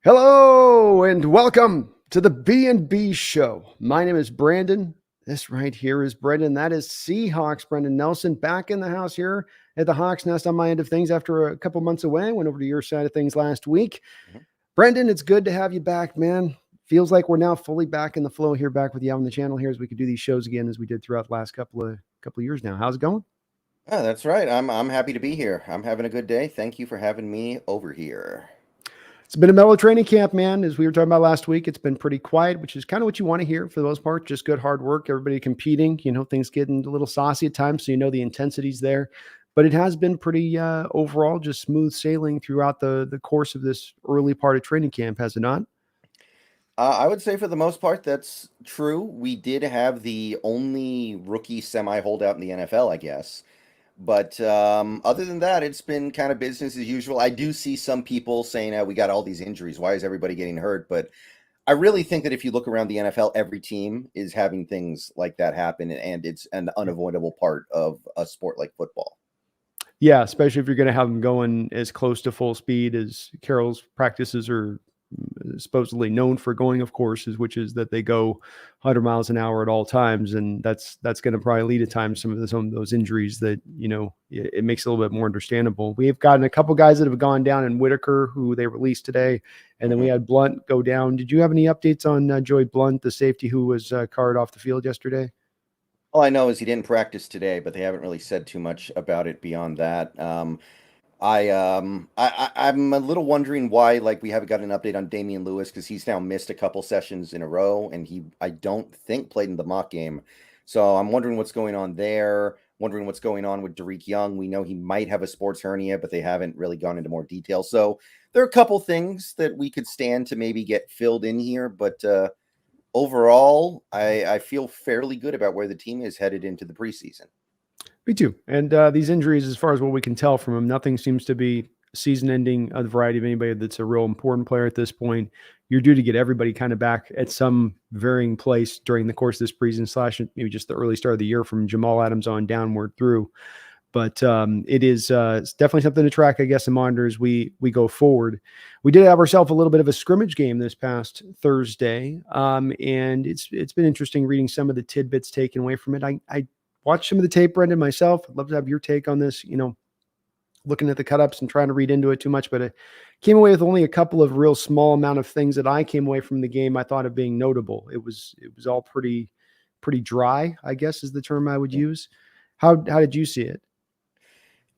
Hello and welcome to the BNB show. My name is Brandon. This right here is Brendan. That is Seahawks Brendan Nelson back in the house here at the Hawks Nest on my end of things after a couple months away. Went over to your side of things last week. Brendan, it's good to have you back, man. Feels like we're now fully back in the flow here, back with you on the channel here as we could do these shows again as we did throughout the last couple of years now. How's it going? Oh, that's right. I'm happy to be here. I'm having a good day. Thank you for having me over here. It's been a mellow training camp, man. As we were talking about last week, it's been pretty quiet, which is kind of what you want to hear for the most part. Just good hard work, everybody competing. Things getting a little saucy at times, so the intensity's there. But it has been pretty overall just smooth sailing throughout the course of this early part of training camp, has it not? I would say for the most part, that's true. We did have the only rookie semi holdout in the NFL, I guess. But other than that, it's been kind of business as usual. I do see some people saying, we got all these injuries. Why is everybody getting hurt? But I really think that if you look around the NFL, every team is having things like that happen, and it's an unavoidable part of a sport like football. Yeah, especially if you're going to have them going as close to full speed as Carroll's practices are supposedly known for going, of course, which is that they go 100 miles an hour at all times, and that's going to probably lead at times some of those injuries that it makes it a little bit more understandable. We have gotten a couple guys that have gone down in Whitaker, who they released today, and then we had Blunt go down. Did you have any updates on Joey Blunt, the safety who was carted off the field yesterday? All I know is he didn't practice today, but they haven't really said too much about it beyond that. I'm a little wondering why we haven't got an update on Damian Lewis, because he's now missed a couple sessions in a row, and I don't think played in the mock game. So I'm wondering what's going on there. Wondering what's going on with Derek Young. We know he might have a sports hernia, but they haven't really gone into more detail. So there are a couple things that we could stand to maybe get filled in here, but overall, I feel fairly good about where the team is headed into the preseason. Me too. And these injuries, as far as what we can tell from them, nothing seems to be season-ending of the variety of anybody that's a real important player at this point. You're due to get everybody kind of back at some varying place during the course of this preseason / maybe just the early start of the year from Jamal Adams on downward through. But it is it's definitely something to track, I guess, and monitor as we go forward. We did have ourselves a little bit of a scrimmage game this past Thursday, and it's been interesting reading some of the tidbits taken away from it. I watched some of the tape, Brendan, myself. I'd love to have your take on this, looking at the cut-ups and trying to read into it too much, but I came away with only a couple of real small amount of things that I came away from the game I thought of being notable. It was all pretty dry, I guess is the term I would use. How did you see it?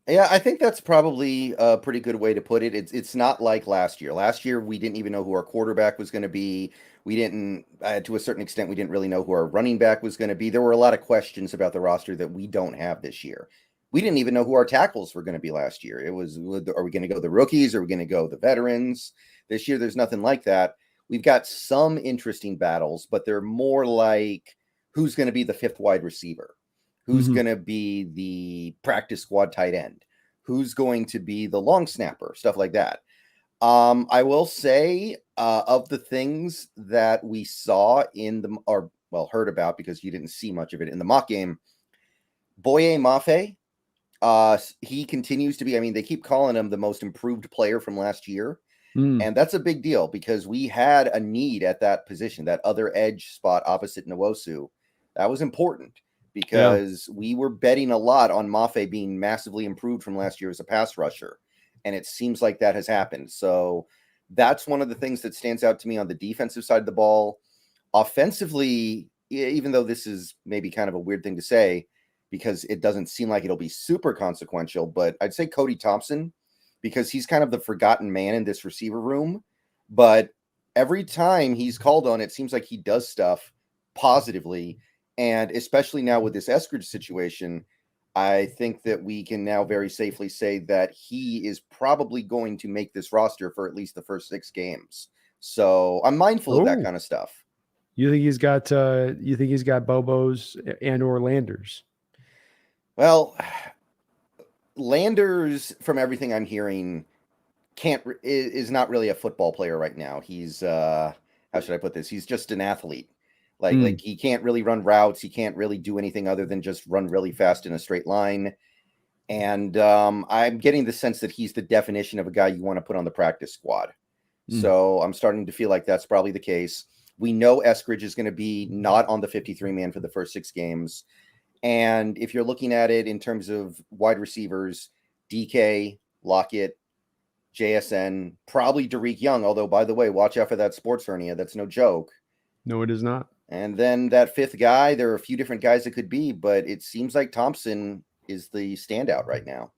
Yeah, I think that's probably a pretty good way to put it. It's not like last year. Last year, we didn't even know who our quarterback was going to be. We didn't, to a certain extent, we didn't really know who our running back was going to be. There were a lot of questions about the roster that we don't have this year. We didn't even know who our tackles were going to be last year. It was, are we going to go the rookies? Are we going to go the veterans? This year, there's nothing like that. We've got some interesting battles, but they're more like who's going to be the fifth wide receiver? Who's going to be the practice squad tight end? Who's going to be the long snapper? Stuff like that. I will say of the things that we saw heard about, because you didn't see much of it in the mock game, Boye Mafe, he continues to be, they keep calling him the most improved player from last year. And that's a big deal because we had a need at that position, that other edge spot opposite Nwosu. That was important, because we were betting a lot on Mafe being massively improved from last year as a pass rusher. And it seems like that has happened. So that's one of the things that stands out to me on the defensive side of the ball. Offensively, even though this is maybe kind of a weird thing to say, because it doesn't seem like it'll be super consequential, but I'd say Cody Thompson, because he's kind of the forgotten man in this receiver room. But every time he's called on, it seems like he does stuff positively. And especially now with this Eskridge situation, I think that we can now very safely say that he is probably going to make this roster for at least the first 6 games. So I'm mindful of that kind of stuff. You think he's got Bobos and or Landers? Well, Landers, from everything I'm hearing, is not really a football player right now. He's how should I put this? He's just an athlete. Like he can't really run routes. He can't really do anything other than just run really fast in a straight line. And I'm getting the sense that he's the definition of a guy you want to put on the practice squad, Mm. So I'm starting to feel like that's probably the case. We know Eskridge is going to be not on the 53 man for the first 6 games. And if you're looking at it in terms of wide receivers, DK, Lockett, JSN, probably Derek Young, although, by the way, watch out for that sports hernia. That's no joke. No, it is not. And then that 5th guy, there are a few different guys it could be, but it seems like Thompson is the standout right now.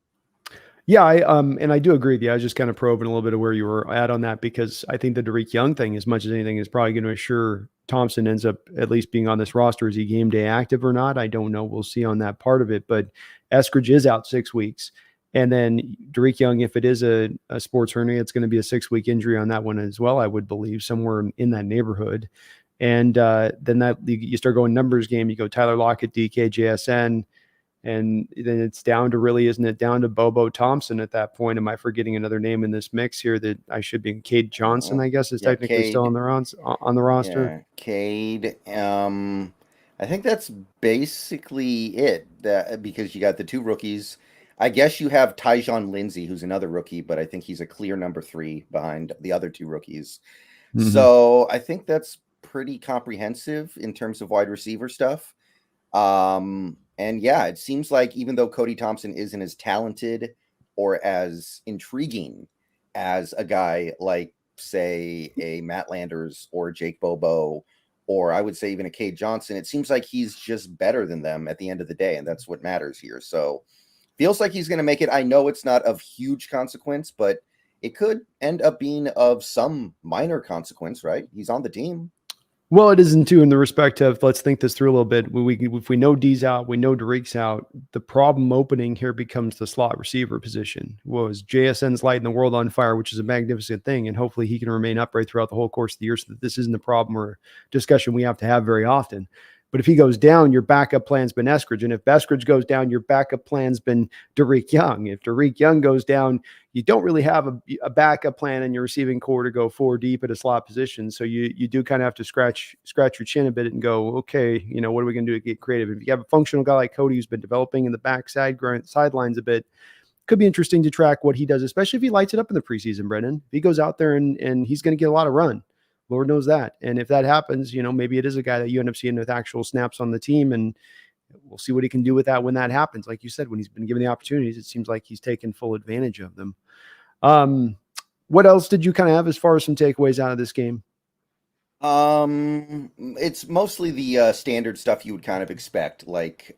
Yeah, and I do agree with you. I was just kind of probing a little bit of where you were at on that, because I think the Derek Young thing, as much as anything, is probably going to assure Thompson ends up at least being on this roster. Is he game day active or not? I don't know. We'll see on that part of it. But Eskridge is out 6 weeks. And then Derek Young, if it is a sports hernia, it's going to be a 6-week injury on that one as well, I would believe, somewhere in that neighborhood. And then that you start going numbers game. You go Tyler Lockett, DK, JSN. And then it's down to really, isn't it, down to Bobo Thompson at that point? Am I forgetting another name in this mix here that I should be? Cade Johnson, I guess, is technically still on the roster. Yeah, Cade. I think that's basically it. Because you got the 2 rookies. I guess you have Tyjon Lindsey, who's another rookie, but I think he's a clear number 3 behind the other 2 rookies. Mm-hmm. So I think that's pretty comprehensive in terms of wide receiver stuff. And yeah, it seems like even though Cody Thompson isn't as talented or as intriguing as a guy like, say, a Matt Landers or Jake Bobo, or I would say even a Cade Johnson, it seems like he's just better than them at the end of the day. And that's what matters here. So feels like he's going to make it. I know it's not of huge consequence, but it could end up being of some minor consequence, right? He's on the team. Well, it isn't too, in the respect of, let's think this through a little bit. If we know D's out, we know Derek's out. The problem opening here becomes the slot receiver position. Was JSN's lighting the world on fire, which is a magnificent thing, and hopefully he can remain upright throughout the whole course of the year, so that this isn't a problem or discussion we have to have very often. But if he goes down, your backup plan's been Eskridge. And if Eskridge goes down, your backup plan's been Derek Young. If Derek Young goes down, you don't really have a backup plan in your receiving core to go 4 deep at a slot position. So you do kind of have to scratch your chin a bit and go, okay, what are we going to do to get creative? If you have a functional guy like Cody who's been developing in the backside, sidelines a bit, could be interesting to track what he does, especially if he lights it up in the preseason, Brendan. If he goes out there and he's going to get a lot of run. Lord knows that. And if that happens, maybe it is a guy that you end up seeing with actual snaps on the team, and we'll see what he can do with that when that happens. Like you said, when he's been given the opportunities, it seems like he's taken full advantage of them. What else did you kind of have as far as some takeaways out of this game? It's mostly the standard stuff you would kind of expect, like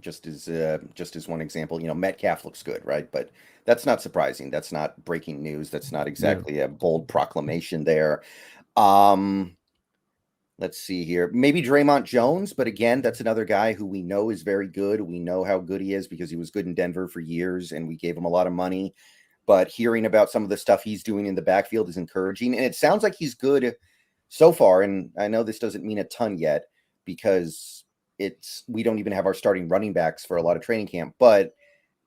just as one example, Metcalf looks good, right? But that's not surprising. That's not breaking news. That's not exactly a bold proclamation there. Let's see here. Maybe Draymond Jones, but again, that's another guy who we know is very good. We know how good he is because he was good in Denver for years and we gave him a lot of money. But hearing about some of the stuff he's doing in the backfield is encouraging. And it sounds like he's good so far. And I know this doesn't mean a ton yet because we don't even have our starting running backs for a lot of training camp, but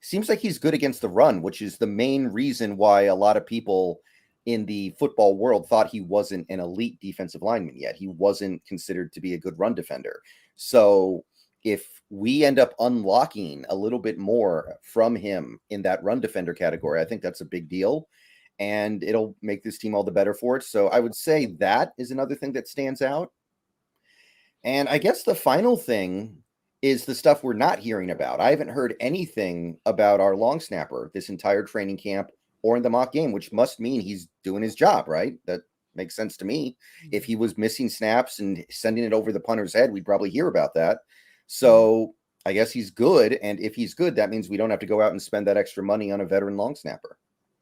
seems like he's good against the run, which is the main reason why a lot of people in the football world thought he wasn't an elite defensive lineman yet. He wasn't considered to be a good run defender. So if we end up unlocking a little bit more from him in that run defender category, I think that's a big deal and it'll make this team all the better for it. So I would say that is another thing that stands out. And I guess the final thing is the stuff we're not hearing about. I haven't heard anything about our long snapper this entire training camp or in the mock game, which must mean he's doing his job, right? That makes sense to me. If he was missing snaps and sending it over the punter's head, we'd probably hear about that. So I guess he's good. And if he's good, that means we don't have to go out and spend that extra money on a veteran long snapper.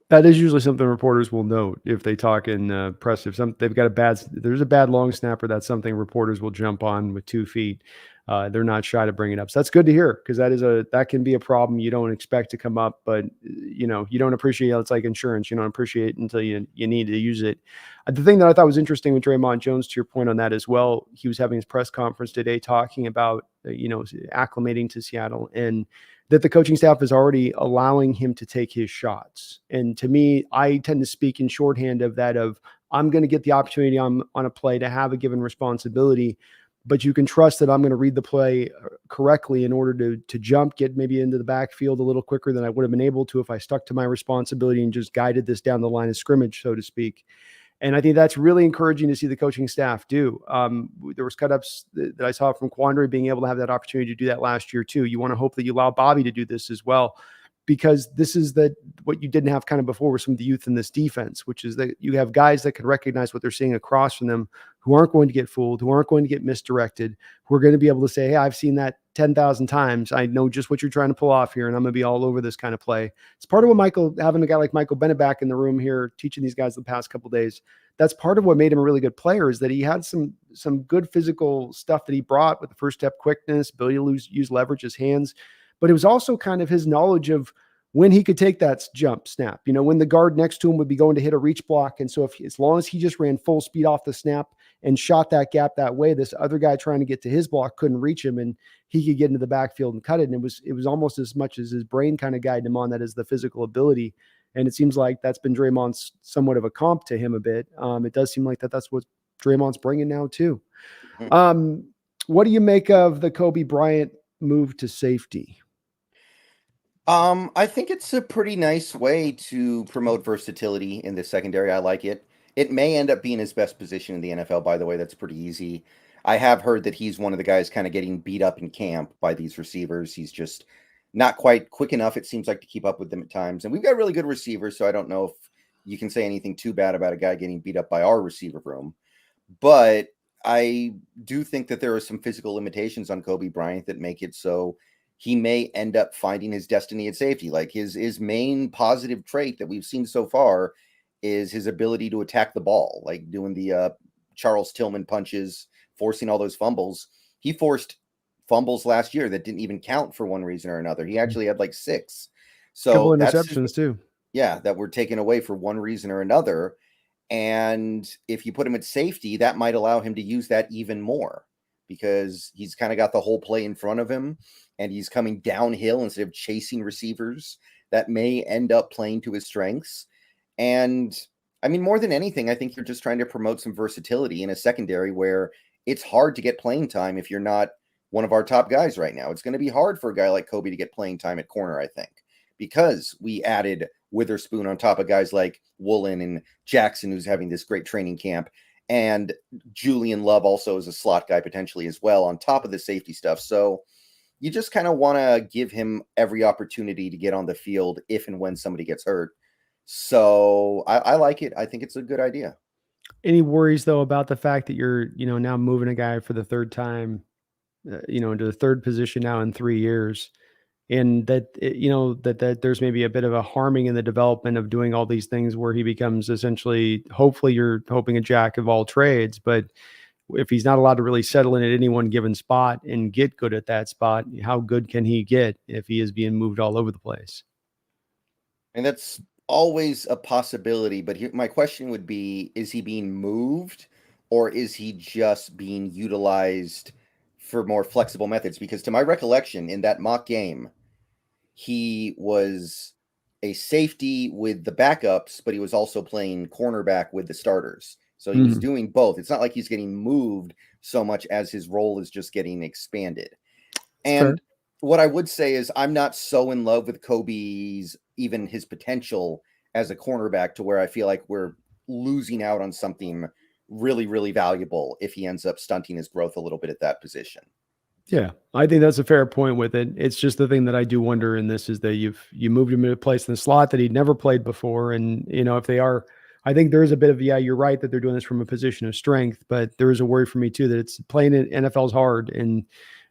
That is usually something reporters will note if they talk in press. If they've got there's a bad long snapper, that's something reporters will jump on with 2 feet. They're not shy to bring it up. So that's good to hear because that can be a problem you don't expect to come up, but you don't appreciate it. It's like insurance. You don't appreciate it until you need to use it. The thing that I thought was interesting with Draymond Jones, to your point on that as well, he was having his press conference today talking about, acclimating to Seattle and that the coaching staff is already allowing him to take his shots. And to me, I tend to speak in shorthand of that of I'm going to get the opportunity on a play to have a given responsibility, but you can trust that I'm going to read the play correctly in order to jump, get maybe into the backfield a little quicker than I would have been able to if I stuck to my responsibility and just guided this down the line of scrimmage, so to speak. And I think that's really encouraging to see the coaching staff do. There was cut-ups that I saw from Quandary being able to have that opportunity to do that last year too. You want to hope that you allow Bobby to do this as well, because this is what you didn't have kind of before with some of the youth in this defense, which is that you have guys that can recognize what they're seeing across from them, who aren't going to get fooled, who aren't going to get misdirected, who are going to be able to say, hey, I've seen that 10,000 times. I know just what you're trying to pull off here, and I'm going to be all over this kind of play. It's part of what having a guy like Michael Bennett back in the room here, teaching these guys the past couple of days, that's part of what made him a really good player, is that he had some good physical stuff that he brought with the first step quickness, ability to use leverage, his hands. But it was also kind of his knowledge of when he could take that jump snap, when the guard next to him would be going to hit a reach block. And so as long as he just ran full speed off the snap and shot that gap that way, this other guy trying to get to his block couldn't reach him, and he could get into the backfield and cut it. And it was almost as much as his brain kind of guided him on that as the physical ability. And it seems like that's been Draymond's somewhat of a comp to him a bit. It does seem like that's what Draymond's bringing now too. What do you make of the Kobe Bryant move to safety? I think it's a pretty nice way to promote versatility in the secondary. I like it. It may end up being his best position in the NFL, by the way. That's pretty easy. I have heard that he's one of the guys kind of getting beat up in camp by these receivers. He's just not quite quick enough, it seems like, to keep up with them at times. And we've got really good receivers, so I don't know if you can say anything too bad about a guy getting beat up by our receiver room. But I do think that there are some physical limitations on Kobe Bryant that make it so he may end up finding his destiny at safety. Like his main positive trait that we've seen so far is his ability to attack the ball, like doing the Charles Tillman punches, forcing all those fumbles. He forced fumbles last year that didn't even count for one reason or another. He actually had like 6. So couple interceptions too. Yeah, that were taken away for one reason or another. And if you put him at safety, that might allow him to use that even more, because he's kind of got the whole play in front of him and he's coming downhill instead of chasing receivers. That may end up playing to his strengths. And I mean, more than anything, I think you're just trying to promote some versatility in a secondary where it's hard to get playing time if you're not one of our top guys right now. It's going to be hard for a guy like Kobe to get playing time at corner, I think, because we added Witherspoon on top of guys like Woolen and Jackson, who's having this great training camp, and Julian Love also is a slot guy potentially as well on top of the safety stuff. So you just kind of want to give him every opportunity to get on the field if and when somebody gets hurt. So I like it. I think it's a good idea. Any worries though about the fact that you're, now moving a guy for the third time, into the third position now in 3 years, and that, that there's maybe a bit of a harming in the development of doing all these things where he becomes essentially, hopefully you're hoping, a jack of all trades, but if he's not allowed to really settle in at any one given spot and get good at that spot, how good can he get if he is being moved all over the place? And that's always a possibility. But my question would be, is he being moved or is he just being utilized for more flexible methods? Because to my recollection, in that mock game, he was a safety with the backups, but he was also playing cornerback with the starters. So he was doing both. It's not like he's getting moved so much as his role is just getting expanded. And what I would say is I'm not so in love with Kobe's, even his potential as a cornerback, to where I feel like we're losing out on something really, really valuable if he ends up stunting his growth a little bit at that position. Yeah, I think that's a fair point with it. It's just the thing that I do wonder in this is that you moved him to a place in the slot that he'd never played before. And, if they are, I think there is a bit of, you're right that they're doing this from a position of strength, but there is a worry for me too, that it's playing in NFL's hard. And,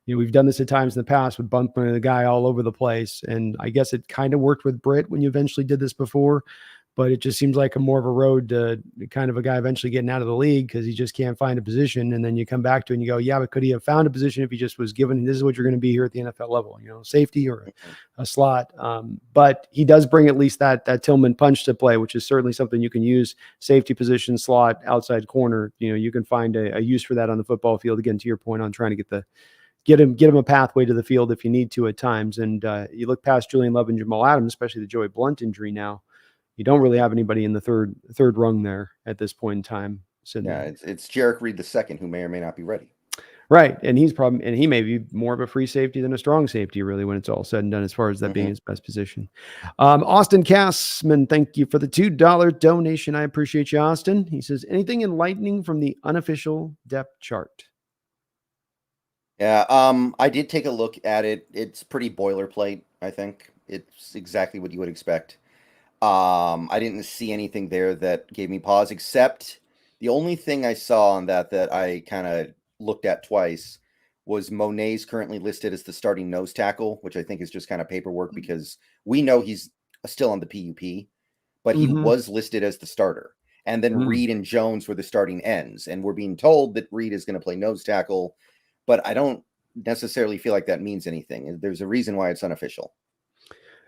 we've done this at times in the past with bumping the guy all over the place. And I guess it kind of worked with Britt when you eventually did this before, but it just seems like more of a road to kind of a guy eventually getting out of the league because he just can't find a position. And then you come back to it and you go, yeah, but could he have found a position if he just was given, this is what you're going to be here at the NFL level, safety or a slot. But he does bring at least that Tillman punch to play, which is certainly something you can use. Safety position, slot, outside corner, you can find a use for that on the football field. Again, to your point on trying to get him a pathway to the field if you need to at times. And you look past Julian Love and Jamal Adams, especially the Joey Blunt injury now, you don't really have anybody in the third rung there at this point in time. Yeah, it's Jarek Reed II, who may or may not be ready. Right. And he may be more of a free safety than a strong safety, really, when it's all said and done, as far as that being his best position. Austin Cassman, thank you for the $2 donation. I appreciate you, Austin. He says, anything enlightening from the unofficial depth chart? Yeah, I did take a look at it. It's pretty boilerplate, I think. It's exactly what you would expect. I didn't see anything there that gave me pause, except the only thing I saw on that I kind of looked at twice was Monet's currently listed as the starting nose tackle, which I think is just kind of paperwork because we know he's still on the PUP, but he Mm-hmm. was listed as the starter. And then Mm. Reed and Jones were the starting ends. And we're being told that Reed is going to play nose tackle, but I don't necessarily feel like that means anything. There's a reason why it's unofficial.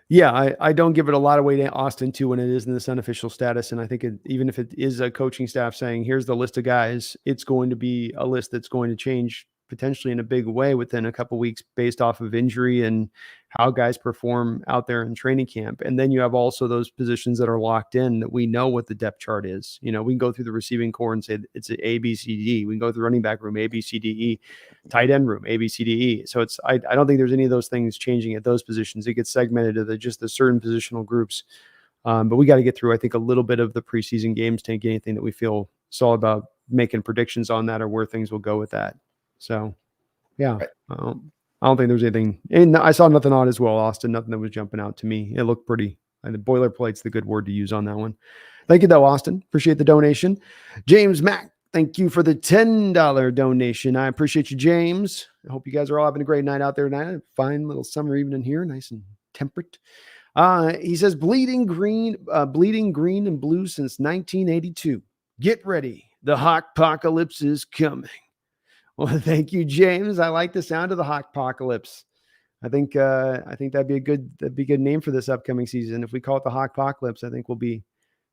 Yeah, I don't give it a lot of weight, Austin, too, when it is in this unofficial status. And I think even if it is a coaching staff saying, here's the list of guys, it's going to be a list that's going to change potentially in a big way within a couple weeks based off of injury and how guys perform out there in training camp. And then you have also those positions that are locked in that we know what the depth chart is. You know, we can go through the receiving core and say it's an A, B, C, D. We can go through the running back room, A, B, C, D, E, tight end room, A, B, C, D, E. So I don't think there's any of those things changing at those positions. It gets segmented to just the certain positional groups. But we got to get through, I think, a little bit of the preseason games to get anything that we feel solid about making predictions on that or where things will go with that. So, yeah, Right. I don't think there's anything. And I saw nothing odd as well, Austin. Nothing that was jumping out to me. It looked pretty. And the boilerplate's the good word to use on that one. Thank you, though, Austin. Appreciate the donation. James Mack, thank you for the $10 donation. I appreciate you, James. I hope you guys are all having a great night out there tonight. A fine little summer evening here, nice and temperate. He says, bleeding green and blue since 1982. Get ready. The Hawkpocalypse is coming. Well, thank you, James. I like the sound of the Hawkpocalypse. I think that'd be a good name for this upcoming season. If we call it the Hawkpocalypse, I think we'll be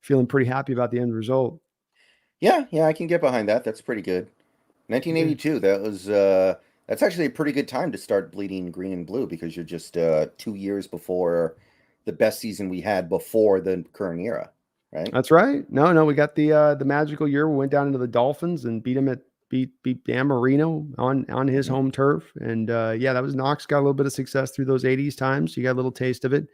feeling pretty happy about the end result. Yeah, I can get behind that. That's pretty good. 1982. That was that's actually a pretty good time to start bleeding green and blue because you're just 2 years before the best season we had before the current era, right? That's right. No, we got the magical year. We went down into the Dolphins and beat Dan Marino on his home turf. And that was Knox got a little bit of success through those 80s times. You got a little taste of it.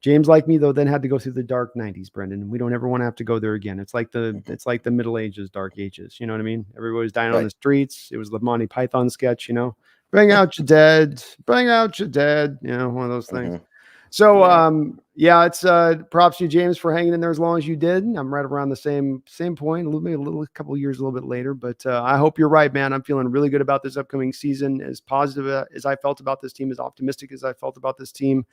James, like me though, then had to go through the dark 90s, Brendan. We don't ever want to have to go there again. It's like the Middle Ages, dark ages. You know what I mean? Everybody was dying on the streets. It was the Monty Python sketch, bring out your dead, bring out your dead. One of those things. So it's props to you, James, for hanging in there as long as you did. I'm right around the same point, a couple of years a little bit later, but I hope you're right, man. I'm feeling really good about this upcoming season, as positive as I felt about this team, as optimistic as I felt about this team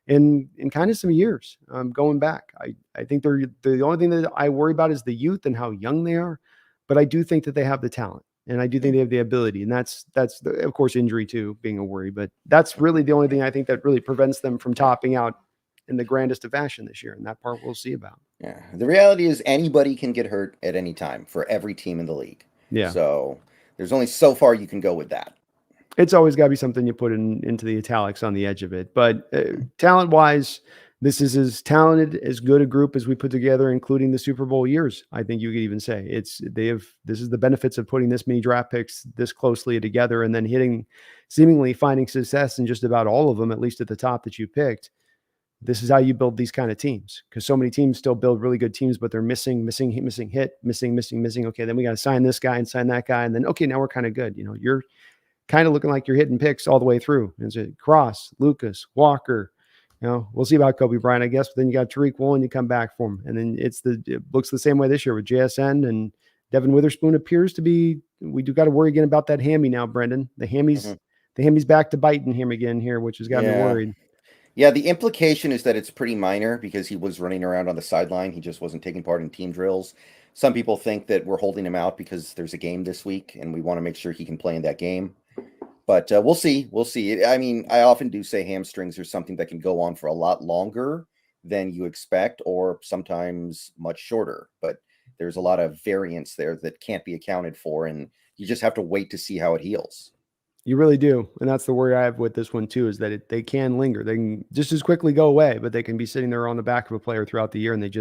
in kind of some years going back. I think the only thing that I worry about is the youth and how young they are, but I do think that they have the talent. And I do think they have the ability, and that's of course injury too being a worry, but that's really the only thing I think that really prevents them from topping out in the grandest of fashion this year. And that part we'll see about. Yeah. The reality is anybody can get hurt at any time for every team in the league. Yeah. So there's only so far you can go with that. It's always got to be something you put into the italics on the edge of it. But talent wise, this is as talented, as good a group as we put together, including the Super Bowl years. I think you could even say this is the benefits of putting this many draft picks this closely together and then seemingly finding success in just about all of them, at least at the top that you picked. This is how you build these kind of teams, because so many teams still build really good teams, but they're missing hit. Okay, then we got to sign this guy and sign that guy. And then, okay, now we're kind of good. You're kind of looking like you're hitting picks all the way through. Is it Cross, Lucas, Walker? We'll see about Kobe Bryant, I guess. But then you got Tariq Woolen, you come back for him. And then it looks the same way this year with JSN, and Devin Witherspoon appears to be. We do got to worry again about that hammy now, Brendan. The hammy's back to biting him again here, which has got me worried. Yeah, the implication is that it's pretty minor because he was running around on the sideline. He just wasn't taking part in team drills. Some people think that we're holding him out because there's a game this week and we want to make sure he can play in that game. But we'll see. We'll see. I mean, I often do say hamstrings are something that can go on for a lot longer than you expect, or sometimes much shorter. But there's a lot of variance there that can't be accounted for, and you just have to wait to see how it heals. You really do. And that's the worry I have with this one too, is that they can linger. They can just as quickly go away, but they can be sitting there on the back of a player throughout the year, and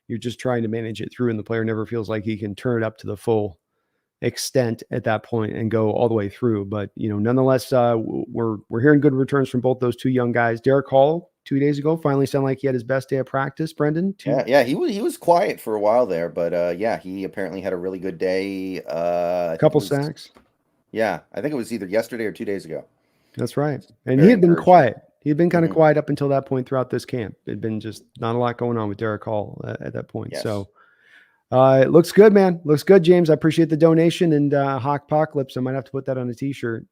you're just trying to manage it through, and the player never feels like he can turn it up to the full extent at that point and go all the way through. But nonetheless, we're hearing good returns from both those two young guys. Derek Hall 2 days ago finally sounded like he had his best day of practice. Brendan, Yeah, he was quiet for a while there, but yeah, he apparently had a really good day. I think it couple was sacks. Yeah, I think it was either yesterday or 2 days ago. That's right. And he Very had been encouraging. quiet. He had been kind of Mhm. quiet up until that point throughout this camp. It'd been just not a lot going on with Derek Hall at that point. Yes. So it looks good, man. Looks good, James. I appreciate the donation and Hawkpocalypse. I might have to put that on a t-shirt.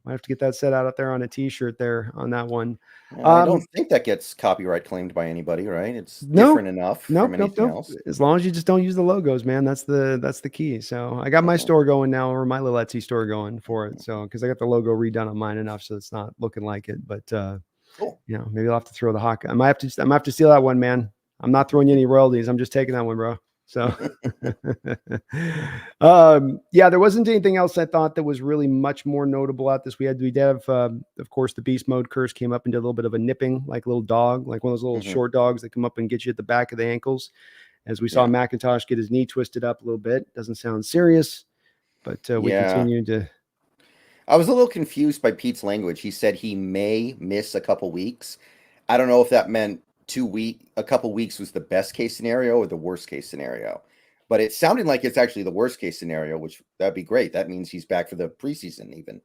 Might have to get that set out there on a t-shirt there on that one. I don't think that gets copyright claimed by anybody, right? It's different enough from anything else. As long as you just don't use the logos, man, that's the key. So I got my store going now, or my little Etsy store going for it. So because I got the logo redone on mine enough, so it's not looking like it. But Cool. maybe I'll have to throw the Hawk. I might have to steal that one, man. I'm not throwing you any royalties. I'm just taking that one, bro. So, yeah, there wasn't anything else I thought that was really much more notable out this. We did have, of course, the beast mode curse came up and did a little bit of a nipping, like a little dog, like one of those little short dogs that come up and get you at the back of the ankles. As we saw McIntosh get his knee twisted up a little bit. Doesn't sound serious, but we continue to. I was a little confused by Pete's language. He said he may miss a couple weeks. I don't know if that meant a couple weeks was the best case scenario or the worst case scenario, but it sounded like it's actually the worst case scenario, which that'd be great. That means he's back for the preseason even.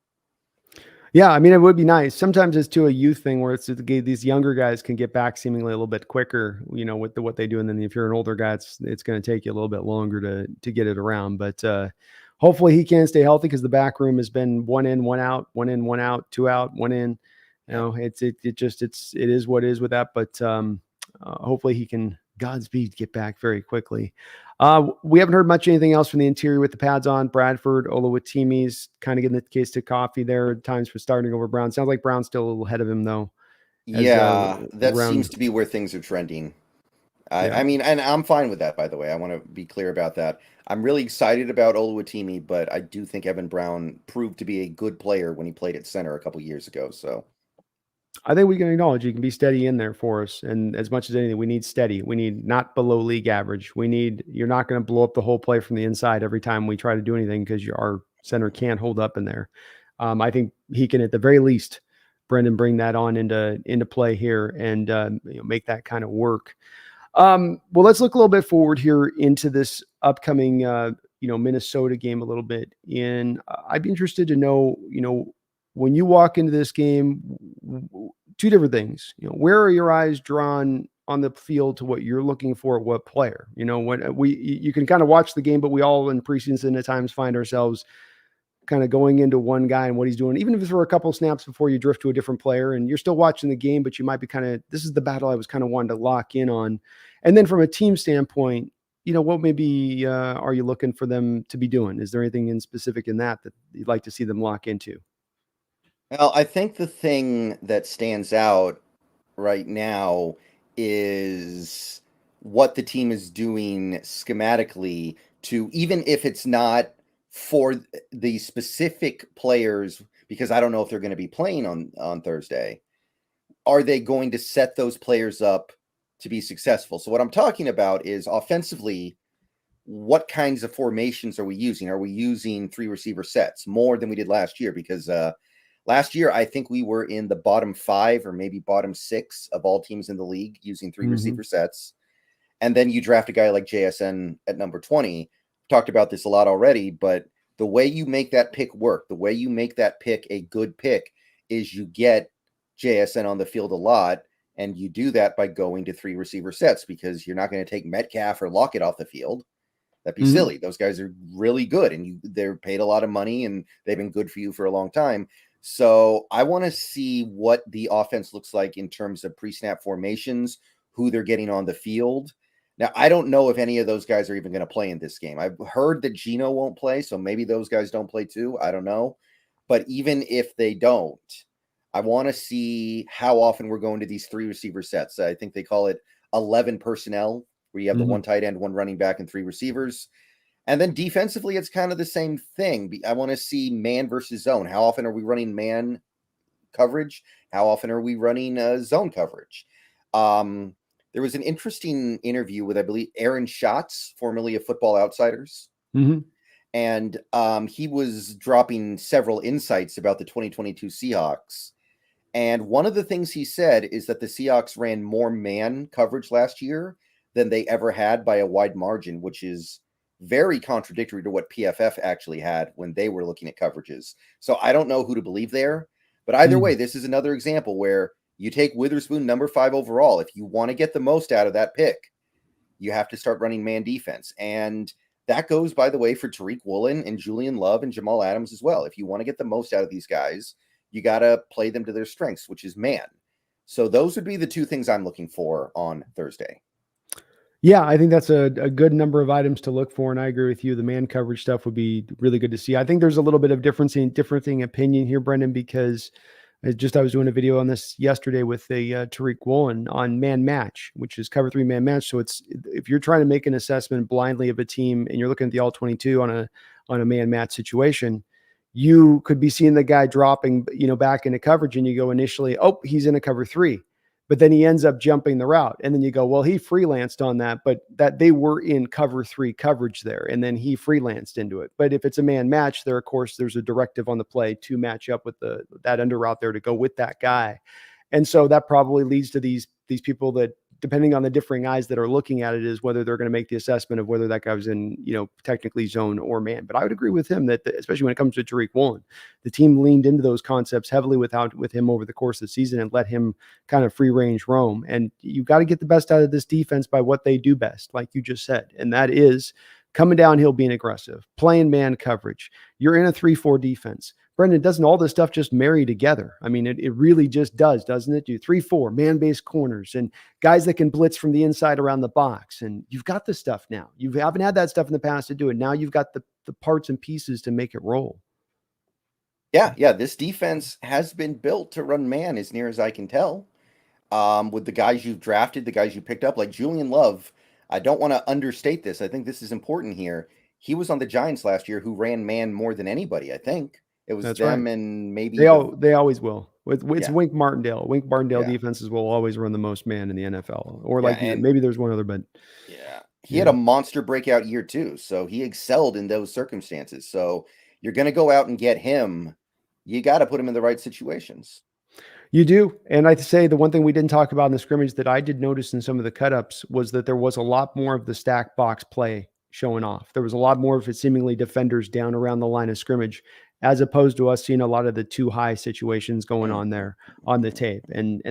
Yeah, I mean, it would be nice. Sometimes it's to a youth thing where these younger guys can get back seemingly a little bit quicker, with what they do. And then if you're an older guy, it's going to take you a little bit longer to get it around. But hopefully he can stay healthy, because the back room has been 1 in, 1 out, 1 in, 1 out, 2 out, 1 in. It is what it is with that. But hopefully he can, Godspeed, get back very quickly. We haven't heard much anything else from the interior with the pads on. Bradford, Olawatimi's kind of getting the case to coffee there at times for starting over Brown. Sounds like Brown's still a little ahead of him, though. That seems to be where things are trending. I mean, and I'm fine with that, by the way. I want to be clear about that. I'm really excited about Olawatimi, but I do think Evan Brown proved to be a good player when he played at center a couple years ago. So I think we can acknowledge you can be steady in there for us. And as much as anything, we need steady. We need not below league average. You're not going to blow up the whole play from the inside every time we try to do anything, because our center can't hold up in there. I think he can, at the very least, Brendan, bring that on into play here and make that kind of work. Well, let's look a little bit forward here into this upcoming Minnesota game a little bit. And I'd be interested to know, when you walk into this game, two different things. Where are your eyes drawn on the field to what you're looking for? What player? When you can kind of watch the game, but we all in preseason at times find ourselves kind of going into one guy and what he's doing, even if it's for a couple snaps before you drift to a different player, and you're still watching the game, but you might be this is the battle I was kind of wanting to lock in on. And then from a team standpoint, what maybe are you looking for them to be doing? Is there anything in specific in that you'd like to see them lock into? Well, I think the thing that stands out right now is what the team is doing schematically to, even if it's not for the specific players, because I don't know if they're going to be playing on Thursday, are they going to set those players up to be successful? So what I'm talking about is offensively, what kinds of formations are we using? Are we using 3 receiver sets more than we did last year? Because last year, I think we were in the bottom 5 or maybe bottom 6 of all teams in the league using 3 receiver sets. And then you draft a guy like JSN at number 20. Talked about this a lot already, but the way you make that pick work, the way you make that pick a good pick, is you get JSN on the field a lot, and you do that by going to 3 receiver sets, because you're not going to take Metcalf or Lockett off the field. That'd be silly. Those guys are really good, and they're paid a lot of money, and they've been good for you for a long time. So I want to see what the offense looks like in terms of pre-snap formations, who they're getting on the field. Now, I don't know if any of those guys are even going to play in this game. I've heard that Geno won't play, so maybe those guys don't play too. I don't know. But even if they don't, I want to see how often we're going to these 3 receiver sets. I think they call it 11 personnel, where you have the 1 tight end, 1 running back, and 3 receivers. And then defensively, it's kind of the same thing. I want to see man versus zone. How often are we running man coverage? How often are we running zone coverage? There was an interesting interview with, I believe, Aaron Schatz, formerly of Football Outsiders. And he was dropping several insights about the 2022 Seahawks. And one of the things he said is that the Seahawks ran more man coverage last year than they ever had by a wide margin, which is very contradictory to what PFF actually had when they were looking at coverages. So I don't know who to believe there. But either way, this is another example where you take Witherspoon number 5 overall. If you want to get the most out of that pick, you have to start running man defense. And that goes, by the way, for Tariq Woolen and Julian Love and Jamal Adams as well. If you want to get the most out of these guys, you got to play them to their strengths, which is man. So those would be the two things I'm looking for on Thursday. Yeah, I think that's a good number of items to look for, and I agree with you. The man coverage stuff would be really good to see. I think there's a little bit of differing opinion here, Brendan, because I was doing a video on this yesterday with a Tariq Woolen on man match, which is cover 3 man match. So it's if you're trying to make an assessment blindly of a team and you're looking at the all 22 on a man match situation, you could be seeing the guy dropping, back into coverage, and you go initially, oh, he's in a cover 3. But then he ends up jumping the route. And then you go, well, he freelanced on that, but that they were in cover 3 coverage there. And then he freelanced into it. But if it's a man match there, of course, there's a directive on the play to match up with that under route there to go with that guy. And so that probably leads to these people that, depending on the differing eyes that are looking at it, is whether they're going to make the assessment of whether that guy was in, technically zone or man. But I would agree with him that, especially when it comes to Tariq Woolen, the team leaned into those concepts heavily with him over the course of the season and let him kind of free range roam. And you've got to get the best out of this defense by what they do best, like you just said. And that is coming downhill, being aggressive, playing man coverage. You're in a 3-4 defense. Brendan, doesn't all this stuff just marry together? I mean, it really just does, doesn't it? Do 3-4 man-based corners and guys that can blitz from the inside around the box. And you've got the stuff now. You haven't had that stuff in the past to do it. Now you've got the parts and pieces to make it roll. Yeah. This defense has been built to run man as near as I can tell. With the guys you've drafted, the guys you picked up, like Julian Love, I don't want to understate this. I think this is important here. He was on the Giants last year who ran man more than anybody, I think. It was That's them right. and maybe They always will. It's Yeah. Wink Martindale. Wink Martindale Yeah. defenses will always run the most man in the NFL. Or Yeah, like and maybe there's one other, but he had a monster breakout year too. So he excelled in those circumstances. So you're going to go out and get him. You got to put him in the right situations. You do. And I'd say the one thing we didn't talk about in the scrimmage that I did notice in some of the cut-ups was that there was a lot more of the stack box play showing off. There was a lot more of it seemingly defenders down around the line of scrimmage, as opposed to us seeing a lot of the too high situations going on there on the tape. And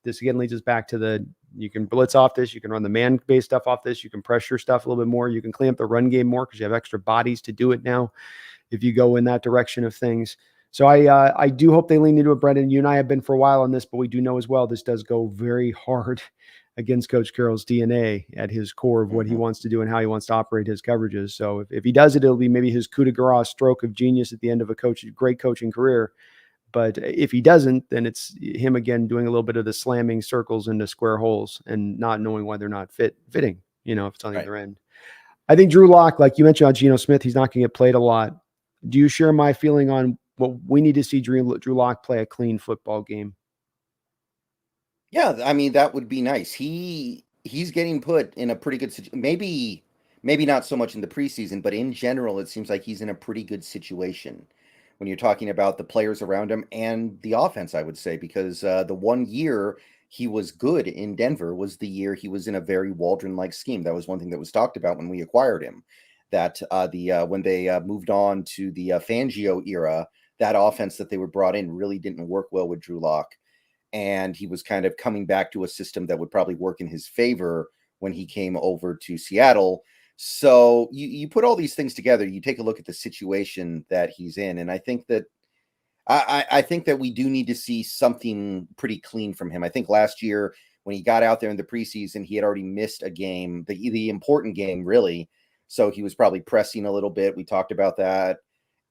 this again leads us back to you can blitz off this, you can run the man-based stuff off this, you can pressure stuff a little bit more, you can clean up the run game more because you have extra bodies to do it now if you go in that direction of things. So I do hope they lean into it, Brendan. You and I have been for a while on this, but we do know as well this does go very hard against Coach Carroll's DNA at his core of what he wants to do and how he wants to operate his coverages. So if he does it, it'll be maybe his coup de grace stroke of genius at the end of a great coaching career. But if he doesn't, then it's him again doing a little bit of the slamming circles into square holes and not knowing why they're not fitting, if it's on the other end. I think Drew Lock, like you mentioned on Geno Smith, he's not going to get played a lot. Do you share my feeling on what we need to see Drew Lock play a clean football game? Yeah, I mean, that would be nice. He's getting put in a pretty good situation. Maybe not so much in the preseason, but in general, it seems like he's in a pretty good situation when you're talking about the players around him and the offense, I would say, because the 1 year he was good in Denver was the year he was in a very Waldron-like scheme. That was one thing that was talked about when we acquired him, that when they moved on to the Fangio era, that offense that they were brought in really didn't work well with Drew Lock. And he was kind of coming back to a system that would probably work in his favor when he came over to Seattle. So you put all these things together, you take a look at the situation that he's in. And I think that I think that we do need to see something pretty clean from him. I think last year when he got out there in the preseason, he had already missed a game, the important game, really. So he was probably pressing a little bit. We talked about that.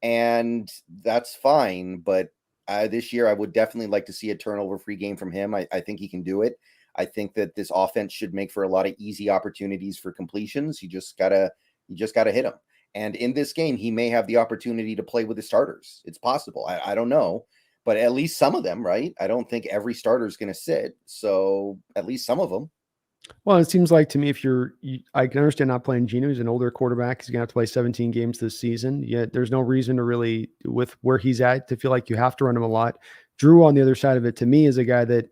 And that's fine. But this year, I would definitely like to see a turnover-free game from him. I think he can do it. I think that this offense should make for a lot of easy opportunities for completions. You just gotta hit him. And in this game, he may have the opportunity to play with the starters. It's possible. I don't know, but at least some of them, right? I don't think every starter is going to sit. So at least some of them. Well, it seems like to me, if I can understand not playing Geno. He's an older quarterback. He's going to have to play 17 games this season. Yet there's no reason to really, with where he's at, to feel like you have to run him a lot. Drew, on the other side of it, to me, is a guy that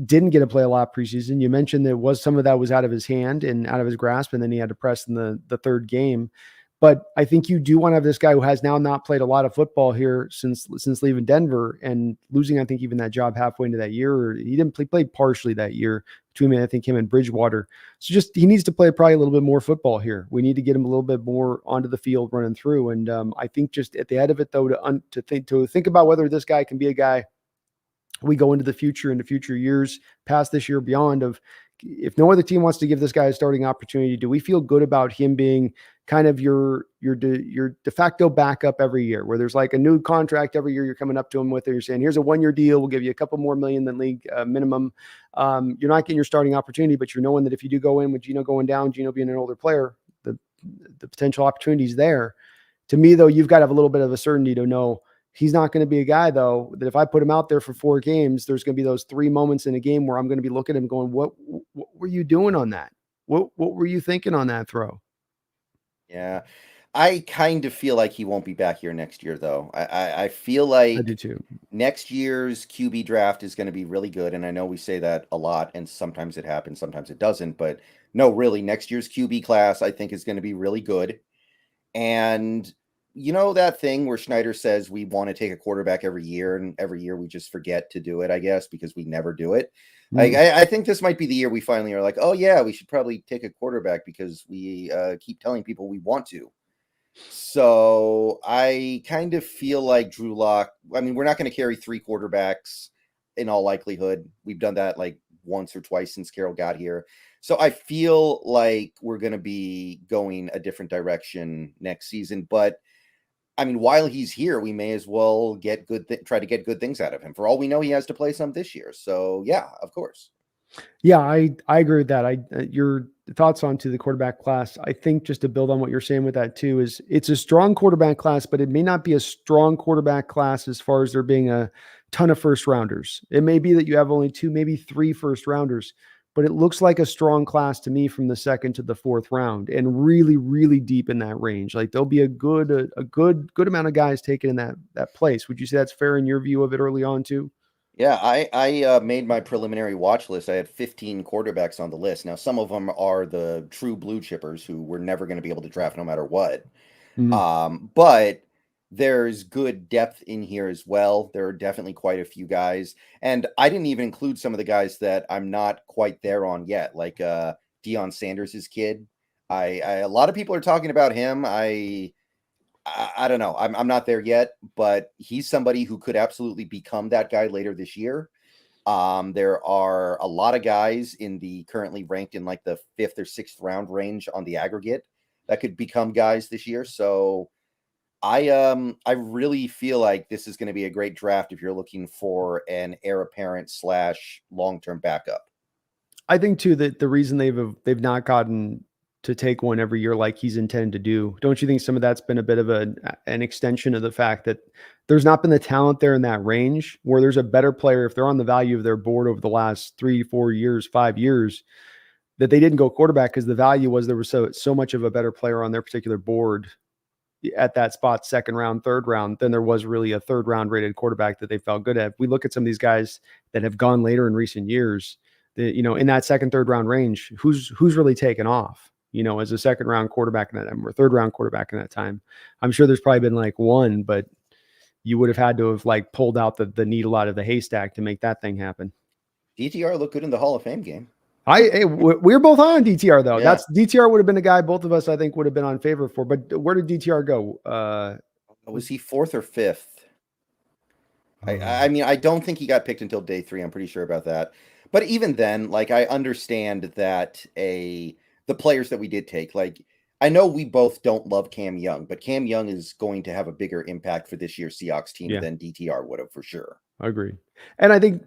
didn't get to play a lot preseason. You mentioned that some of that was out of his hand and out of his grasp, and then he had to press in the third game. But I think you do want to have this guy who has now not played a lot of football here since leaving Denver and losing, I think, even that job halfway into that year. Or he didn't play partially that year between, I think, him and Bridgewater. So just he needs to play probably a little bit more football here. We need to get him a little bit more onto the field running through. And I think just at the end of it, though, to think about whether this guy can be a guy we go into future years, past this year, beyond, of if no other team wants to give this guy a starting opportunity, do we feel good about him being kind of your de facto backup every year, where there's like a new contract every year you're coming up to him with, or you're saying, here's a 1-year deal, we'll give you a couple more million than league minimum. You're not getting your starting opportunity, but you're knowing that if you do go in with Geno going down, Geno being an older player, the potential opportunities there. To me, though, you've got to have a little bit of a certainty to know he's not going to be a guy, though, that if I put him out there for 4 games, there's going to be those 3 moments in a game where I'm going to be looking at him going, what were you doing on that? What were you thinking on that throw? Yeah. I kind of feel like he won't be back here next year, though. I feel I like do too. next year's QB draft is going to be really good. And I know we say that a lot, and sometimes it happens, sometimes it doesn't. But no, really, next year's QB class, I think, is going to be really good. And you know that thing where Schneider says we want to take a quarterback every year, and every year we just forget to do it, I guess, because we never do it. Mm. I think this might be the year we finally are like, oh yeah, we should probably take a quarterback because we keep telling people we want to. So I kind of feel like Drew Lock. I mean, we're not going to carry 3 quarterbacks in all likelihood. We've done that like once or twice since Carroll got here. So I feel like we're going to be going a different direction next season. But I mean, while he's here, we may as well get try to get good things out of him. For all we know, he has to play some this year. So yeah, of course. Yeah, I agree with that. Your thoughts onto the quarterback class, I think, just to build on what you're saying with that too, is it's a strong quarterback class, but it may not be a strong quarterback class as far as there being a ton of first rounders. It may be that you have only 2, maybe 3 first rounders, but it looks like a strong class to me from the 2nd to the 4th round, and really, really deep in that range. Like there'll be a good amount of guys taken in that place. Would you say that's fair in your view of it early on too? Yeah, I made my preliminary watch list. I had 15 quarterbacks on the list. Now, some of them are the true blue chippers who we're never going to be able to draft no matter what. Mhm. But there's good depth in here as well. There are definitely quite a few guys, and I didn't even include some of the guys that I'm not quite there on yet, like Deion Sanders' kid. A lot of people are talking about him. I don't know. I'm not there yet, but he's somebody who could absolutely become that guy later this year. There are a lot of guys in the currently ranked in like the 5th or 6th round range on the aggregate that could become guys this year. So I really feel like this is going to be a great draft if you're looking for an heir apparent / long-term backup. I think too that the reason they've not gotten to take one every year like he's intended to do. Don't you think some of that's been a bit of an extension of the fact that there's not been the talent there in that range where there's a better player if they're on the value of their board over the last 3, 4 years, 5 years, that they didn't go quarterback because the value was there was so much of a better player on their particular board at that spot, 2nd round, 3rd round, than there was really a 3rd round rated quarterback that they felt good at. If we look at some of these guys that have gone later in recent years, in that 2nd, 3rd round range, who's really taken off, as a 2nd round quarterback in that time or 3rd round quarterback in that time. I'm sure there's probably been like one, but you would have had to have like pulled out the needle out of the haystack to make that thing happen. DTR looked good in the Hall of Fame game. We're both on DTR though. Yeah. That's DTR would have been the guy both of us I think would have been on favor for. But where did DTR go? Was he 4th or 5th? I mean, I don't think he got picked until day 3. I'm pretty sure about that. But even then, like, I understand that the players that we did take, like, I know we both don't love Cam Young, but Cam Young is going to have a bigger impact for this year's Seahawks team than DTR would have for sure. I agree. And I think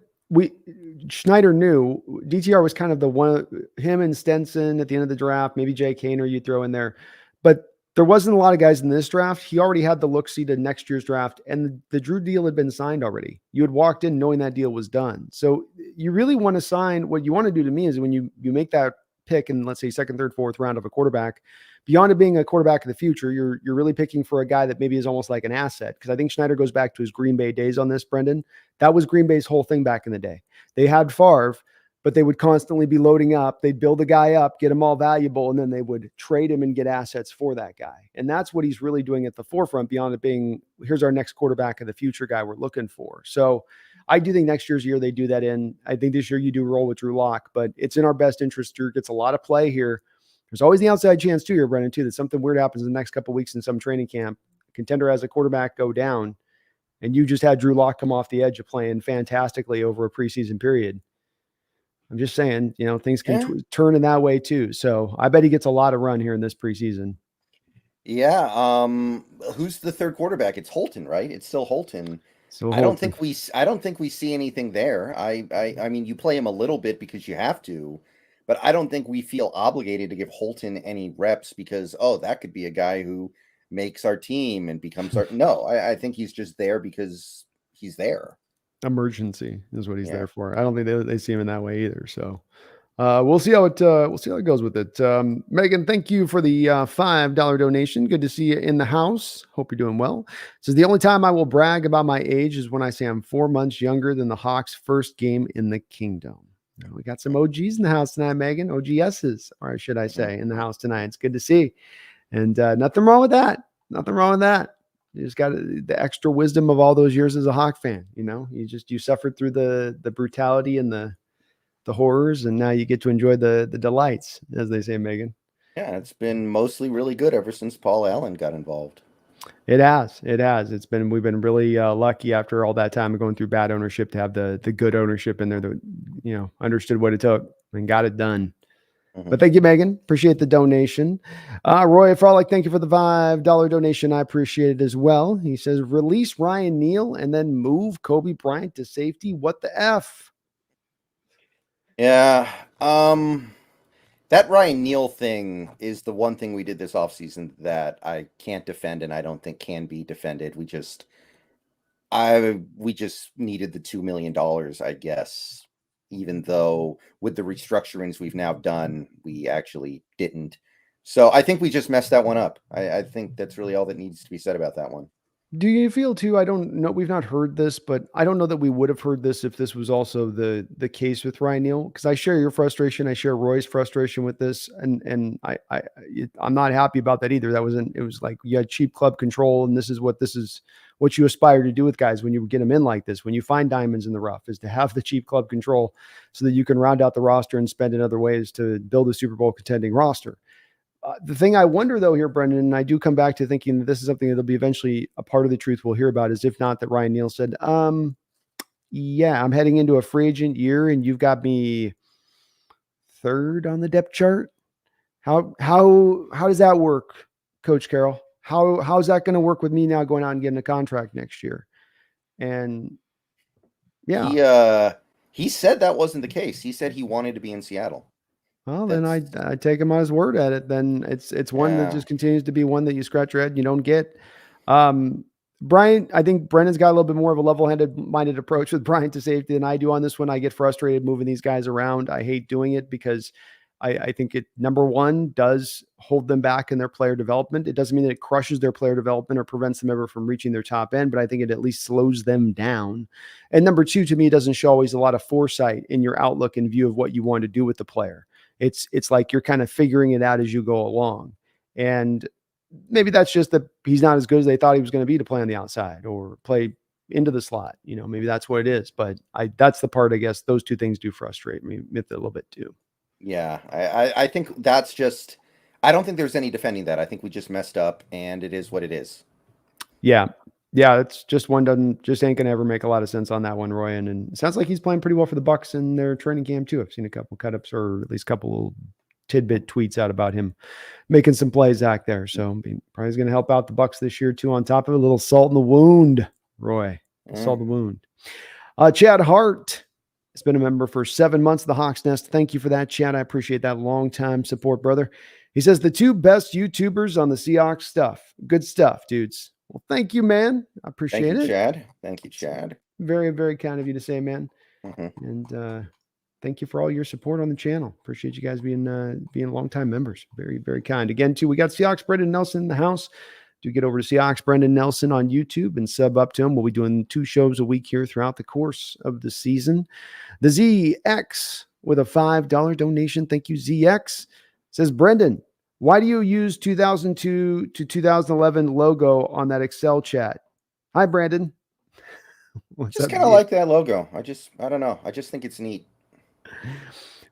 Schneider knew DTR was kind of the one, him and Stenson at the end of the draft, maybe Jay Kaner you throw in there. But There wasn't a lot of guys in this draft. He already had the look-see to next year's draft, and the Drew deal had been signed already. You had walked in knowing that deal was done. So you really want to sign. What you want to do to me is when you make that pick in, let's say, second, third, fourth round of a quarterback, beyond it being a quarterback of the future, you're really picking for a guy that maybe is almost like an asset. Because I think Schneider goes back to his Green Bay days on this, Brendan. That was Green Bay's whole thing back in the day. They had Favre, but they would constantly be loading up. They'd build a guy up, get him all valuable, and then they would trade him and get assets for that guy. And that's what he's really doing at the forefront, beyond it being, here's our next quarterback of the future guy we're looking for. So I do think next year's year they do that in. I think this year you do roll with Drew Lock, but it's in our best interest. Drew gets a lot of play here. There's always the outside chance too here, Brendan, too, that something weird happens in the next couple of weeks in some training camp. Contender has a quarterback go down, and you just had Drew Lock come off the edge of playing fantastically over a preseason period. I'm just saying, things can turn in that way too. So I bet he gets a lot of run here in this preseason. Yeah. Who's the third quarterback? It's Holton, right? It's still Holton. So I don't think we see anything there. I mean, you play him a little bit because you have to, but I don't think we feel obligated to give Holton any reps because, that could be a guy who makes our team and becomes our. No, I think he's just there because he's there. Emergency is what he's there for. I don't think they see him in that way either. So we'll see how it goes with it. Megan, thank you for the $5 donation. Good to see you in the house. Hope you're doing well. Says the only time I will brag about my age is when I say I'm 4 months younger than the Hawks' first game in the Kingdom. We got some OGs in the house tonight, Megan. OGSs, or should I say, in the house tonight. It's good to see. And nothing wrong with that. Nothing wrong with that. You just got the extra wisdom of all those years as a Hawk fan. You suffered through the brutality and the horrors, and now you get to enjoy the delights, as they say, Megan. Yeah, it's been mostly really good ever since Paul Allen got involved. It has. We've been really lucky after all that time of going through bad ownership to have the good ownership in there that, understood what it took and got it done. But thank you, Megan. Appreciate the donation. Roy Frolic, thank you for the $5 donation. I appreciate it as well. He says, release Ryan Neal and then move Kobe Bryant to safety. What the F? Yeah. That Ryan Neal thing is the one thing we did this offseason that I can't defend and I don't think can be defended. We just needed the $2 million, I guess. Even though with the restructurings we've now done, we actually didn't. So I think we just messed that one up. I think that's really all that needs to be said about that one. Do you feel too? I don't know. We've not heard this, but I don't know that we would have heard this if this was also the case with Ryan Neal. Because I share your frustration. I share Roy's frustration with this, and I'm not happy about that either. It was like you had cheap club control, and this is what you aspire to do with guys when you get them in like this. When you find diamonds in the rough, is to have the cheap club control so that you can round out the roster and spend in other ways to build a Super Bowl contending roster. The thing I wonder, though, here, Brendan, and I do come back to thinking that this is something that'll be eventually a part of the truth we'll hear about, is if not that Ryan Neal said, yeah, I'm heading into a free agent year and you've got me third on the depth chart. How does that work, Coach Carroll? How's that going to work with me now going out and getting a contract next year? And yeah, he said that wasn't the case. He said he wanted to be in Seattle. Well, then I take him on his word at it. Then it's one that just continues to be one that you scratch your head and you don't get. Bryant, I think Brendan's got a little bit more of a level-headed minded approach with Bryant to safety than I do on this one. I get frustrated moving these guys around. I hate doing it because I think it, number one, does hold them back in their player development. It doesn't mean that it crushes their player development or prevents them ever from reaching their top end, but I think it at least slows them down. And number two, to me, it doesn't show always a lot of foresight in your outlook and view of what you want to do with the player. It's like you're kind of figuring it out as you go along. And maybe that's just that he's not as good as they thought he was going to be to play on the outside or play into the slot. Maybe that's what it is. But that's the part, I guess, those two things do frustrate me a little bit too. Yeah, I think that's just, I don't think there's any defending that. I think we just messed up and it is what it is. Yeah. Yeah, it's just ain't gonna ever make a lot of sense on that one, Roy. And it sounds like he's playing pretty well for the Bucks in their training camp too. I've seen a couple cut-ups or at least a couple tidbit tweets out about him making some plays back there. So probably is going to help out the Bucks this year too. On top of a little salt in the wound, Roy. Salt in the wound. Chad Hart has been a member for 7 months of the Hawks Nest. Thank you for that, Chad. I appreciate that long time support, brother. He says the two best YouTubers on the Seahawks stuff. Good stuff, dudes. Well, thank you, man. I Thank appreciate you, it. Chad. Thank you, Chad. Very, very kind of you to say, man. Hmm. And thank you for all your support on the channel. Appreciate you guys being longtime members. Very, very kind. Again, too, we got Seahawks Brendan Nelson in the house. Do get over to Seahawks Brendan Nelson on YouTube and sub up to him. We'll be doing 2 shows a week here throughout the course of the season. The ZX with a $5 donation. Thank you, ZX. Says, Brendan, why do you use 2002 to 2011 logo on that Excel chat? Hi, Brandon. What's Just up, kind of Z? like that logo. I don't know. I just think it's neat.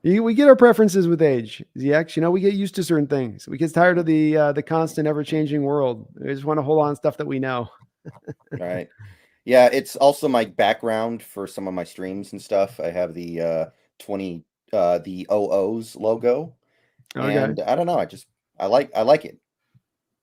We get our preferences with age, ZX. You know, we get used to certain things. We get tired of the constant, ever-changing world. We just want to hold on to stuff that we know. Right. Yeah, it's also my background for some of my streams and stuff. I have the 20 the OO's logo. Okay. And I don't know, I like it.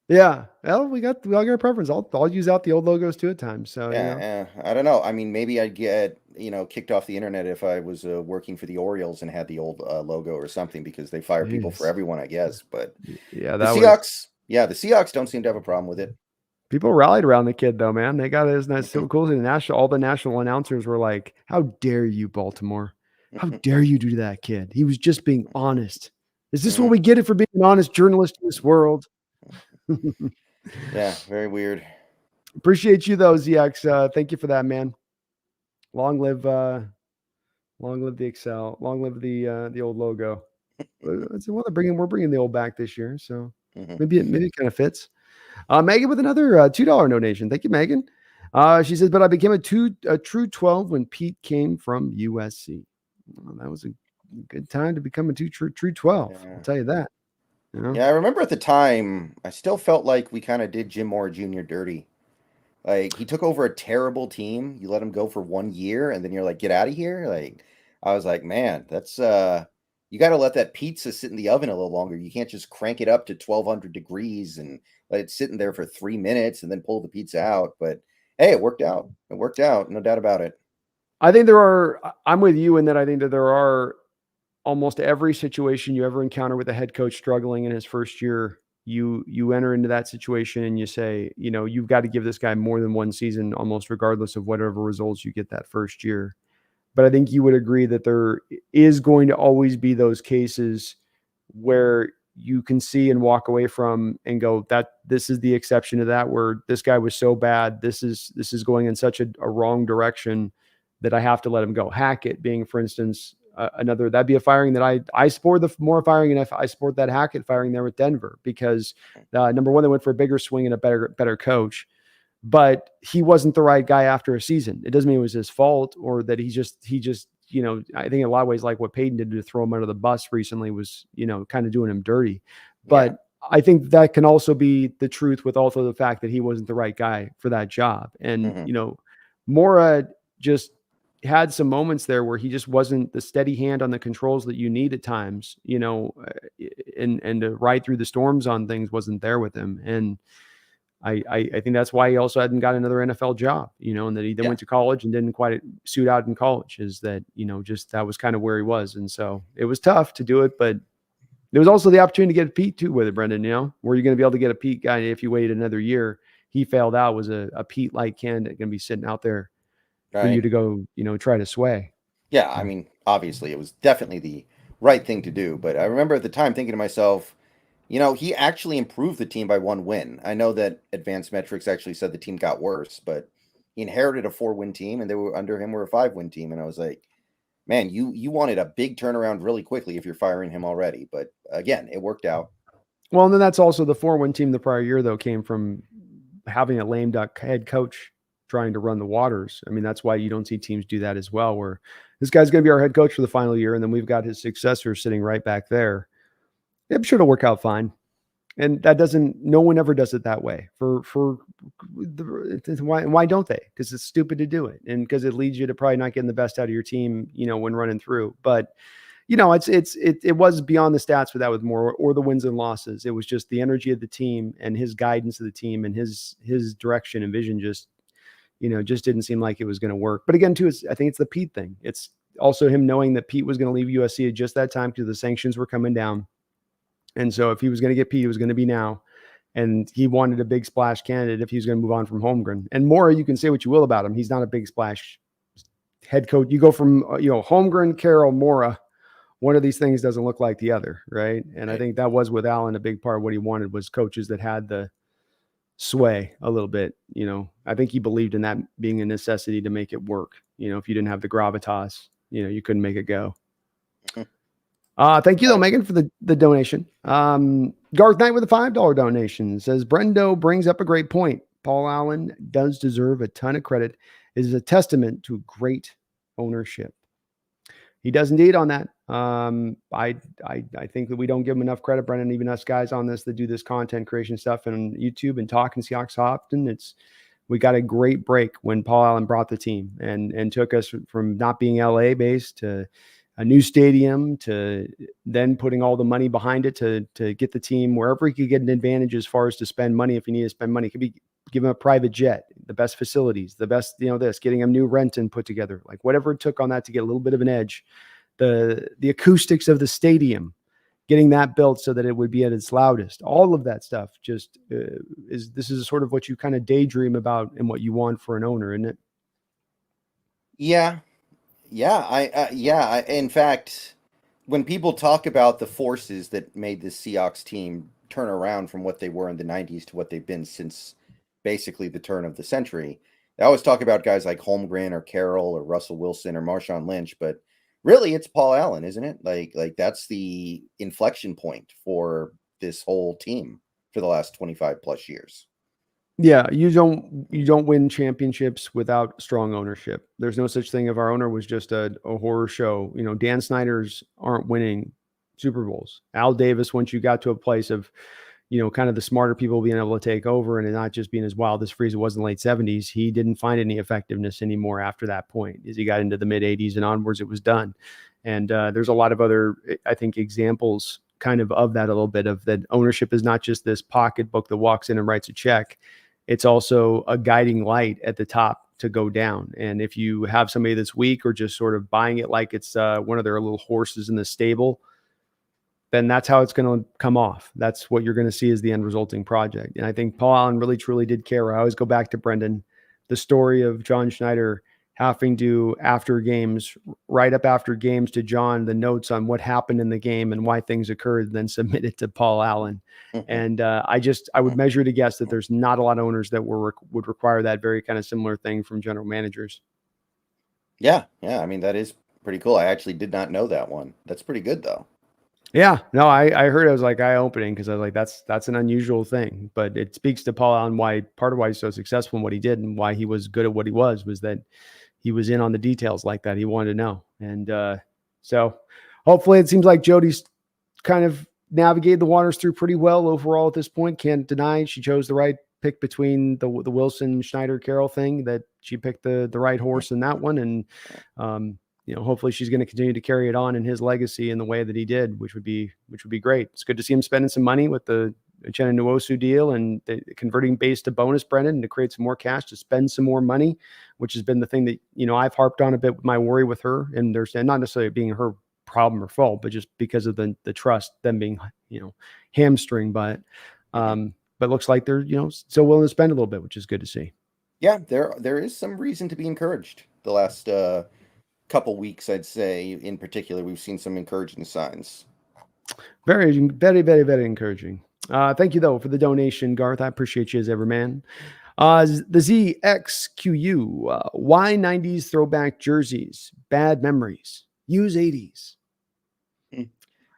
Yeah. Well, we all got our preference. I'll use out the old logos too at times. So Yeah, I don't know. I mean, maybe I'd get, kicked off the internet if I was working for the Orioles and had the old logo or something, because they fire people for Jeez. everyone, I guess. But Yeah, the that was Seahawks, the Seahawks don't seem to have a problem with it. people rallied around the kid though, man. They got it. That's so Mhm. cool. All the national announcers were like, "How dare you, Baltimore? How dare you do that, kid? He was just being honest. Is this what we get it for being an honest journalist in this world?" Yeah, very weird. Appreciate you though, ZX. Thank you for that, man. Long live the Excel. Long live the old logo. Well, we're bringing the old back this year, so Mhm. maybe it kind of fits. Megan with another $2 donation. Thank you, Megan. She says, but I became a true 12 when Pete came from USC. Well, that was a good time to become a true 12. Yeah. I'll tell you that. You know? Yeah, I remember at the time, I still felt like we kind of did Jim Moore Jr. dirty. Like, he took over a terrible team. You let him go for 1 year, and then you're like, get out of here. Like, I was like, man, that's you got to let that pizza sit in the oven a little longer. You can't just crank it up to 1200 degrees and let it sit in there for 3 minutes and then pull the pizza out. But hey, it worked out. It worked out, no doubt about it. I think I'm with you in that I think that there are almost every situation you ever encounter with a head coach struggling in his first year, you enter into that situation and you say, you've got to give this guy more than one season, almost regardless of whatever results you get that first year. But I think you would agree that there is going to always be those cases where you can see and walk away from and go, that this is the exception to that, where this guy was so bad, this is going in such a wrong direction that I have to let him go. Hackett being, for instance, another, that'd be a firing that I support the more firing, and I support that Hackett firing there with Denver, because number one, they went for a bigger swing and a better coach, but he wasn't the right guy after a season. It doesn't mean it was his fault or that he just, I think in a lot of ways, like what Peyton did to throw him under the bus recently was, kind of doing him dirty. But I think that can also be the truth with also the fact that he wasn't the right guy for that job. And, Mora just had some moments there where he just wasn't the steady hand on the controls that you need at times, and to ride through the storms on things wasn't there with him. And I think that's why he also hadn't got another NFL job, and that he then went to college and didn't quite suit out in college, is that, just that was kind of where he was. And so it was tough to do it, but there was also the opportunity to get a Pete too with it, Brendan, where you're going to be able to get a Pete guy if you waited another year. He failed out, was a Pete-like candidate going to be sitting out there for you to go, try to sway. Yeah, I mean, obviously it was definitely the right thing to do. But I remember at the time thinking to myself, he actually improved the team by 1 win. I know that advanced metrics actually said the team got worse, but he inherited a 4-win team, and they were under him were a 5-win team. And I was like, man, you wanted a big turnaround really quickly if you're firing him already. But again, it worked out. Well, and then that's also the 4-win team the prior year, though, came from having a lame duck head coach trying to run the waters. I mean, that's why you don't see teams do that as well, where this guy's going to be our head coach for the final year, and then we've got his successor sitting right back there. I'm sure it'll work out fine. And no one ever does it that way why don't they? Because it's stupid to do it. And because it leads you to probably not getting the best out of your team, when running through. But, it was beyond the stats for that with Moore or the wins and losses. It was just the energy of the team and his guidance of the team and his direction and vision just didn't seem like it was going to work. But again, too, I think it's the Pete thing. It's also him knowing that Pete was going to leave USC at just that time because the sanctions were coming down. And so if he was going to get Pete, it was going to be now. And he wanted a big splash candidate if he was going to move on from Holmgren. And Mora, you can say what you will about him. He's not a big splash head coach. You go from, Holmgren, Carroll, Mora. One of these things doesn't look like the other, right? And I think that was with Allen, a big part of what he wanted was coaches that had the sway a little bit. I think he believed in that being a necessity to make it work. If you didn't have the gravitas, you couldn't make it go. Thank you though, Megan, for the donation. Garth Knight with a $5 donation says Brendo brings up a great point. Paul Allen does deserve a ton of credit. It is a testament to great ownership. He does indeed on that. I think that we don't give him enough credit, Brendan, even us guys on this that do this content creation stuff on YouTube and talking Seahawks often. We got a great break when Paul Allen brought the team and took us from not being LA based to a new stadium to then putting all the money behind it to get the team wherever he could get an advantage as far as to spend money. If he needed to spend money, it could be give him a private jet, the best facilities, the best, getting him new Renton put together, like whatever it took on that to get a little bit of an edge, the acoustics of the stadium, getting that built so that it would be at its loudest. All of that stuff just this is sort of what you kind of daydream about and what you want for an owner, isn't it? Yeah. In fact, when people talk about the forces that made the Seahawks team turn around from what they were in the 90s to what they've been since basically the turn of the century, they always talk about guys like Holmgren or Carroll or Russell Wilson or Marshawn Lynch, but really it's Paul Allen, isn't it? Like that's the inflection point for this whole team for the last 25 plus years. Yeah, you don't win championships without strong ownership. There's no such thing if our owner was just a horror show. Dan Snyder's aren't winning Super Bowls. Al Davis, once you got to a place of, kind of the smarter people being able to take over and it not just being as wild as free as it was in the late 70s, he didn't find any effectiveness anymore after that point. As he got into the mid 80s and onwards, it was done. And there's a lot of other, I think, examples kind of that a little bit of that ownership is not just this pocketbook that walks in and writes a check. It's also a guiding light at the top to go down. And if you have somebody that's weak or just sort of buying it like it's one of their little horses in the stable, then that's how it's going to come off. That's what you're going to see as the end resulting project. And I think Paul Allen really, truly did care. I always go back to Brendan, the story of John Schneider having to, write up after games to John, the notes on what happened in the game and why things occurred, and then submit it to Paul Allen. And I would measure to guess that there's not a lot of owners that would require that very kind of similar thing from general managers. Yeah. I mean, that is pretty cool. I actually did not know that one. That's pretty good though. Yeah, no, I heard it was like eye-opening because I was like, that's an unusual thing, but it speaks to Paul Allen part of why he's so successful in what he did and why he was good at what he was that he was in on the details like that. He wanted to know. And so hopefully it seems like Jody's kind of navigated the waters through pretty well overall at this point. Can't deny she chose the right pick between the Wilson Schneider Carroll thing, that she picked the right horse in that one. And, hopefully she's going to continue to carry it on in his legacy in the way that he did, which would be great. It's good to see him spending some money with the Uchenna Nwosu deal and converting base to bonus, Brendan, to create some more cash to spend some more money, which has been the thing that, I've harped on a bit with my worry with her. And not necessarily being her problem or fault, but just because of the trust, them being, hamstring by it. But it looks like they're, still willing to spend a little bit, which is good to see. Yeah, there is some reason to be encouraged. The last couple weeks, I'd say, in particular, we've seen some encouraging signs. Very, very, very, very encouraging. Thank you, though, for the donation, Garth. I appreciate you as ever, man. The ZXQU, why 90s throwback jerseys? Bad memories. Use 80s.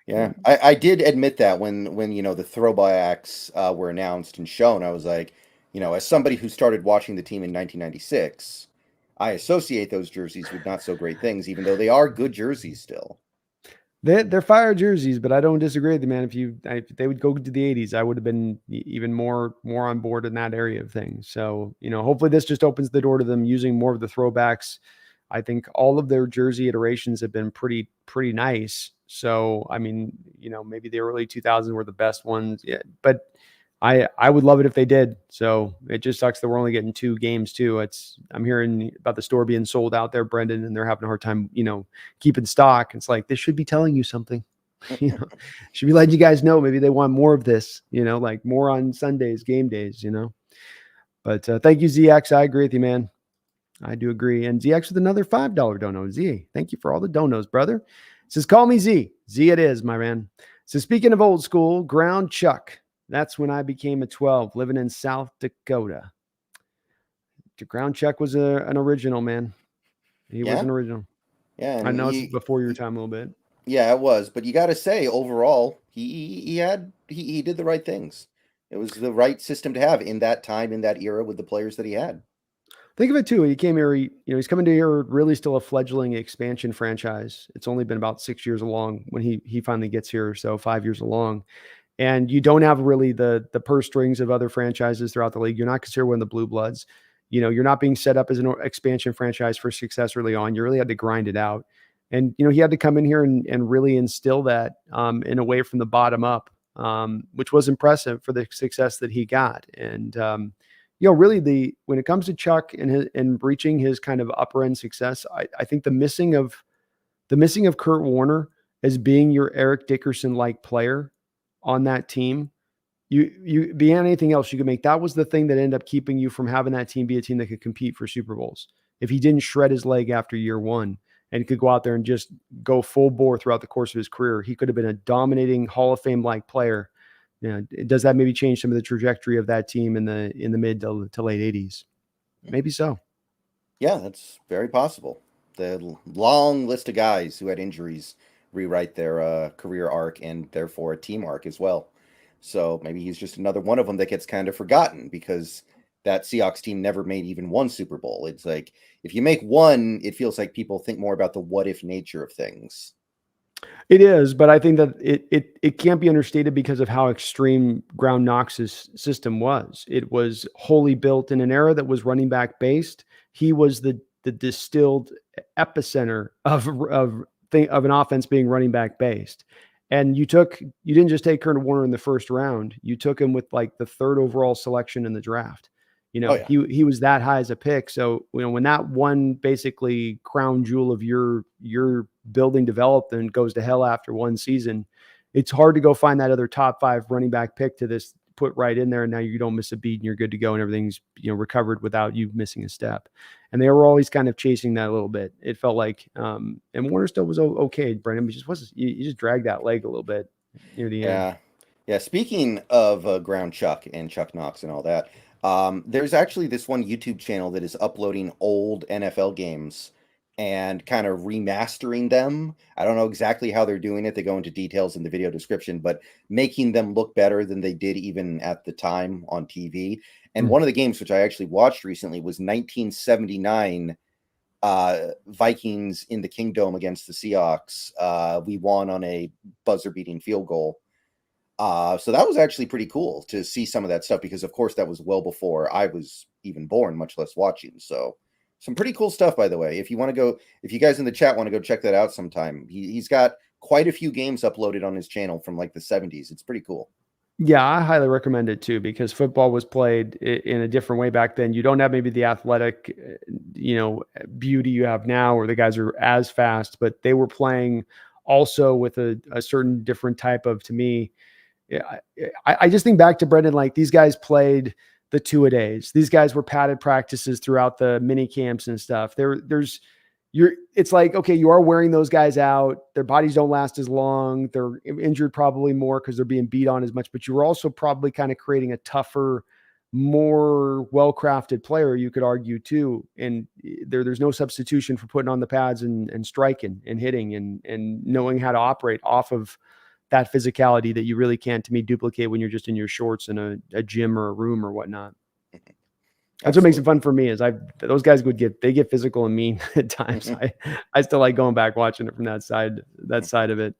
Yeah, I did admit that when the throwbacks were announced and shown, I was like, as somebody who started watching the team in 1996, I associate those jerseys with not so great things, even though they are good jerseys still. They're fire jerseys, but I don't disagree with you, man. If they would go to the 80s, I would have been even more on board in that area of things. So, hopefully this just opens the door to them using more of the throwbacks. I think all of their jersey iterations have been pretty nice. So, I mean, maybe the early 2000s were the best ones. Yeah, but I would love it if they did. So it just sucks that we're only getting 2 games too. I'm hearing about the store being sold out there, Brendan, and they're having a hard time, keeping stock. It's like, this should be telling you something. Should be letting you guys know maybe they want more of this, like more on Sundays, game days, But thank you, ZX. I agree with you, man. I do agree. And ZX with another $5 dono. Z, thank you for all the donos, brother. It says, call me Z. Z it is, my man. So speaking of old school, ground chuck. That's when I became a 12, living in South Dakota. The ground chuck was an original, man. He was an original. Yeah, I and know it's before your time a little bit. Yeah, it was. But you got to say, overall, he did the right things. It was the right system to have in that time, in that era, with the players that he had. Think of it too. He came here. He's coming to here really still a fledgling expansion franchise. It's only been about 6 years along when he finally gets here. So 5 years along, and you don't have really the purse strings of other franchises throughout the league. You're not considered one of the blue bloods. You're not being set up as an expansion franchise for success early on. You really had to grind it out, and he had to come in here and really instill that in a way from the bottom up, which was impressive for the success that he got. And really when it comes to Chuck and reaching his kind of upper end success, I think the missing of Kurt Warner as being your Eric Dickerson like player on that team, you beyond anything else you could make, that was the thing that ended up keeping you from having that team be a team that could compete for Super Bowls. If he didn't shred his leg after year one and could go out there and just go full bore throughout the course of his career, he could have been a dominating Hall of Fame like player. Does that maybe change some of the trajectory of that team in the mid to late 80s? Maybe so. Yeah, that's very possible. The long list of guys who had injuries rewrite their career arc and therefore a team arc as well. So maybe he's just another one of them that gets kind of forgotten because that Seahawks team never made even one Super Bowl. It's like if you make one, it feels like people think more about the what if nature of things. It is, but I think that it can't be understated because of how extreme Ground Knox's system was. It was wholly built in an era that was running back based. He was the distilled epicenter of an offense being running back based. And you didn't just take Kurt Warner in the first round. You took him with like the third overall selection in the draft. He was that high as a pick. So, when that one basically crown jewel of your building developed and goes to hell after one season, it's hard to go find that other top 5 running back pick to this put right in there. And now you don't miss a beat and you're good to go and everything's, recovered without you missing a step. And they were always kind of chasing that a little bit. It felt like, and Warner still was okay, Brendan, but you just dragged that leg a little bit near the end. Yeah. Speaking of ground chuck and Chuck Knox and all that, there's actually this one YouTube channel that is uploading old NFL games and kind of remastering them. I don't know exactly how they're doing it. They go into details in the video description, but making them look better than they did even at the time on TV. And one of the games, which I actually watched recently, was 1979 Vikings in the Kingdome against the Seahawks. We won on a buzzer-beating field goal. So that was actually pretty cool to see some of that stuff because, of course, that was well before I was even born, much less watching. So some pretty cool stuff, by the way. If you guys in the chat want to go check that out sometime, he's got quite a few games uploaded on his channel from like the 70s. It's pretty cool. Yeah, I highly recommend it too because football was played in a different way back then. You don't have maybe the athletic, beauty you have now, where the guys are as fast, but they were playing also with a certain different type of, to me. I just think back to Brendan, like these guys played the 2-a-days. These guys were padded practices throughout the mini camps and stuff. It's like, okay, you are wearing those guys out. Their bodies don't last as long. They're injured probably more because they're being beat on as much, but you were also probably kind of creating a tougher, more well-crafted player, you could argue too. And there's no substitution for putting on the pads and striking and hitting and knowing how to operate off of that physicality that you really can't, to me, duplicate when you're just in your shorts in a gym or a room or whatnot. That's what makes it fun for me is those guys they get physical and mean at times. I still like going back watching it from that side of it.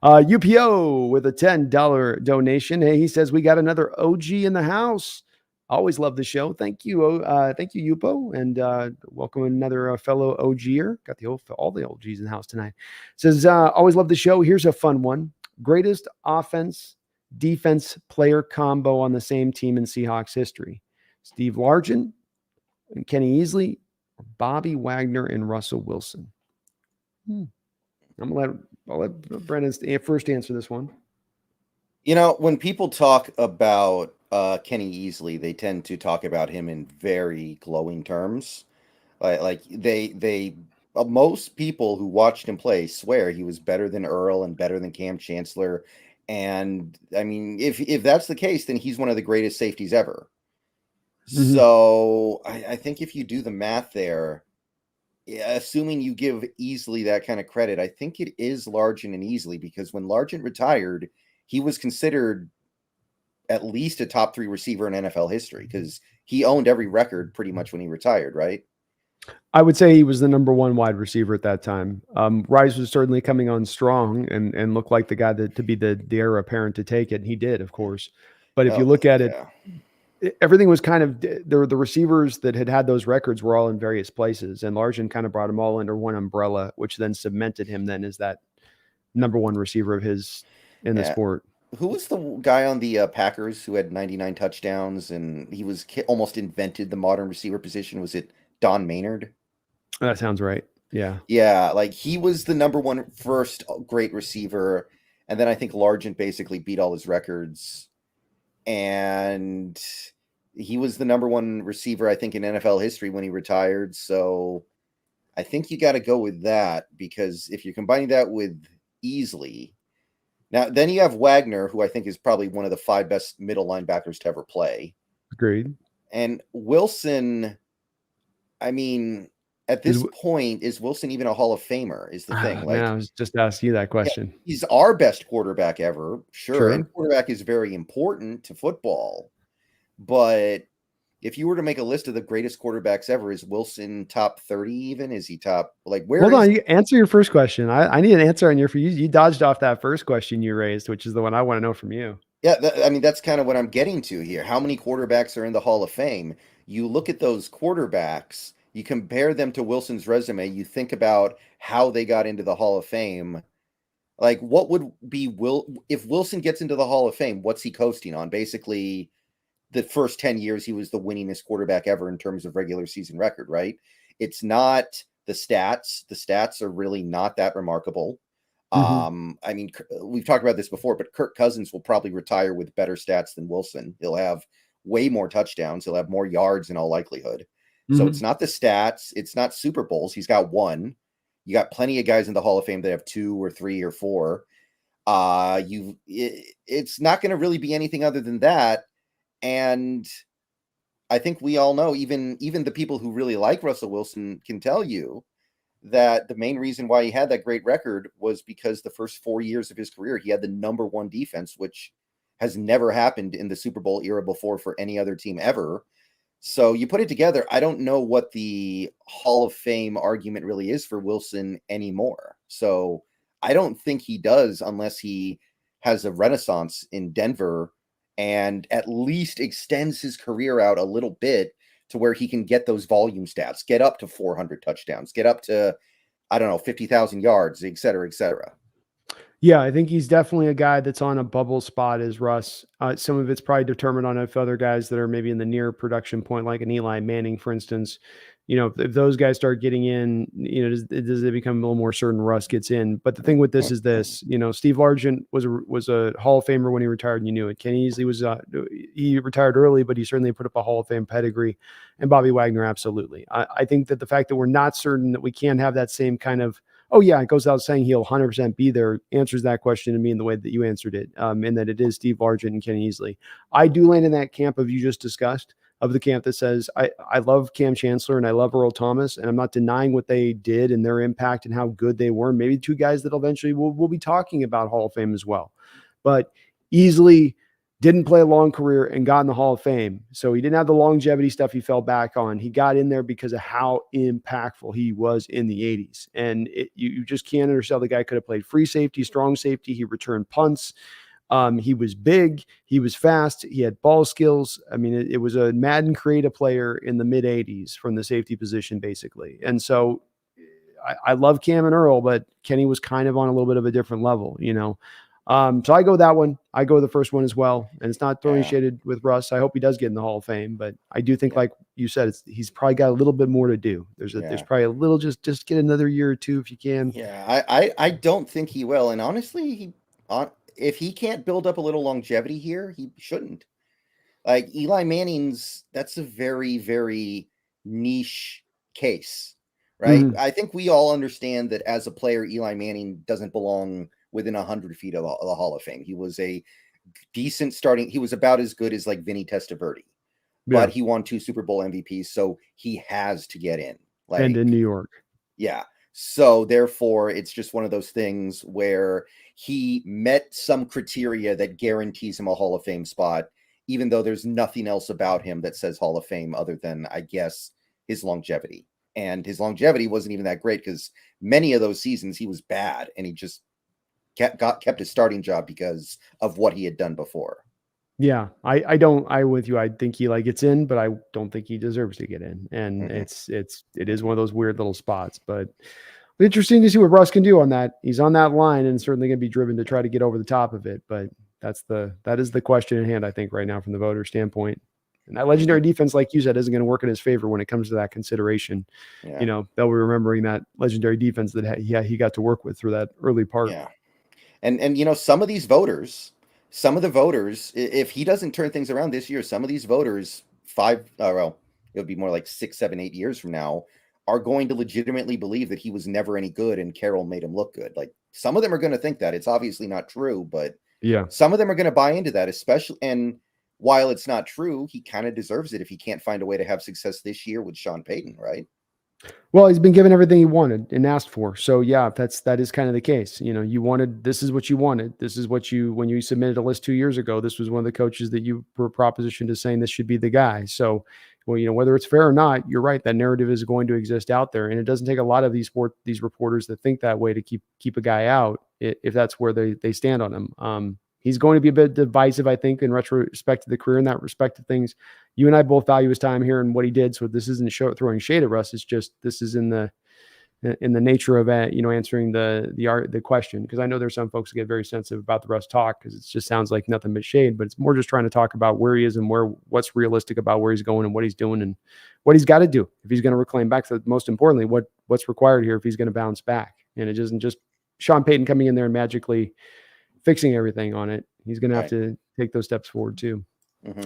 UPO with a $10 donation. Hey, he says we got another OG in the house. Always love the show. Thank you. Thank you, Yupo. And welcome another fellow OGer. Got all the OGs in the house tonight. Says, always love the show. Here's a fun one. Greatest offense, defense player combo on the same team in Seahawks history. Steve Largent and Kenny Easley, Bobby Wagner and Russell Wilson. I'm going to let I'll let Brennan first answer this one. When people talk about Kenny Easley, they tend to talk about him in very glowing terms. Like they most people who watched him play swear he was better than Earl and better than Cam Chancellor. And I mean, if that's the case, then he's one of the greatest safeties ever. Mm-hmm. So I think if you do the math there, assuming you give Easley that kind of credit, I think it is Largent and Easley, because when Largent retired, he was considered at least a top 3 receiver in NFL history because he owned every record pretty much when he retired, right? I would say he was the number 1 wide receiver at that time. Rice was certainly coming on strong and looked like the guy to be the heir apparent to take it. And he did, of course. But if you look at it, everything was kind of the receivers that had those records were all in various places, and Largent kind of brought them all under one umbrella, which then cemented him then as that number 1 receiver of his in the sport. Who was the guy on the Packers who had 99 touchdowns and he was almost invented the modern receiver position? Was it Don Maynard? That sounds right. Yeah. Yeah, like he was the number 1 first great receiver, and then I think Largent basically beat all his records, and he was the number 1 receiver, I think, in NFL history when he retired. So I think you got to go with that, because if you're combining that with Easley, now then you have Wagner, who I think is probably one of the 5 best middle linebackers to ever play. Agreed. And Wilson, I mean, at this point, is Wilson even a Hall of Famer is the thing. Like, man, I was just asking you that question. Yeah, he's our best quarterback ever. Sure. And quarterback is very important to football. But if you were to make a list of the greatest quarterbacks ever, is Wilson top 30 even? Is he top, like, where? Hold on, you answer your first question. I need an answer on you dodged off that first question you raised, which is the one I want to know from you. Yeah, I mean, that's kind of what I'm getting to here. How many quarterbacks are in the Hall of Fame? You look at those quarterbacks, you compare them to Wilson's resume, you think about how they got into the Hall of Fame. Like, what would be if Wilson gets into the Hall of Fame, what's he coasting on? Basically, the first 10 years, he was the winningest quarterback ever in terms of regular season record, right? It's not the stats. The stats are really not that remarkable. Mm-hmm. I mean, we've talked about this before, but Kirk Cousins will probably retire with better stats than Wilson. He'll have way more touchdowns. He'll have more yards in all likelihood. Mm-hmm. So it's not the stats. It's not Super Bowls. He's got 1. You got plenty of guys in the Hall of Fame that have 2 or 3 or 4. It's not going to really be anything other than that. And I think we all know, even the people who really like Russell Wilson can tell you that the main reason why he had that great record was because the first 4 years of his career, he had the number 1 defense, which has never happened in the Super Bowl era before for any other team ever. So you put it together, I don't know what the Hall of Fame argument really is for Wilson anymore. So I don't think he does unless he has a renaissance in Denver and at least extends his career out a little bit to where he can get those volume stats, get up to 400 touchdowns, get up to, I don't know, 50,000 yards, et cetera, et cetera. Yeah, I think he's definitely a guy that's on a bubble spot as Russ. Some of it's probably determined on if other guys that are maybe in the near production point, like an Eli Manning, for instance, if those guys start getting in, does it become a little more certain Russ gets in? But the thing with this is this, Steve Largent was a Hall of Famer when he retired, and you knew it. Kenny Easley was, he retired early, but he certainly put up a Hall of Fame pedigree, and Bobby Wagner, absolutely. I think that the fact that we're not certain that we can't have that same kind of, oh yeah, it goes without saying he'll 100% be there, answers that question to me in the way that you answered it, and that it is Steve Largent and Kenny Easley. I do land in that camp of you just discussed, of the camp that says, I love Cam Chancellor and I love Earl Thomas, and I'm not denying what they did and their impact and how good they were. Maybe 2 guys that eventually we'll be talking about Hall of Fame as well. But Easley didn't play a long career and got in the Hall of Fame. So he didn't have the longevity stuff he fell back on. He got in there because of how impactful he was in the 80s. And you just can't undersell the guy. Could have played free safety, strong safety. He returned punts. He was big. He was fast. He had ball skills. I mean, it was a Madden creative player in the mid 80s from the safety position, basically. And so I love Cam and Earl, but Kenny was kind of on a little bit of a different level, So I go that one. I go the first one as well. And it's not throwing Yeah. shaded with Russ. I hope he does get in the Hall of Fame, but I do think, Yeah. like you said, he's probably got a little bit more to do. There's Yeah. probably a little, just get another year or two if you can. Yeah. I don't think he will. And honestly, if he can't build up a little longevity here, he shouldn't. Like Eli Manning's, that's a very, very niche case, right? Mhm. I think we all understand that as a player, Eli Manning doesn't belong within 100 feet of the Hall of Fame. He was a decent starting. He was about as good as like Vinny Testaverde, Yeah. but he won 2 Super Bowl MVPs, so he has to get in. And in Like, New York. yeah. So therefore, it's just one of those things where he met some criteria that guarantees him a Hall of Fame spot, even though there's nothing else about him that says Hall of Fame other than, I guess, his longevity. And his longevity wasn't even that great because many of those seasons he was bad and he just kept his starting job because of what he had done before. Yeah, I with you. I think he gets in, but I don't think he deserves to get in. And it is one of those weird little spots, but interesting to see what Russ can do on that. He's on that line and certainly going to be driven to try to get over the top of it. But that is the question in hand, I think, right now from the voter standpoint. And that legendary defense, like you said, isn't going to work in his favor when it comes to that consideration. Yeah. They'll be remembering that legendary defense that he got to work with through that early part. Yeah. And some of the voters, if he doesn't turn things around this year, some of these voters, it would be more like 6, 7, 8 years from now, are going to legitimately believe that he was never any good and Carroll made him look good. Like, some of them are going to think that. It's obviously not true, but yeah, some of them are going to buy into that, especially. And while it's not true, he kind of deserves it if he can't find a way to have success this year with Sean Payton, right? Well, he's been given everything he wanted and asked for. So yeah, that is kind of the case. This is what you wanted. This is what when you submitted a list 2 years ago, this was one of the coaches that you were propositioned to saying this should be the guy. So, well, whether it's fair or not, you're right. That narrative is going to exist out there. And it doesn't take a lot of these reporters that think that way to keep a guy out if that's where they stand on him. He's going to be a bit divisive, I think, in retrospect to the career in that respect of things. You and I both value his time here and what he did. So this isn't throwing shade at Russ. It's just, this is in the nature of answering the question. Cause I know there's some folks that get very sensitive about the Russ talk cause it just sounds like nothing but shade, but it's more just trying to talk about where he is and what's realistic about where he's going and what he's doing and what he's got to do if he's going to reclaim back. So most importantly, what's required here if he's going to bounce back. And it isn't just Sean Payton coming in there and magically fixing everything on it. He's going to have to take those steps forward too. Mm-hmm.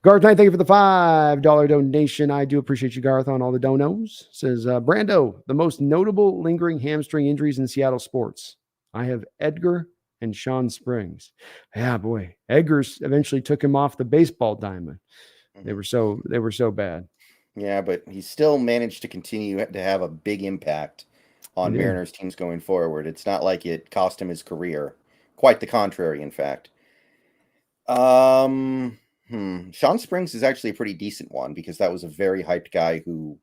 Garth Knight, thank you for the $5 donation. I do appreciate you, Garth, on all the donos. Says, Brando, the most notable lingering hamstring injuries in Seattle sports. I have Edgar and Sean Springs. Yeah, boy. Edgar's eventually took him off the baseball diamond. Mm-hmm. They were so bad. Yeah, but he still managed to continue to have a big impact on Mariners teams going forward. It's not like it cost him his career. Quite the contrary, in fact. Sean Springs is actually a pretty decent one because that was a very hyped guy who,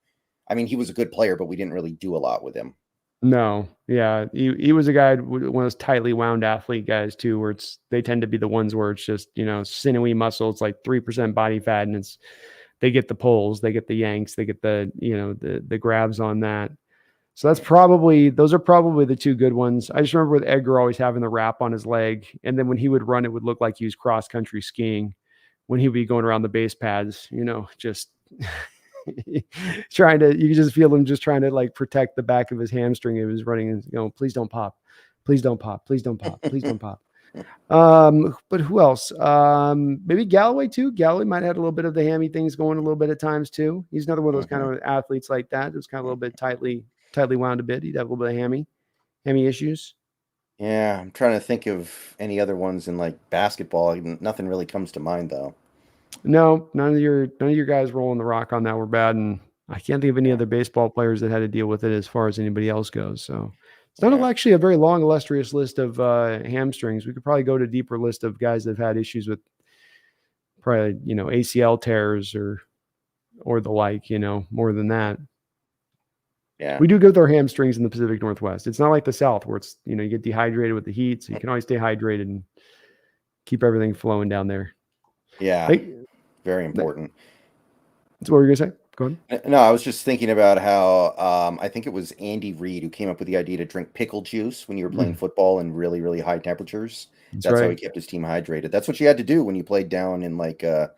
I mean, he was a good player, but we didn't really do a lot with him. No, yeah, he was a guy, one of those tightly wound athlete guys too, where they tend to be the ones where it's just sinewy muscle. It's like 3% body fat, and they get the pulls, they get the yanks, they get the the grabs on that. So those are probably the two good ones. I just remember with Edgar always having the wrap on his leg. And then when he would run, it would look like he was cross country skiing when he would be going around the base pads, just you could just feel him just trying to like protect the back of his hamstring. He was running and please don't pop, please don't pop, please don't pop, please don't pop. But who else? Maybe Galloway too. Galloway might have had a little bit of the hammy things going a little bit at times too. He's another one of those kind of athletes like that. It's kind of a little bit tightly wound a bit. He'd have a little bit of hammy issues. Yeah, I'm trying to think of any other ones in like basketball. Nothing really comes to mind though. No, none of your guys rolling the rock on that were bad, and I can't think of any other baseball players that had to deal with it as far as anybody else goes. So it's not actually a very long, illustrious list of hamstrings. We could probably go to a deeper list of guys that have had issues with probably ACL tears or the like. More than that. Yeah, we do go with our hamstrings in the Pacific Northwest. It's not like the South where it's you get dehydrated with the heat, so you can always stay hydrated and keep everything flowing down there. Yeah, very important. That's what were you gonna say? Go on. No, I was just thinking about how I think it was Andy Reid who came up with the idea to drink pickle juice when you were playing Mm, football in really, really high temperatures. that's That's how right. he kept his team hydrated. That's what you had to do when you played down in like I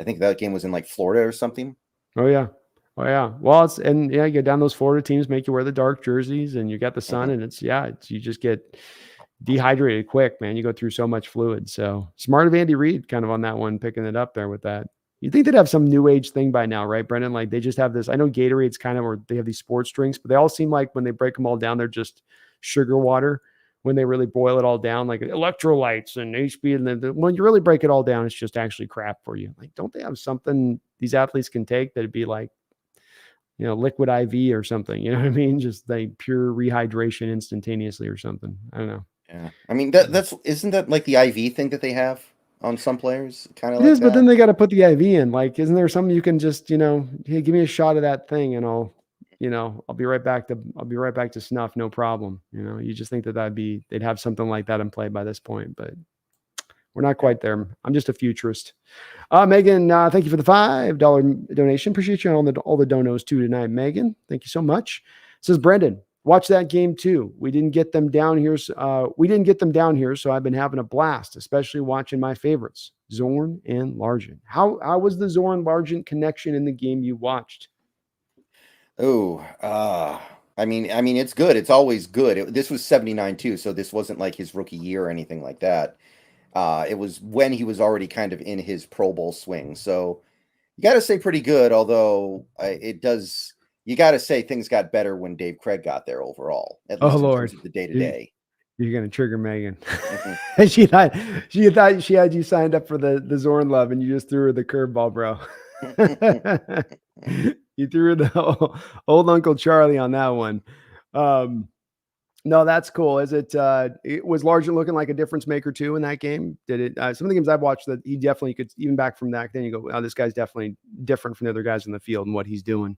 think that game was in like Florida or something. Oh yeah. Oh yeah. Well, and yeah, you get down those Florida teams, make you wear the dark jerseys, and you got the sun, Hmm. and you just get dehydrated quick, man. You go through so much fluid. So smart of Andy Reid, kind of on that one, picking it up there with that. You think they'd have some new age thing by now, right, Brendan? Like they just have this. I know Gatorade's kind of, or they have these sports drinks, but they all seem like when they break them all down, they're just sugar water. When they really boil it all down, like electrolytes and HB, and then when you really break it all down, it's just actually crap for you. Like, don't they have something these athletes can take that'd be like, liquid IV or something? You know what I mean? Just like pure rehydration instantaneously or something. I don't know. Yeah, I mean that's isn't that like the IV thing that they have on some players, kind of It like is, but then that. they got to put the IV in. Like, isn't there something you can just, hey, give me a shot of that thing, and I'll be right back to snuff, no problem. You just think they'd have something like that in play by this point, but we're not Yeah. quite there. I'm just a futurist. Megan, thank you for the $5 donation. Appreciate you on all the donos too tonight, Megan. Thank you so much. Says Brendan, watch that game too. We didn't get them down here. So I've been having a blast, especially watching my favorites, Zorn and Largent. How was the Zorn Largent connection in the game you watched? Oh, I mean, it's good. It's always good. This was 79 too, so this wasn't like his rookie year or anything like that. It was when he was already kind of in his Pro Bowl swing. So you got to say pretty good, although it does. You got to say things got better when Dave Craig got there overall, at Oh least in terms Lord, of the day to you, day. you're gonna trigger Megan. she thought she had you signed up for the Zorn love, and you just threw her the curveball, bro. You threw the old Uncle Charlie on that one. Um, no, that's cool. It was Largent looking like a difference maker too in that game? Did it? Some of the games I've watched that he definitely could, even back from that, then you go, oh, this guy's definitely different from the other guys in the field and what he's doing.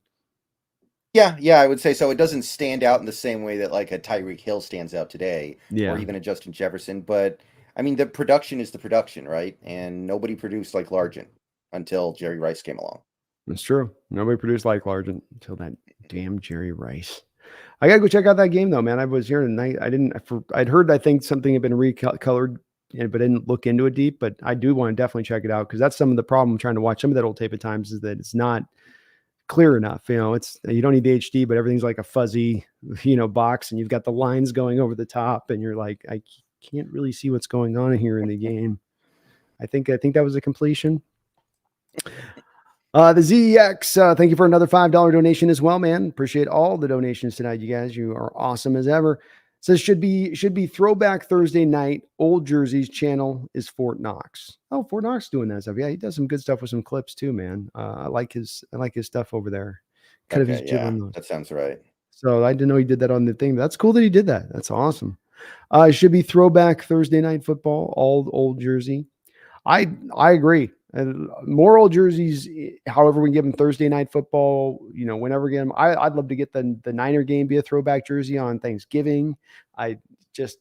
Yeah, I would say so. It doesn't stand out in the same way that like a Tyreek Hill stands out today, or Yeah, even a Justin Jefferson. But I mean, the production is the production, right? And nobody produced like Largent until Jerry Rice came along. that's true. Nobody produced like Largent until that damn Jerry Rice. I gotta go check out that game though, man. I was here tonight. I'd heard, I think something had been recolored, but I didn't look into it deep. But I do want to definitely check it out because that's some of the problem trying to watch some of that old tape at times is that it's not clear enough. You don't need the HD, but everything's like a fuzzy, box, and you've got the lines going over the top, and you're like, I can't really see what's going on here in the game. I think that was a completion. The ZEX, thank you for another $5 donation as well, man. Appreciate all the donations tonight, you guys. You are awesome as ever. Says should be Throwback Thursday night. Old Jerseys channel is Fort Knox. Oh, Fort Knox doing that stuff. Yeah, he does some good stuff with some clips too, man. I like his stuff over there. Kind of his Okay, jib yeah, on those. that sounds right. So I didn't know he did that on the thing. That's cool that he did that. That's awesome. It should be Throwback Thursday night football. All old jersey. I agree. And more old jerseys. However, we can give them Thursday night football. Whenever we get them, I'd love to get the Niner game be a throwback jersey on Thanksgiving. I just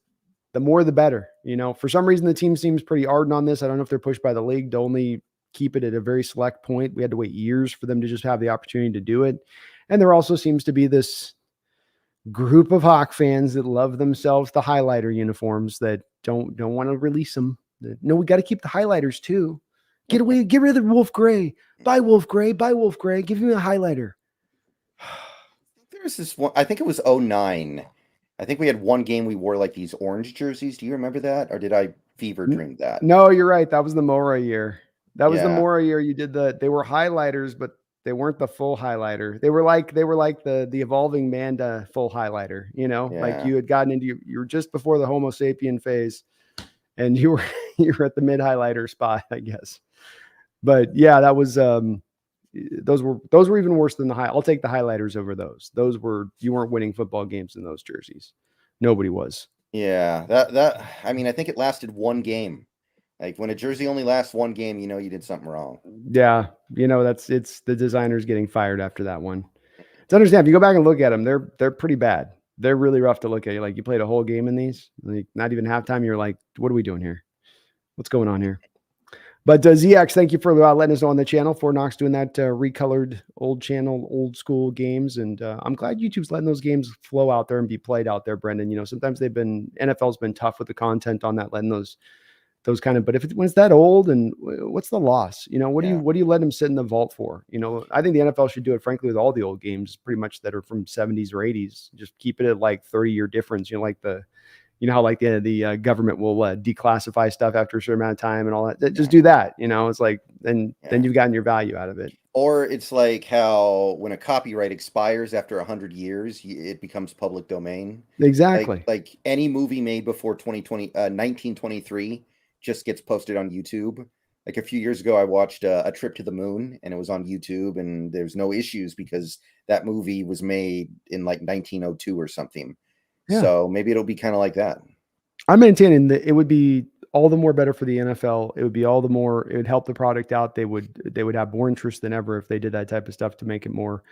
the more the better. For some reason the team seems pretty ardent on this. I don't know if they're pushed by the league to only keep it at a very select point. We had to wait years for them to just have the opportunity to do it. And there also seems to be this group of Hawk fans that love themselves the highlighter uniforms that don't want to release them. No, we got to keep the highlighters too. Get rid of the Wolf Gray. Buy Wolf Gray. Give me a highlighter. There's this one, I think it was '09. I think we had one game we wore like these orange jerseys. Do you remember that? Or did I fever dream that? No, you're right. That was the Mora year. Yeah, You did they were highlighters, but they weren't the full highlighter. They were like the evolving Manda full highlighter, like yeah. you had gotten into you were just before the Homo sapien phase and you were you were at the mid highlighter spot, I guess. But yeah, that was those were even worse than the high. I'll take the highlighters over those. You weren't winning football games in those jerseys. Nobody was. Yeah, that I mean, I think it lasted one game. Like when a jersey only lasts one game, you know you did something wrong. Yeah, it's the designers getting fired after that one. To understand, if you go back and look at them, they're pretty bad. They're really rough to look at. Like you played a whole game in these, like not even halftime. You're like, what are we doing here? What's going on here? But ZX, thank you for letting us know on the channel. For Knox doing that recolored old channel, old school games, and I'm glad YouTube's letting those games flow out there and be played out there, Brendan. Sometimes NFL's been tough with the content on that, letting those kind of. But when it's that old, and what's the loss? What do you let them sit in the vault for? I think the NFL should do it, frankly, with all the old games, pretty much that are from 70s or 80s. Just keep it at like 30-year difference. How like the government will declassify stuff after a certain amount of time and all that. Just do that. It's like then you've gotten your value out of it. Or it's like how when a copyright expires after 100 years, it becomes public domain. Exactly. Like any movie made before 1923 just gets posted on YouTube. Like a few years ago, I watched A Trip to the Moon, and it was on YouTube, and there's no issues because that movie was made in like 1902 or something. Yeah. So maybe it'll be kind of like that. I'm maintaining that it would be all the more better for the NFL. It would be all the more, it would help the product out. They would have more interest than ever if they did that type of stuff to make it more,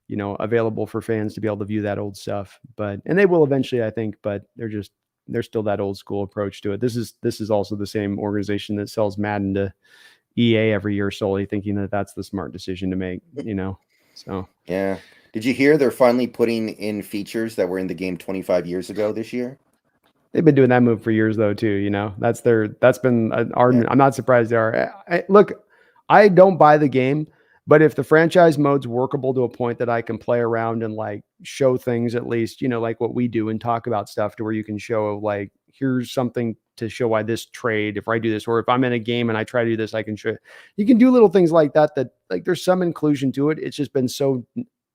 available for fans to be able to view that old stuff. And they will eventually, I think, but they're still that old school approach to it. This is also the same organization that sells Madden to EA every year solely thinking that that's the smart decision to make, so. Yeah. Did you hear they're finally putting in features that were in the game 25 years ago this year? They've been doing that move for years, though, too. That's been an argument. Yeah. I'm not surprised they are. Look, I don't buy the game, but if the franchise mode's workable to a point that I can play around and like show things, at least, like what we do and talk about stuff to where you can show like, here's something to show why this trade, if I do this, or if I'm in a game and I try to do this, I can show. You can do little things like that like there's some inclusion to it. It's just been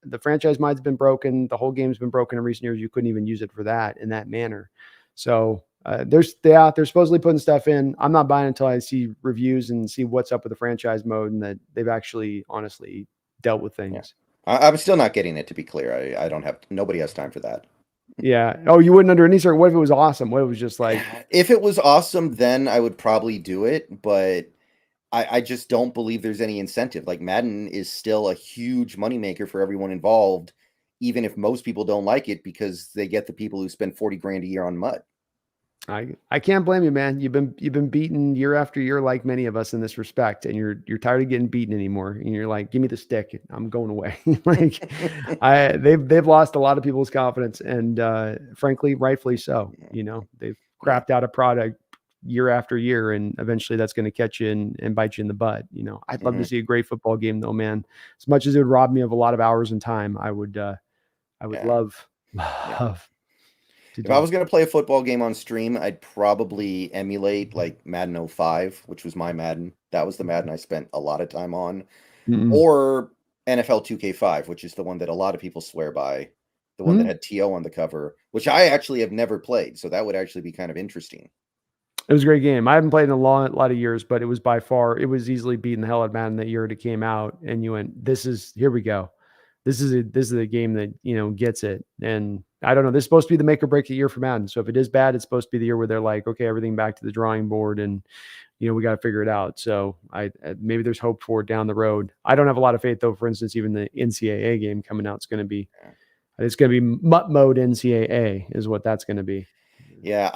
the franchise mode's been broken. The whole game's been broken in recent years. You couldn't even use it for that in that manner. So they're supposedly putting stuff in. I'm not buying until I see reviews and see what's up with the franchise mode and that they've actually honestly dealt with things. Yeah. I'm still not getting it, to be clear. Nobody has time for that. Yeah. Oh, you wouldn't under any certain. What if it was awesome? What if it was just like, if it was awesome, then I would probably do it. But I just don't believe there's any incentive. Like Madden is still a huge moneymaker for everyone involved, even if most people don't like it because they get the people who spend 40 grand a year on mud. I can't blame you, man. You've been beaten year after year, like many of us in this respect, and you're tired of getting beaten anymore. And you're like, give me the stick. I'm going away. Like they've lost a lot of people's confidence, and frankly, rightfully so. They've crapped out a product year after year, and eventually that's going to catch you and bite you in the butt. I'd love to see a great football game, though, man. As much as it would rob me of a lot of hours and time, I would love. If I was going to play a football game on stream, I'd probably emulate like Madden 05, which was my Madden. That was the Madden I spent a lot of time on. Or NFL 2K5, which is the one that a lot of people swear by. The one that had TO on the cover, which I actually have never played. So that would actually be kind of interesting. It was a great game. I haven't played in a lot of years, but it was it was easily beating the hell out of Madden that year it came out. And you went, here we go. This is a game that, gets it. And I don't know, this is supposed to be the make or break year for Madden. So if it is bad, it's supposed to be the year where they're like, okay, everything back to the drawing board and, we got to figure it out. So maybe there's hope for it down the road. I don't have a lot of faith though. For instance, even the NCAA game coming out, it's going to be MUT mode NCAA is what that's going to be. Yeah.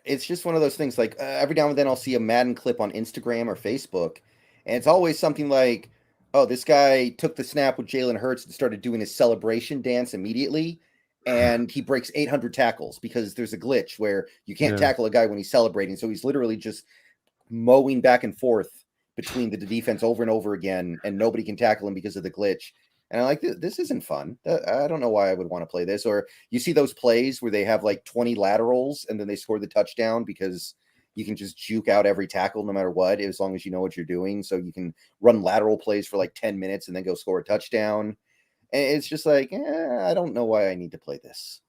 It's just one of those things like every now and then I'll see a Madden clip on Instagram or Facebook and it's always something like, oh, this guy took the snap with Jalen Hurts and started doing his celebration dance immediately. And he breaks 800 tackles because there's a glitch where you can't tackle a guy when he's celebrating. So he's literally just mowing back and forth between the defense over and over again. And nobody can tackle him because of the glitch. And I'm like, this isn't fun. I don't know why I would want to play this. Or you see those plays where they have like 20 laterals and then they score the touchdown because you can just juke out every tackle no matter what, as long as you know what you're doing. So you can run lateral plays for like 10 minutes and then go score a touchdown. And it's just like, I don't know why I need to play this.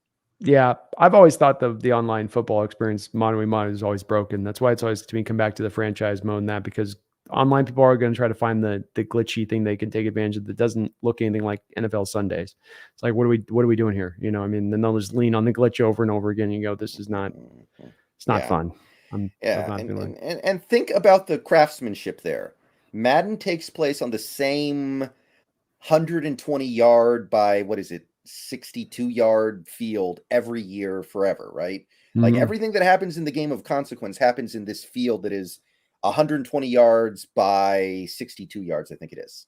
Yeah, I've always thought the online football experience, mono is always broken. That's why it's always, to me, come back to the franchise mode and that, because online people are going to try to find the glitchy thing they can take advantage of that doesn't look anything like NFL Sundays. It's like, what are we doing here? And then they'll just lean on the glitch over and over again. And you go, it's not fun. And think about the craftsmanship there. Madden takes place on the same 120 yard by 62 yard field every year forever, right? Like everything that happens in the game of consequence happens in this field that is 120 yards by 62 yards, I think it is.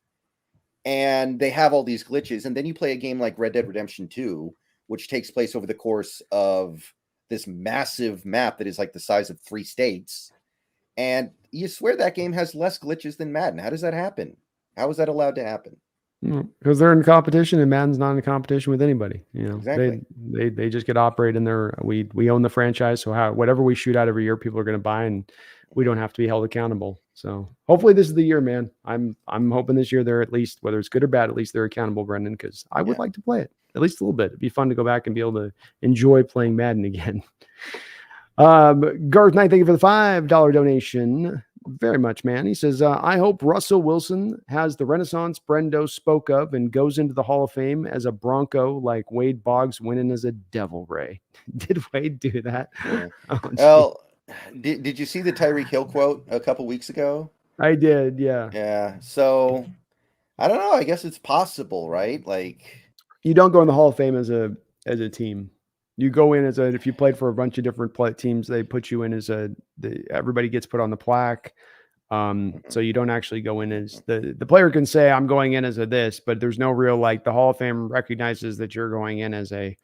And they have all these glitches. And then you play a game like Red Dead Redemption 2, which takes place over the course of this massive map that is like the size of 3 states. And you swear that game has less glitches than Madden. How does that happen? How is that allowed to happen? Because they're in competition, and Madden's not in competition with anybody. Exactly. They just get operate in their. We own the franchise, so whatever we shoot out every year, people are going to buy, and we don't have to be held accountable. So hopefully this is the year, man. I'm hoping this year they're at least, whether it's good or bad, at least they're accountable, Brendan, because I would like to play it at least a little bit. It'd be fun to go back and be able to enjoy playing Madden again. Garth Knight, thank you for the $5 donation. Very much, man. He says, I hope Russell Wilson has the renaissance Brendo spoke of and goes into the Hall of Fame as a Bronco like Wade Boggs winning as a Devil Ray. Did Wade do that? Yeah. Well, did you see the Tyreek Hill quote a couple weeks ago? I did, yeah. Yeah. So I don't know. I guess it's possible, right? Like, you don't go in the Hall of Fame as a team. You go in if you played for a bunch of different teams, they put you in as everybody gets put on the plaque. So you don't actually go in as the player can say, I'm going in as a this, but there's no real, like, the Hall of Fame recognizes that you're going in as a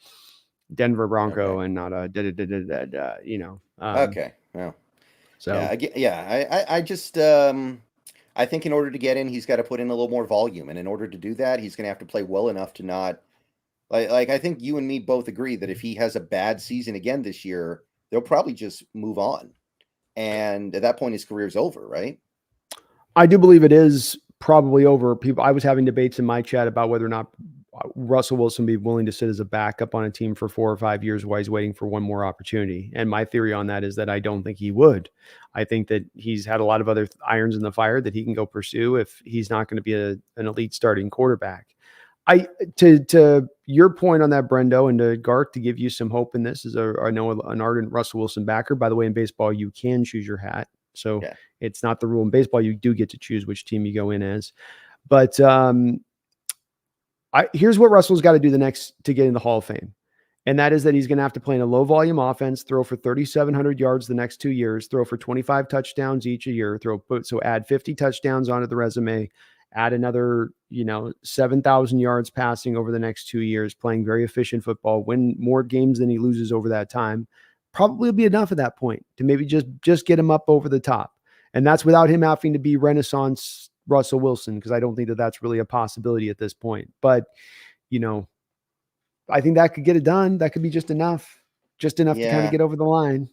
Denver Bronco and not a, okay. Well, so I just, I think in order to get in, he's got to put in a little more volume. And in order to do that, he's going to have to play well enough to not, like I think you and me both agree that if he has a bad season again this year, they'll probably just move on. And at that point, his career's over, right? I do believe it is probably over. I was having debates in my chat about whether or not Russell Wilson be willing to sit as a backup on a team for 4 or 5 years while he's waiting for one more opportunity. And my theory on that is that I don't think he would. I think that he's had a lot of other irons in the fire that he can go pursue if he's not going to be an elite starting quarterback. To your point on that, Brendo, and to Garth, to give you some hope in this, I know an ardent Russell Wilson backer. By the way, in baseball, you can choose your hat. So it's not the rule in baseball. You do get to choose which team you go in as. But here's what Russell's got to do to get in the Hall of Fame. And that is that he's going to have to play in a low volume offense, throw for 3,700 yards the next 2 years, throw for 25 touchdowns each a year, so add 50 touchdowns onto the resume, add another, 7,000 yards passing over the next 2 years, playing very efficient football, win more games than he loses over that time. Probably will be enough at that point to maybe just get him up over the top. And that's without him having to be Renaissance Russell Wilson, because I don't think that that's really a possibility at this point. But, I think that could get it done. That could be just enough to kind of get over the line.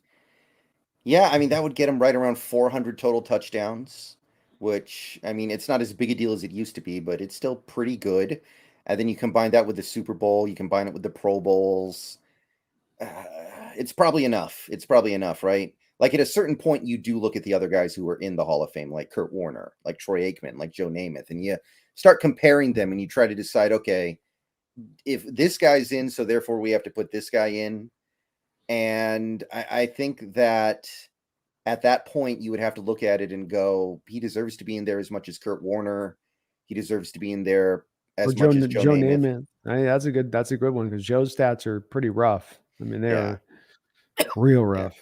Yeah, I mean, that would get him right around 400 total touchdowns, which, I mean, it's not as big a deal as it used to be, but it's still pretty good. And then you combine that with the Super Bowl, you combine it with the Pro Bowls. It's probably enough. It's probably enough, right? Like, at a certain point, you do look at the other guys who are in the Hall of Fame, like Kurt Warner, like Troy Aikman, like Joe Namath, and you start comparing them and you try to decide, okay, if this guy's in, so therefore we have to put this guy in. And I think that at that point, you would have to look at it and go, he deserves to be in there as much as Kurt Warner. He deserves to be in there as much as Joe Namath. That's a good one, because Joe's stats are pretty rough. I mean, they're real rough.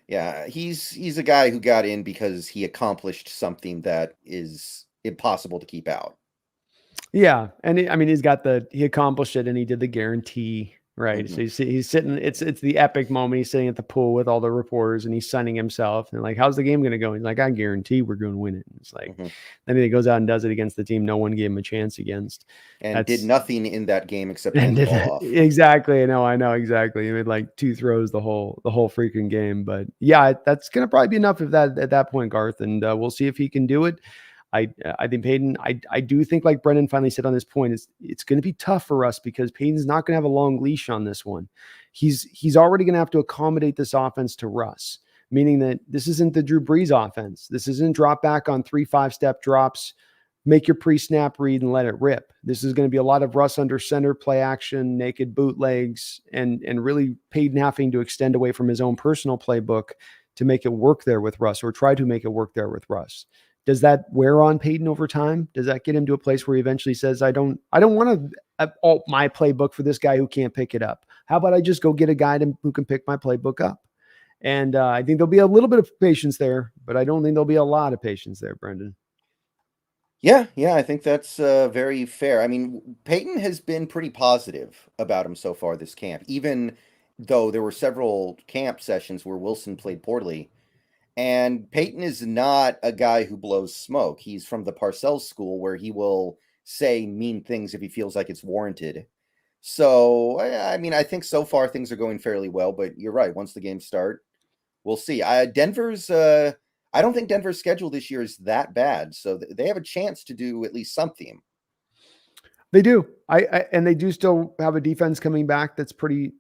Yeah, he's a guy who got in because he accomplished something that is impossible to keep out. Yeah, and he accomplished it, and he did the guarantee, right? Mm-hmm. So he's sitting. It's the epic moment. He's sitting at the pool with all the reporters, and he's sunning himself. And like, how's the game going to go? He's like, I guarantee we're going to win it. And it's like, then he goes out and does it against the team no one gave him a chance against, and did nothing in that game except hand the ball off. Exactly. I know exactly. He made like 2 throws the whole freaking game. But yeah, that's going to probably be enough at that point, Garth, and we'll see if he can do it. I think Peyton, I do think, like Brendan finally said on this point, it's going to be tough for us because Peyton's not going to have a long leash on this one. He's already going to have to accommodate this offense to Russ, meaning that this isn't the Drew Brees offense. This isn't drop back on 3 5-step drops, make your pre-snap read and let it rip. This is going to be a lot of Russ under center, play action, naked bootlegs, and really Peyton having to extend away from his own personal playbook to make it work there with Russ, or try to make it work there with Russ. Does that wear on Peyton over time? Does that get him to a place where he eventually says, I don't want to alt my playbook for this guy who can't pick it up? How about I just go get a guy who can pick my playbook up? And I think there'll be a little bit of patience there, but I don't think there'll be a lot of patience there, Brendan. Yeah, I think that's very fair. I mean, Peyton has been pretty positive about him so far this camp, even though there were several camp sessions where Wilson played poorly. And Peyton is not a guy who blows smoke. He's from the Parcells school where he will say mean things if he feels like it's warranted. So, I mean, I think so far things are going fairly well, but you're right. Once the games start, we'll see. I don't think Denver's schedule this year is that bad, so they have a chance to do at least something. They do. And they do still have a defense coming back that's pretty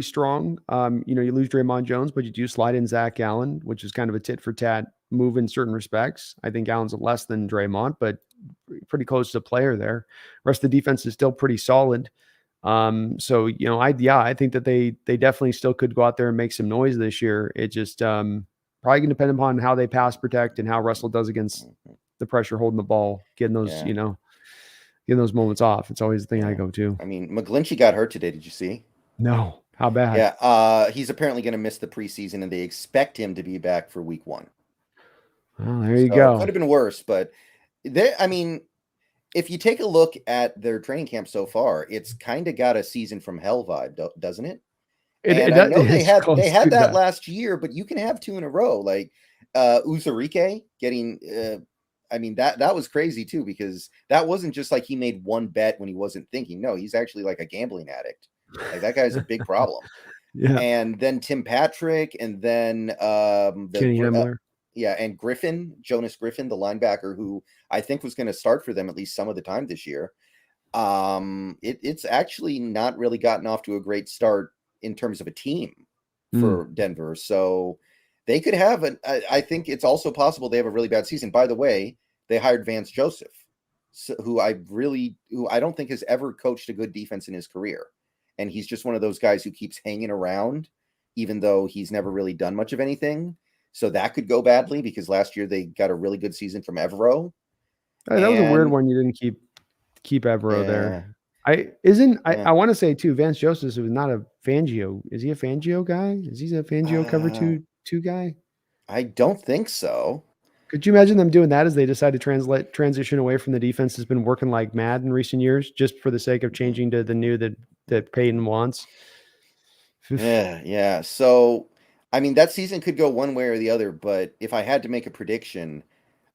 strong. You lose Draymond Jones, but you do slide in Zach Allen, which is kind of a tit for tat move in certain respects. I think Allen's less than Draymond, but pretty close to the player there. Rest of the defense is still pretty solid. I think that they definitely still could go out there and make some noise this year. It just probably going to depend upon how they pass protect and how Russell does against the pressure holding the ball, getting those, getting those moments off. It's always the thing I go to. I mean, McGlinchey got hurt today. Did you see? No. How bad? Yeah. He's apparently going to miss the preseason, and they expect him to be back for week 1. Oh, there you go. It could have been worse, but if you take a look at their training camp so far, it's kind of got a season from hell vibe, doesn't it? I know they had that last year, but you can have 2 in a row. Like Uzurike getting that was crazy too, because that wasn't just like he made one bet when he wasn't thinking. No, he's actually like a gambling addict. Like that guy's a big problem. Yeah. And then Tim Patrick, and then Kenny Himmler. And Jonas Griffin, the linebacker, who I think was going to start for them at least some of the time this year. It's actually not really gotten off to a great start in terms of a team for Denver. So they could have I think it's also possible they have a really bad season. By the way, they hired Vance Joseph, who I don't think has ever coached a good defense in his career. And he's just one of those guys who keeps hanging around, even though he's never really done much of anything. So that could go badly, because last year they got a really good season from Evero. That was a weird one. You didn't keep Evero there. I want to say too, Vance Joseph was not a Fangio. Is he a Fangio guy? Is he a Fangio cover two guy? I don't think so. Could you imagine them doing that as they decide to transition away from the defense that's been working like mad in recent years, just for the sake of changing to the new that Peyton wants? Yeah. So, I mean, that season could go one way or the other, but if I had to make a prediction,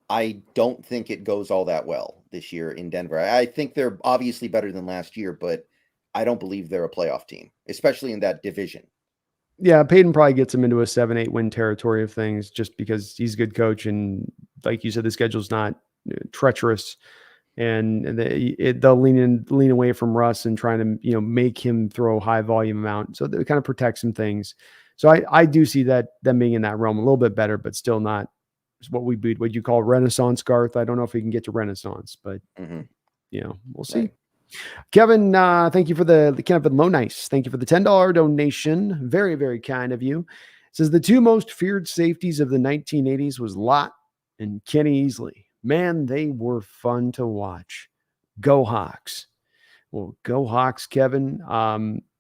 I don't think it goes all that well this year in Denver. I think they're obviously better than last year, but I don't believe they're a playoff team, especially in that division. Yeah, Peyton probably gets him into a 7-8 win territory of things, just because he's a good coach. And like you said, the schedule's not treacherous, and they'll lean away from Russ and trying to, make him throw high volume amount. So they kind of protect some things. So I do see that them being in that realm a little bit better, but still not what you call Renaissance Garth. I don't know if we can get to Renaissance, but we'll see. Right. Kevin, thank you for Kevin Low Nice. Thank you for the $10 donation. Very, very kind of you. It says the 2 most feared safeties of the 1980s was Lott and Kenny Easley. Man, they were fun to watch. Go Hawks. Well, go Hawks, Kevin.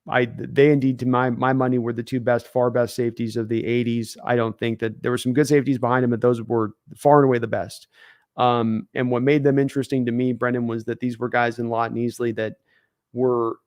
They indeed, to my money, were the 2 far best safeties of the 80s. I don't think that there were some good safeties behind them, but those were far and away the best. And what made them interesting to me, Brendan, was that these were guys in Lott and Easley that were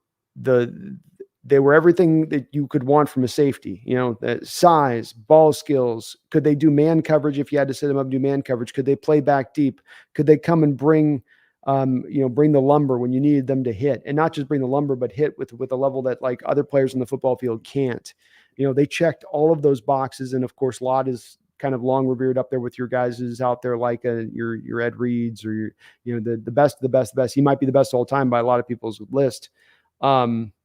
they were everything that you could want from a safety. The size, ball skills. Could they do man coverage if you had to set them up and do man coverage? Could they play back deep? Could they come and bring the lumber when you needed them to hit, and not just bring the lumber, but hit with a level that like other players in the football field can't. They checked all of those boxes. And of course, Lott is kind of long revered up there with your guys who's out there, like your Ed Reeds, or the best of the best of the best. He might be the best all time by a lot of people's list.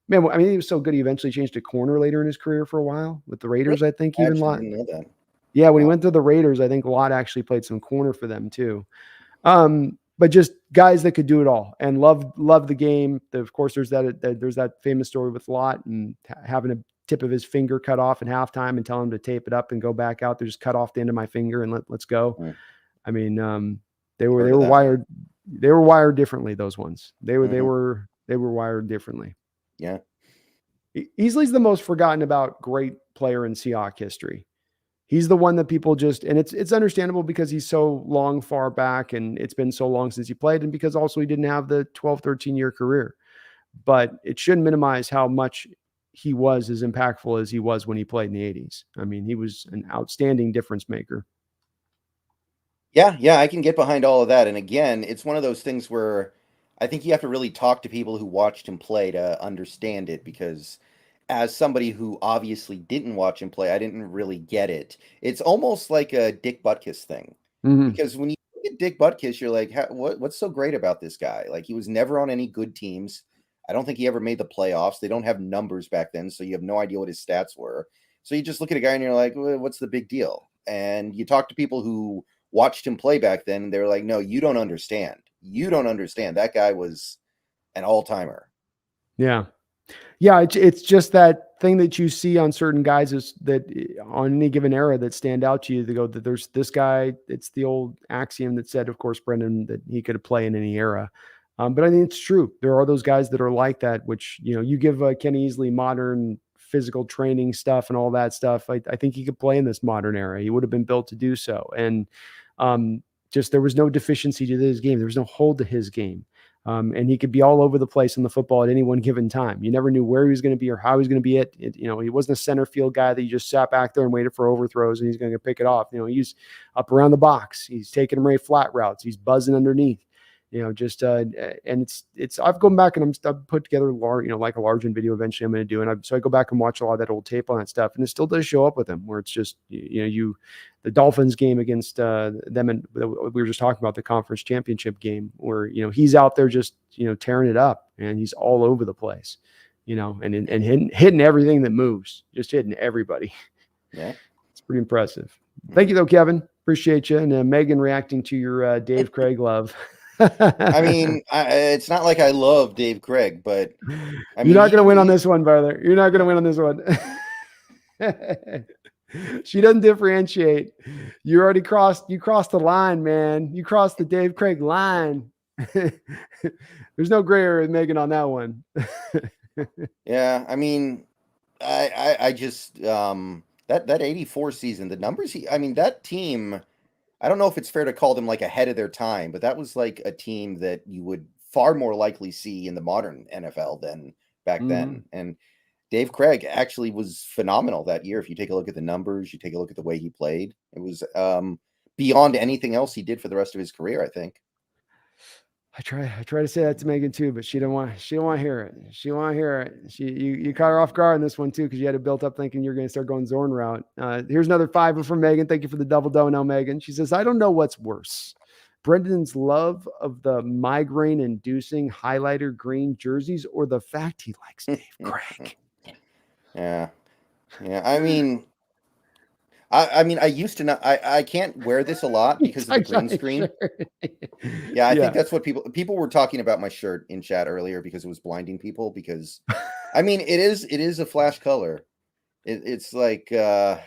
Man, I mean, he was so good. He eventually changed to corner later in his career for a while with the Raiders. I think even Lott. Didn't know that. Yeah, when he went to the Raiders, I think Lott actually played some corner for them too. But just guys that could do it all and love the game. Of course, there's that famous story with Lott and having a tip of his finger cut off in halftime and tell him to tape it up and go back out there, just cut off the end of my finger and let's go. Right. I mean, they were wired differently. Those ones, they were wired differently. Yeah. Easley's the most forgotten about great player in Seahawks history. He's the one that people just, and it's understandable because he's so long far back and it's been so long since he played, and because also he didn't have the 12, 13-year career. But it shouldn't minimize how much he was as impactful as he was when he played in the 80s. I mean, he was an outstanding difference maker. Yeah, I can get behind all of that. And again, it's one of those things where I think you have to really talk to people who watched him play to understand it, because as somebody who obviously didn't watch him play, I didn't really get it. It's almost like a Dick Butkus thing. Mm-hmm. Because when you look at Dick Butkus, you're like, what's so great about this guy? Like, he was never on any good teams. I don't think he ever made the playoffs. They don't have numbers back then, so you have no idea what his stats were. So you just look at a guy and you're like, well, what's the big deal? And you talk to people who watched him play back then, and they're like, no, you don't understand. You don't understand. That guy was an all-timer. Yeah. Yeah, it's just that thing that you see on certain guys is that on any given era that stand out to you. They go that there's this guy. It's the old axiom that said, of course, Brendan, that he could play in any era. But I think it's true. There are those guys that are like that, which, you give Kenny Easley modern physical training stuff and all that stuff. I think he could play in this modern era. He would have been built to do so. And just there was no deficiency to his game. There was no hole to his game. And he could be all over the place in the football at any one given time. You never knew where he was going to be or how he was going to be he wasn't a center field guy that you just sat back there and waited for overthrows and he's going to pick it off. He's up around the box. He's taking them right flat routes. He's buzzing underneath. And I've gone back and I've put together like a large video eventually I'm going to do. And so I go back and watch a lot of that old tape on that stuff. And it still does show up with him where it's just, the Dolphins game against them. And we were just talking about the conference championship game where, he's out there just, tearing it up and he's all over the place, and hitting everything that moves, just hitting everybody. Yeah. It's pretty impressive. Thank you though, Kevin. Appreciate you. And Megan reacting to your Dave Craig love. I mean, it's not like I love Dave Craig, but you're not going to win on this one, brother. You're not going to win on this one. She doesn't differentiate. You crossed the line, man. You crossed the Dave Craig line. There's no gray area with Megan on that one. Yeah, I mean, I just that 84 season, the numbers that team, I don't know if it's fair to call them like ahead of their time, but that was like a team that you would far more likely see in the modern NFL than back then. And Dave Craig actually was phenomenal that year. If you take a look at the numbers, you take a look at the way he played, it was beyond anything else he did for the rest of his career, I think. I try to say that to Megan too, but she don't want to hear it. She don't want to hear it. You caught her off guard on this one too, because you had it built up thinking you're going to start going Zorn route. Here's another $5 from Megan. Thank you for the double dono, Megan. She says, I don't know what's worse, Brendan's love of the migraine-inducing highlighter green jerseys, or the fact he likes Dave Craig. Yeah. I mean, I used to not. I can't wear this a lot because of the green screen. Yeah, I think that's what people were talking about my shirt in chat earlier because it was blinding people. Because, I mean, it is a flash color. It's like I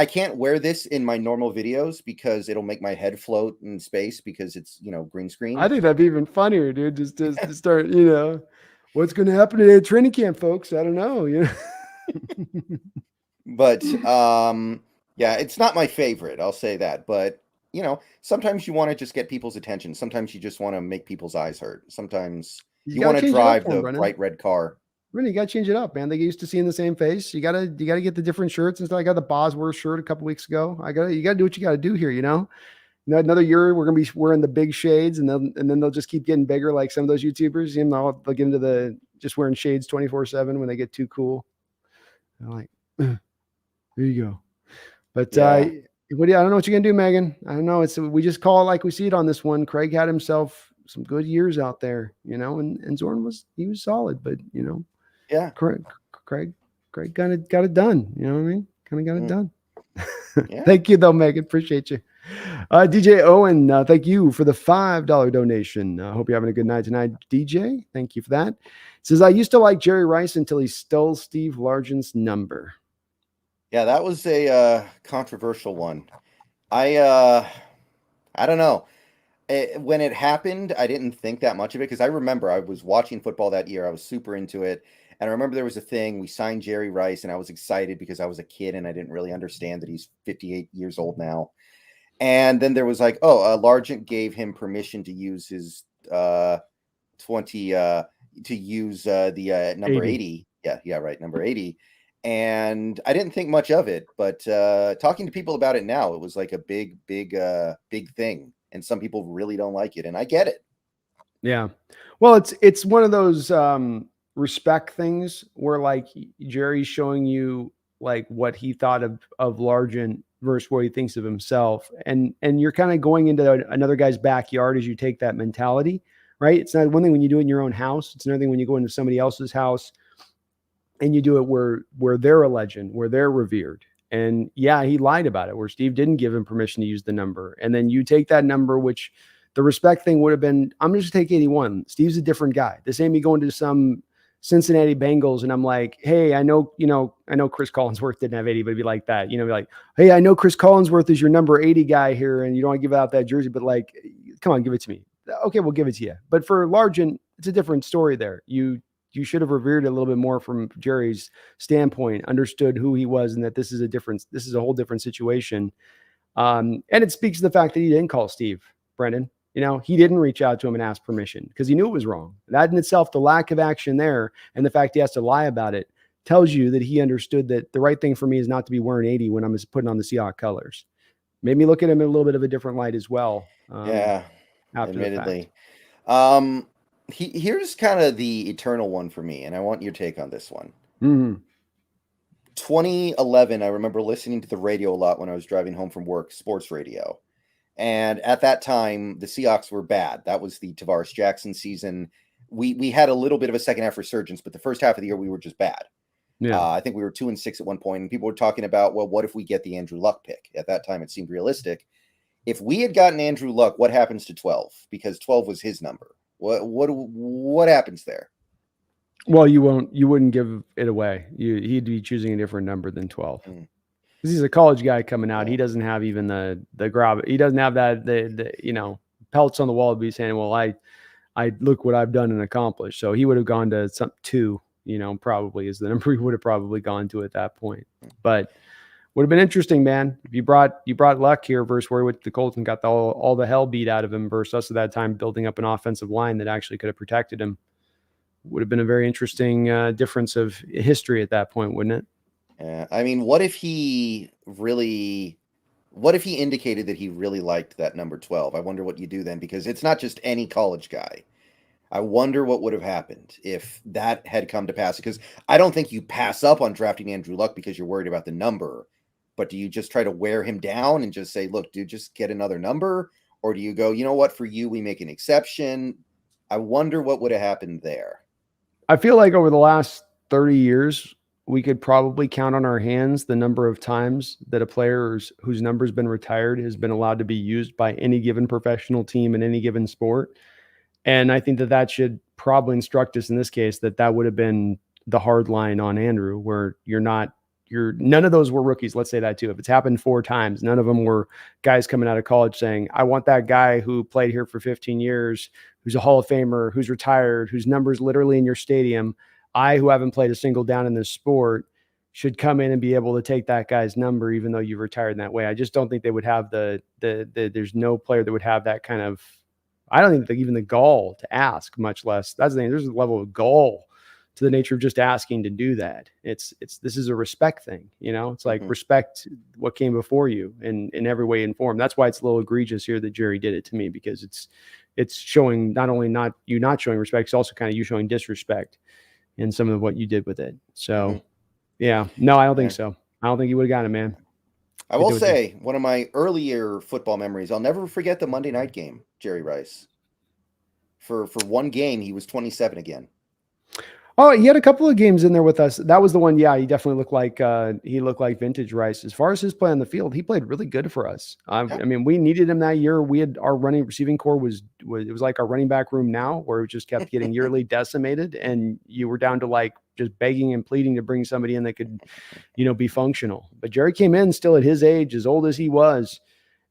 can't wear this in my normal videos because it'll make my head float in space because it's green screen. I think that'd be even funnier, dude. Just to start, what's going to happen today at training camp, folks? I don't know. But yeah, it's not my favorite, I'll say that. But sometimes you want to just get people's attention. Sometimes you just want to make people's eyes hurt. Sometimes you want to drive the bright red car. Really, you got to change it up, man. They get used to seeing the same face. You gotta get the different shirts and stuff. I got the Bosworth shirt a couple weeks ago. You gotta do what you gotta do here. Another year we're gonna be wearing the big shades, and then they'll just keep getting bigger, like some of those YouTubers. They'll get into the just wearing shades 24/7 when they get too cool. I'm like, there you go. But yeah. I don't know what you're gonna do, Megan. I don't know. We just call it like we see it on this one. Craig had himself some good years out there, and Zorn was solid, but yeah, Craig kind of got it done. You know what I mean? Kind of got it done. Yeah. Thank you though, Megan. Appreciate you. DJ Owen, thank you for the $5 donation. Hope you're having a good night tonight, DJ. Thank you for that. Says, I used to like Jerry Rice until he stole Steve Largent's number. Yeah, that was a controversial one. I don't know. When it happened, I didn't think that much of it because I remember I was watching football that year. I was super into it. And I remember there was a thing, we signed Jerry Rice, and I was excited because I was a kid and I didn't really understand that he's 58 years old now. And then there was like, oh, Largent gave him permission to use his 20 to use the number 80. Yeah, right, number 80. And I didn't think much of it, but talking to people about it now, it was like a big thing. And some people really don't like it, and I get it. Yeah. Well, it's one of those respect things where like Jerry's showing you like what he thought of Largent versus what he thinks of himself. And you're kind of going into another guy's backyard as you take that mentality, right? It's not one thing when you do it in your own house. It's another thing when you go into somebody else's house and you do it where they're a legend, where they're revered. And yeah, he lied about it, where Steve didn't give him permission to use the number. And then you take that number, which the respect thing would have been, I'm just take 81. Steve's a different guy. This ain't me going to some Cincinnati Bengals and I'm like, hey, I know Chris Collinsworth didn't have 80, but it'd be like that, be like, hey, I know Chris Collinsworth is your number 80 guy here and you don't want to give out that jersey, but like, come on, give it to me. Okay, we'll give it to you. But for Largent, it's a different story there. You should have revered it a little bit more from Jerry's standpoint, understood who he was and that this is a whole different situation. And it speaks to the fact that he didn't call Steve, Brendan. He didn't reach out to him and ask permission because he knew it was wrong. That in itself, the lack of action there and the fact he has to lie about it tells you that he understood that the right thing for me is not to be wearing 80 when I'm putting on the Seahawks colors. Made me look at him in a little bit of a different light as well. Yeah, admittedly. Here's kind of the eternal one for me, and I want your take on this one. Mm-hmm. 2011, I remember listening to the radio a lot when I was driving home from work, sports radio. And at that time, the Seahawks were bad. That was the Tavares Jackson season. We had a little bit of a second half resurgence, but the first half of the year, we were just bad. Yeah. I think we were 2-6 at one point, and people were talking about, well, what if we get the Andrew Luck pick? At that time, it seemed realistic. If we had gotten Andrew Luck, what happens to 12? Because 12 was his number. What happens there? Well, you wouldn't give it away. He'd be choosing a different number than 12. Because he's a college guy coming out. He doesn't have even the grab. He doesn't have that the pelts on the wall to be saying, well, I look what I've done and accomplished. So he would have gone to some 2, probably is the number he would have probably gone to at that point. But would have been interesting, man. If you brought Luck here versus where the Colts and got all the hell beat out of him versus us at that time building up an offensive line that actually could have protected him. Would have been a very interesting difference of history at that point, wouldn't it? Yeah. I mean, what if he indicated that he really liked that number 12? I wonder what you do then, because it's not just any college guy. I wonder what would have happened if that had come to pass, because I don't think you pass up on drafting Andrew Luck because you're worried about the number. But do you just try to wear him down and just say, look, dude, just get another number? Or do you go, you know what, for you, we make an exception? I wonder what would have happened there. I feel like over the last 30 years, we could probably count on our hands the number of times that a player whose number's been retired has been allowed to be used by any given professional team in any given sport. And I think that should probably instruct us in this case that would have been the hard line on Andrew, where none of those were rookies. Let's say that too. If it's happened 4 times, none of them were guys coming out of college saying, I want that guy who played here for 15 years, who's a Hall of Famer, who's retired, whose number's literally in your stadium. I, who haven't played a single down in this sport, should come in and be able to take that guy's number, even though you've retired in that way. I just don't think they would have there's no player that would have that kind of, I don't think even the gall to ask, much less. That's the thing. There's a level of gall to the nature of just asking to do that. This is a respect thing, It's like respect what came before you in every way and form. That's why it's a little egregious here that Jerry did it to me, because it's showing not only not showing respect, it's also kind of you showing disrespect in some of what you did with it. So yeah, no, I don't think so. I don't think you would have gotten it, man. I will say one of my earlier football memories, I'll never forget the Monday night game, Jerry Rice. For one game, he was 27 again. Oh, he had a couple of games in there with us. That was the one. Yeah, he definitely looked like vintage Rice. As far as his play on the field, he played really good for us. I mean, we needed him that year. We had our receiving core was like our running back room now, where it just kept getting yearly decimated, and you were down to like just begging and pleading to bring somebody in that could, be functional. But Jerry came in still at his age, as old as he was,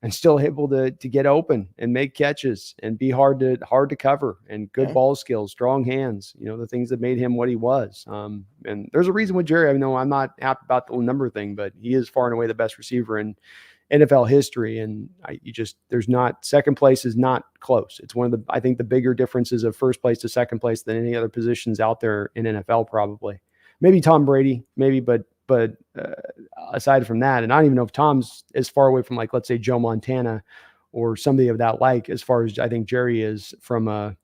and still able to get open and make catches and be hard to cover, and good ball skills, strong hands, the things that made him what he was. And there's a reason with Jerry. I know I'm not happy about the number thing, but he is far and away the best receiver in NFL history. And there's not, second place is not close. It's one of I think the bigger differences of first place to second place than any other positions out there in NFL, probably. Maybe Tom Brady, maybe, but aside from that, and I don't even know if Tom's as far away from, like, let's say Joe Montana or somebody of that like, as far as I think Jerry is from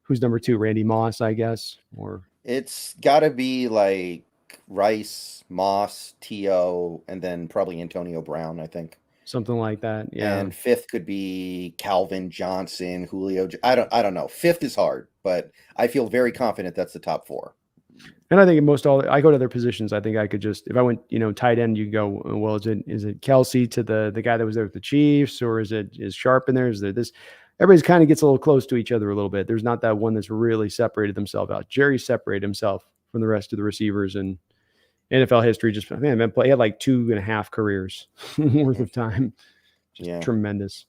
who's number 2, Randy Moss, I guess, or it's got to be like Rice, Moss, T.O., and then probably Antonio Brown, I think. Something like that, yeah. And 5th could be Calvin Johnson, Julio. I don't know. 5th is hard, but I feel very confident that's the top 4. And I think I go to other positions. I think I could just, if I went, tight end, you go, well, is it Kelsey to the guy that was there with the Chiefs, or is Sharp in there? Is there this? Everybody's kind of gets a little close to each other a little bit. There's not that one that's really separated themselves out. Jerry separated himself from the rest of the receivers in NFL history. Just, man, he had like 2.5 careers worth of time. Just tremendous.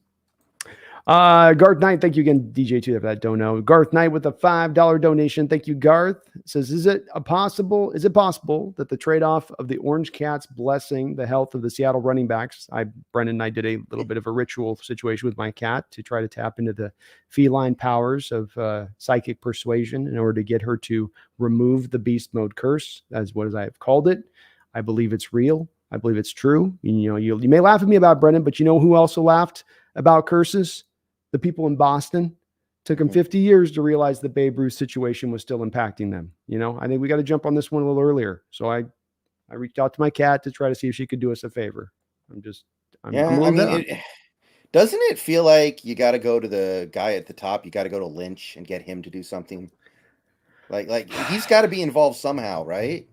Garth Knight, thank you again, DJ, too, for that dono. Garth Knight with a $5 donation. Thank you, Garth. Says, is it possible that the trade-off of the Orange Cats blessing the health of the Seattle running backs? Brendan and I did a little bit of a ritual situation with my cat to try to tap into the feline powers of psychic persuasion in order to get her to remove the beast mode curse. That's what I have called it. I believe it's real. I believe it's true. You may laugh at me about Brendan, but you know who also laughed about curses? The people in Boston. Took them 50 years to realize the Babe Ruth situation was still impacting them. I think we got to jump on this one a little earlier. So I reached out to my cat to try to see if she could do us a favor. Doesn't it feel like you got to go to the guy at the top? You got to go to Lynch and get him to do something. Like he's got to be involved somehow, right?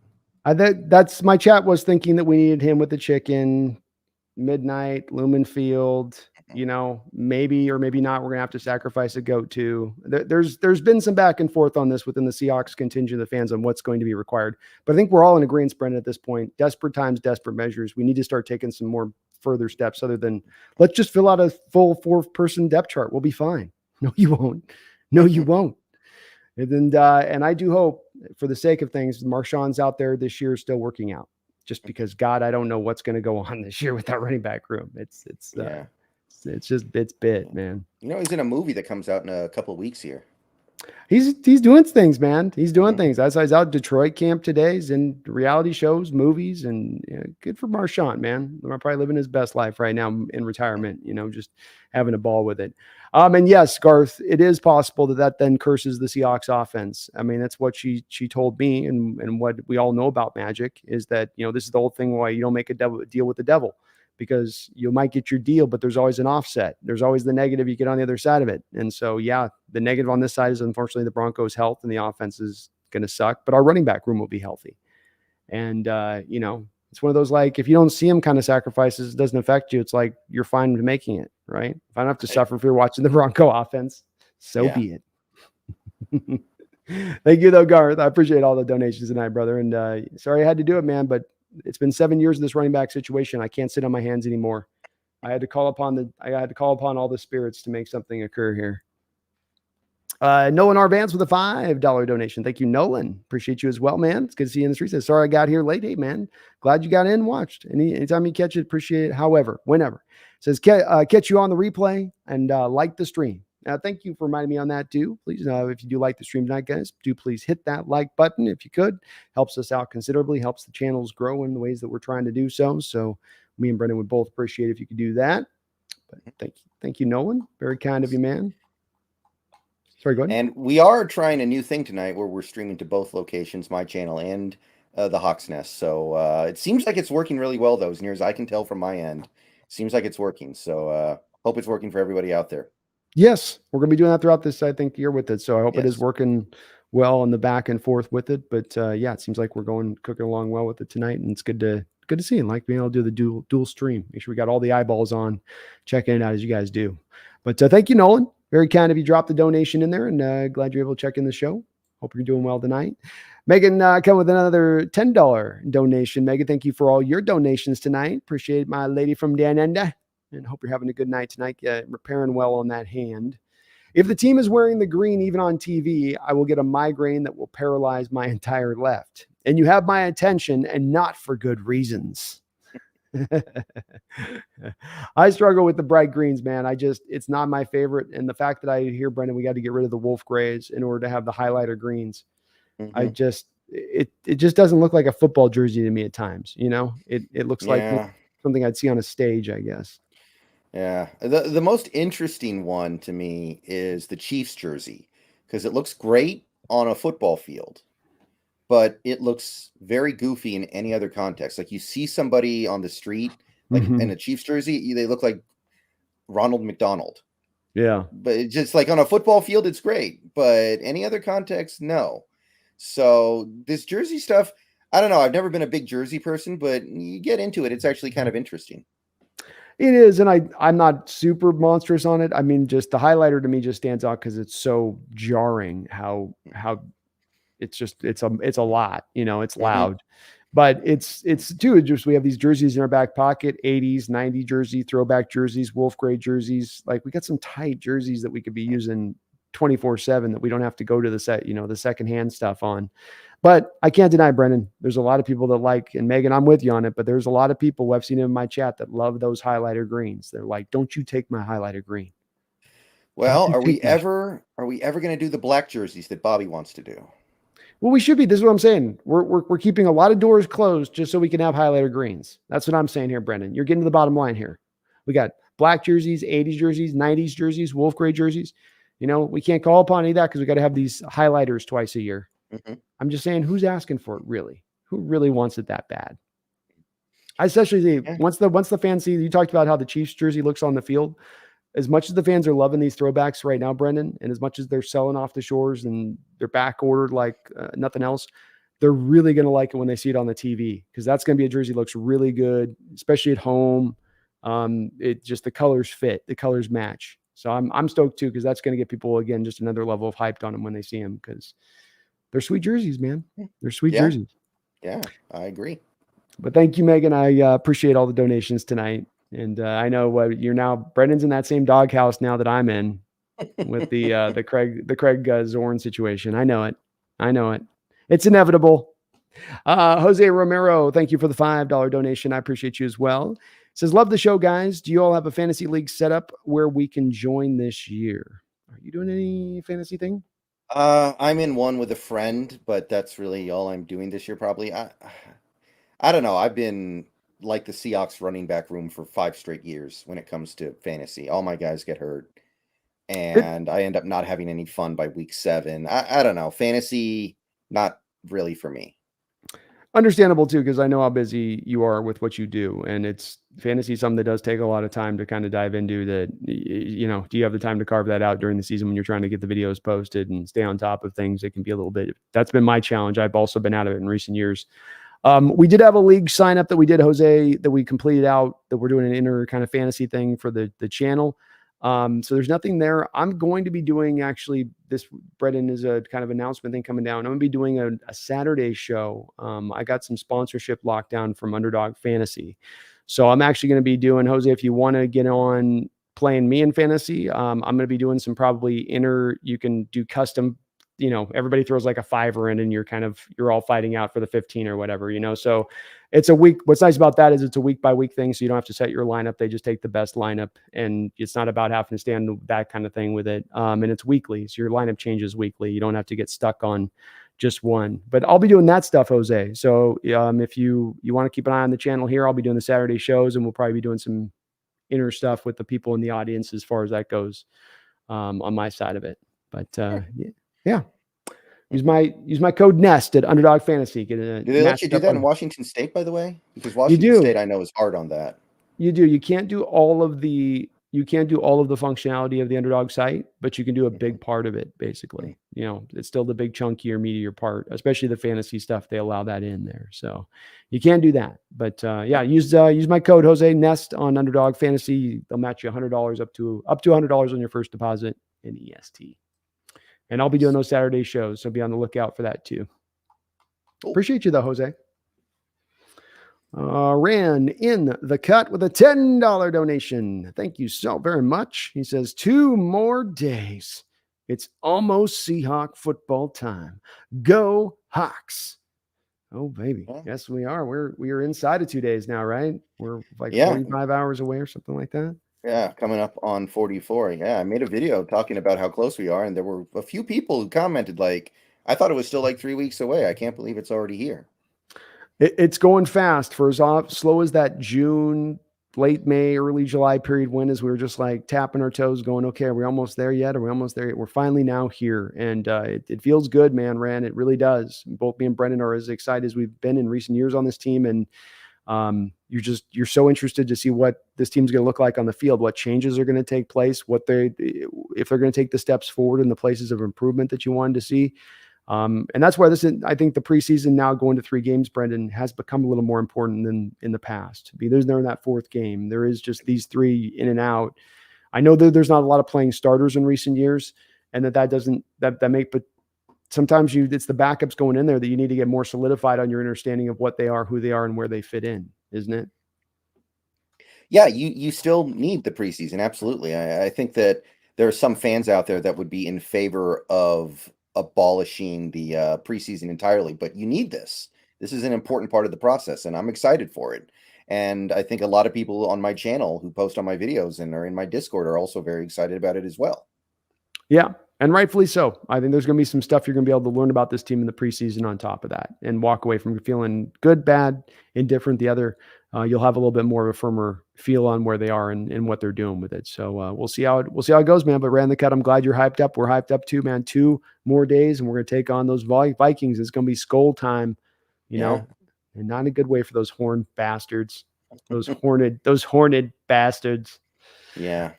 That's my chat was thinking that we needed him with the chicken, Midnight, Lumenfield. Maybe or maybe not, we're going to have to sacrifice a goat too. There's been some back and forth on this within the Seahawks contingent of fans on what's going to be required. But I think we're all in agreement, Brendan, at this point. Desperate times, desperate measures. We need to start taking some more further steps other than let's just fill out a full 4-person depth chart. We'll be fine. No, you won't. No, you won't. And I do hope, for the sake of things, Marshawn's out there this year still working out. Just because, God, I don't know what's going to go on this year with that running back room. It's bit, man. He's in a movie that comes out in a couple of weeks here. He's doing things, man. He's doing things. That's why he's out at Detroit camp today. He's in reality shows, movies, and good for Marshawn, man. He's probably living his best life right now in retirement, just having a ball with it. And yes, Garth, it is possible that then curses the Seahawks offense. I mean, that's what she told me, and what we all know about magic is that, this is the whole thing why you don't make a deal with the devil. Because you might get your deal, but there's always an offset. There's always the negative you get on the other side of it. And so, the negative on this side is unfortunately the Broncos' health, and the offense is going to suck, but our running back room will be healthy. And, it's one of those, like, if you don't see them kind of sacrifices, it doesn't affect you. It's like, you're fine with making it, right? If I don't have to suffer if you're watching the Bronco offense, so be it. Thank you though, Garth. I appreciate all the donations tonight, brother. And sorry I had to do it, man, but it's been 7 years of this running back situation. I can't sit on my hands anymore. I had to call upon all the spirits to make something occur here. Nolan R. Vance with a $5 donation. Thank you, Nolan. Appreciate you as well, man. It's good to see you in the streets. Sorry I got here late. Hey, man. Glad you got in and watched. Anytime you catch it, appreciate it. However, whenever. It says, catch you on the replay and like the stream. Thank you for reminding me on that too. Please, if you do like the stream tonight, guys, do please hit that like button if you could. Helps us out considerably. Helps the channels grow in the ways that we're trying to do so. So me and Brendan would both appreciate if you could do that. But thank you, Nolan. Very kind of you, man. Sorry, go ahead. And we are trying a new thing tonight where we're streaming to both locations, my channel and the Hawk's Nest. So it seems like it's working really well, though, as near as I can tell from my end. Seems like it's working. So hope it's working for everybody out there. Yes, we're going to be doing that throughout this, I think, year with it. So I hope it is working well on the back and forth with it. But it seems like we're cooking along well with it tonight, and it's good to see. And like being able to do the dual stream. Make sure we got all the eyeballs on, checking it out as you guys do. But thank you, Nolan. Very kind of you dropped the donation in there, and glad you're able to check in the show. Hope you're doing well tonight. Megan come with another $10 donation. Megan, thank you for all your donations tonight. Appreciate my lady from Dan Enda. and hope you're having a good night tonight. Repairing well on that hand. If the team is wearing the green, even on TV, I will get a migraine that will paralyze my entire left. And you have my attention, and not for good reasons. I struggle with the bright greens, man. It's not my favorite. And the fact that I hear, Brendan, we got to get rid of the wolf grays in order to have the highlighter greens. Mm-hmm. It just doesn't look like a football jersey to me at times. It looks like something I'd see on a stage, I guess. Yeah. The most interesting one to me is the Chiefs jersey, because it looks great on a football field, but it looks very goofy in any other context. Like, you see somebody on the street, like in a Chiefs jersey, they look like Ronald McDonald. Yeah. But it's just like on a football field, it's great, but any other context, no. So this jersey stuff, I don't know. I've never been a big jersey person, but you get into it, it's actually kind of interesting. It is, and I'm not super monstrous on it. I mean, just the highlighter to me just stands out because it's so jarring how it's a lot, it's loud. But it's too, just we have these jerseys in our back pocket, 80s, 90 jersey, throwback jerseys, wolf gray jerseys. Like, we got some tight jerseys that we could be using 24/7 that we don't have to go to the secondhand stuff on. But I can't deny, Brendan, there's a lot of people that like, and Megan, I'm with you on it, but there's a lot of people I've seen in my chat that love those highlighter greens. They're like, don't you take my highlighter green. Well, are we ever going to do the black jerseys that Bobby wants to do? Well, we should be. This is what I'm saying. We're keeping a lot of doors closed just so we can have highlighter greens. That's what I'm saying here, Brendan. You're getting to the bottom line here. We got black jerseys, 80s jerseys, 90s jerseys, wolf gray jerseys. We can't call upon any of that because we got to have these highlighters twice a year. I'm just saying, who's asking for it, really? Who really wants it that bad? I especially think once the fans see, you talked about how the Chiefs jersey looks on the field. As much as the fans are loving these throwbacks right now, Brendan, and as much as they're selling off the shores and they're back ordered like nothing else, they're really going to like it when they see it on the TV, because that's going to be a jersey that looks really good, especially at home. The colors fit, the colors match. So I'm stoked too, because that's going to get people, again, just another level of hyped on them when they see them, because they're sweet jerseys, man. They're sweet jerseys. Yeah, I agree. But thank you, Megan. I appreciate all the donations tonight. And I know what you're now. Brendan's in that same doghouse now that I'm in with the Craig Zorn situation. I know it. It's inevitable. Jose Romero, thank you for the $5 donation. I appreciate you as well. It says, love the show, guys. Do you all have a fantasy league set up where we can join this year? Are you doing any fantasy thing? I'm in one with a friend, but that's really all I'm doing this year, probably. I don't know. I've been like the Seahawks running back room for 5 straight years when it comes to fantasy. All my guys get hurt, and I end up not having any fun by week 7. I don't know. Fantasy, not really for me. Understandable too, because I know how busy you are with what you do, and it's fantasy, something that does take a lot of time to kind of dive into. That, do you have the time to carve that out during the season when you're trying to get the videos posted and stay on top of things? It can be a little bit. That's been my challenge. I've also been out of it in recent years. We did have a league sign up that we did, Jose, that we completed out, that we're doing an inner kind of fantasy thing for the channel. So there's nothing there. I'm going to be doing, actually, this, Brendan, is a kind of announcement thing coming down. I'm going to be doing a Saturday show. I got some sponsorship locked down from Underdog Fantasy. So I'm actually going to be doing, Jose, if you want to get on playing me in fantasy, I'm going to be doing some probably you can do custom, everybody throws like a $5 in and you're all fighting out for the 15 or whatever, so it's a week. What's nice about that is it's a week by week thing. So you don't have to set your lineup. They just take the best lineup, and it's not about having to stand that kind of thing with it. And it's weekly. So your lineup changes weekly. You don't have to get stuck on just one, but I'll be doing that stuff, Jose. So if you want to keep an eye on the channel here, I'll be doing the Saturday shows, and we'll probably be doing some inner stuff with the people in the audience as far as that goes on my side of it. But yeah. Use my code NEST at Underdog Fantasy. Do they let you do that in Washington State, by the way? Because Washington State, I know, is hard on that. You do. You can't do all of the functionality of the Underdog site, but you can do a big part of it, basically. It's still the big chunkier, meatier part, especially the fantasy stuff. They allow that in there. So you can do that. But use my code Jose Nest on Underdog Fantasy. They'll match you $100 up to $100 on your first deposit in EST. And I'll be doing those Saturday shows, so be on the lookout for that too. Cool. Appreciate you though, Jose. Ran in the cut with a $10 donation. Thank you so very much. He says, 2 more days. It's almost Seahawk football time. Go Hawks. Oh, baby. Yeah. Yes, we are. We are inside of 2 days now, right? We're like Yeah. 45 hours away or something like that. Yeah, coming up on 44. Yeah, I made a video talking about how close we are, and there were a few people who commented like, I thought it was still like 3 weeks away. I can't believe it's already here. It's going fast for as slow as that June, late May, early July period went, as we were just like tapping our toes, going, okay, are we almost there yet? Are we almost there yet? We're finally now here. And it feels good, man, Rand. It really does. Both me and Brendan are as excited as we've been in recent years on this team. And you're so interested to see what this team's going to look like on the field, what changes are going to take place, if they're going to take the steps forward in the places of improvement that you wanted to see. And that's why I think the preseason now going to 3 games, Brendan, has become a little more important than in the past. Because they're in that 4th game. There is just these 3 in and out. I know that there's not a lot of playing starters in recent years, and but sometimes it's the backups going in there that you need to get more solidified on your understanding of what they are, who they are, and where they fit in, isn't it? Yeah, you still need the preseason. Absolutely. I think that there are some fans out there that would be in favor of abolishing the preseason entirely, but you need this. This is an important part of the process, and I'm excited for it. And I think a lot of people on my channel who post on my videos and are in my Discord are also very excited about it as well. Yeah, and rightfully so. I think there's going to be some stuff you're going to be able to learn about this team in the preseason on top of that, and walk away from feeling good, bad, indifferent. The other, you'll have a little bit more of a firmer feel on where they are and what they're doing with it. So we'll see how it goes, man. But Ran the Cut, I'm glad you're hyped up. We're hyped up too, man. 2 more days, and we're going to take on those Vikings. It's going to be skull time, you know, and not in a good way for those horned bastards, those horned bastards. Yeah.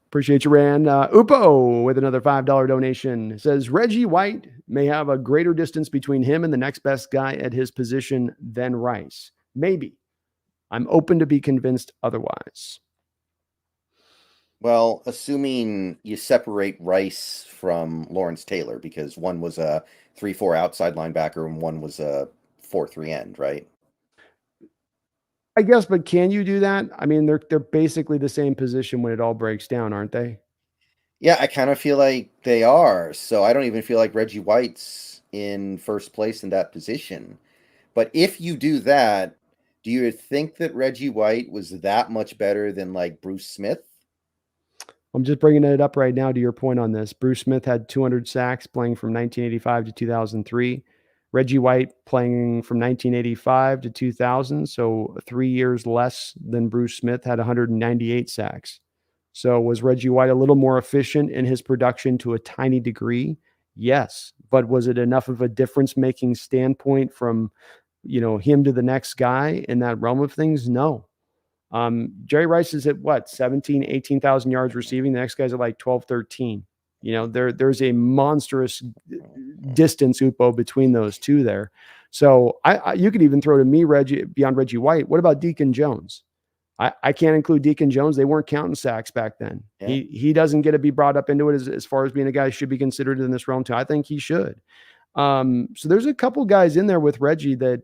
Appreciate you, Rand. Upo with another $5 donation says Reggie White may have a greater distance between him and the next best guy at his position than Rice. Maybe. I'm open to be convinced otherwise. Well, assuming you separate Rice from Lawrence Taylor, because one was a 3-4 outside linebacker and one was a 4-3 end, right? I guess, but can you do that? I mean, they're basically the same position when it all breaks down, aren't they? Yeah, I kind of feel like they are. So I don't even feel like Reggie White's in first place in that position. But if you do that, do you think that Reggie White was that much better than like Bruce Smith? I'm just bringing it up right now to your point on this. Bruce Smith had 200 sacks playing from 1985 to 2003. Reggie White playing from 1985 to 2000, so 3 years less than Bruce Smith, had 198 sacks. So was Reggie White a little more efficient in his production to a tiny degree? Yes. But was it enough of a difference-making standpoint from, him to the next guy in that realm of things? No. Jerry Rice is at what, 17, 18,000 yards receiving. The next guy's at like 12, 13. There's a monstrous distance, Upo, between those two there. So you could even throw to me, Reggie, beyond Reggie White. What about Deacon Jones? I can't include Deacon Jones. They weren't counting sacks back then. Yeah. He doesn't get to be brought up into it as far as being a guy who should be considered in this realm too. I think he should. So there's a couple guys in there with Reggie that,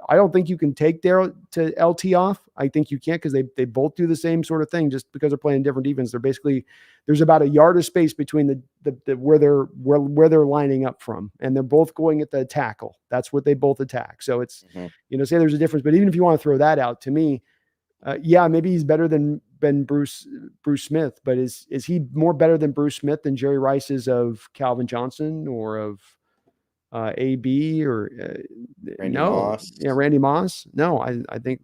I don't think you can take Daryl to LT off. I think you can't, because they both do the same sort of thing just because they're playing different defense. They're basically, there's about a yard of space between the where they're lining up from, and they're both going at the tackle. That's what they both attack. So it's, say there's a difference, but even if you want to throw that out, to me, maybe he's better than Bruce Smith, but is he more better than Bruce Smith than Jerry Rice is of Calvin Johnson or of AB or Randy Moss? Yeah, Randy Moss. No, I think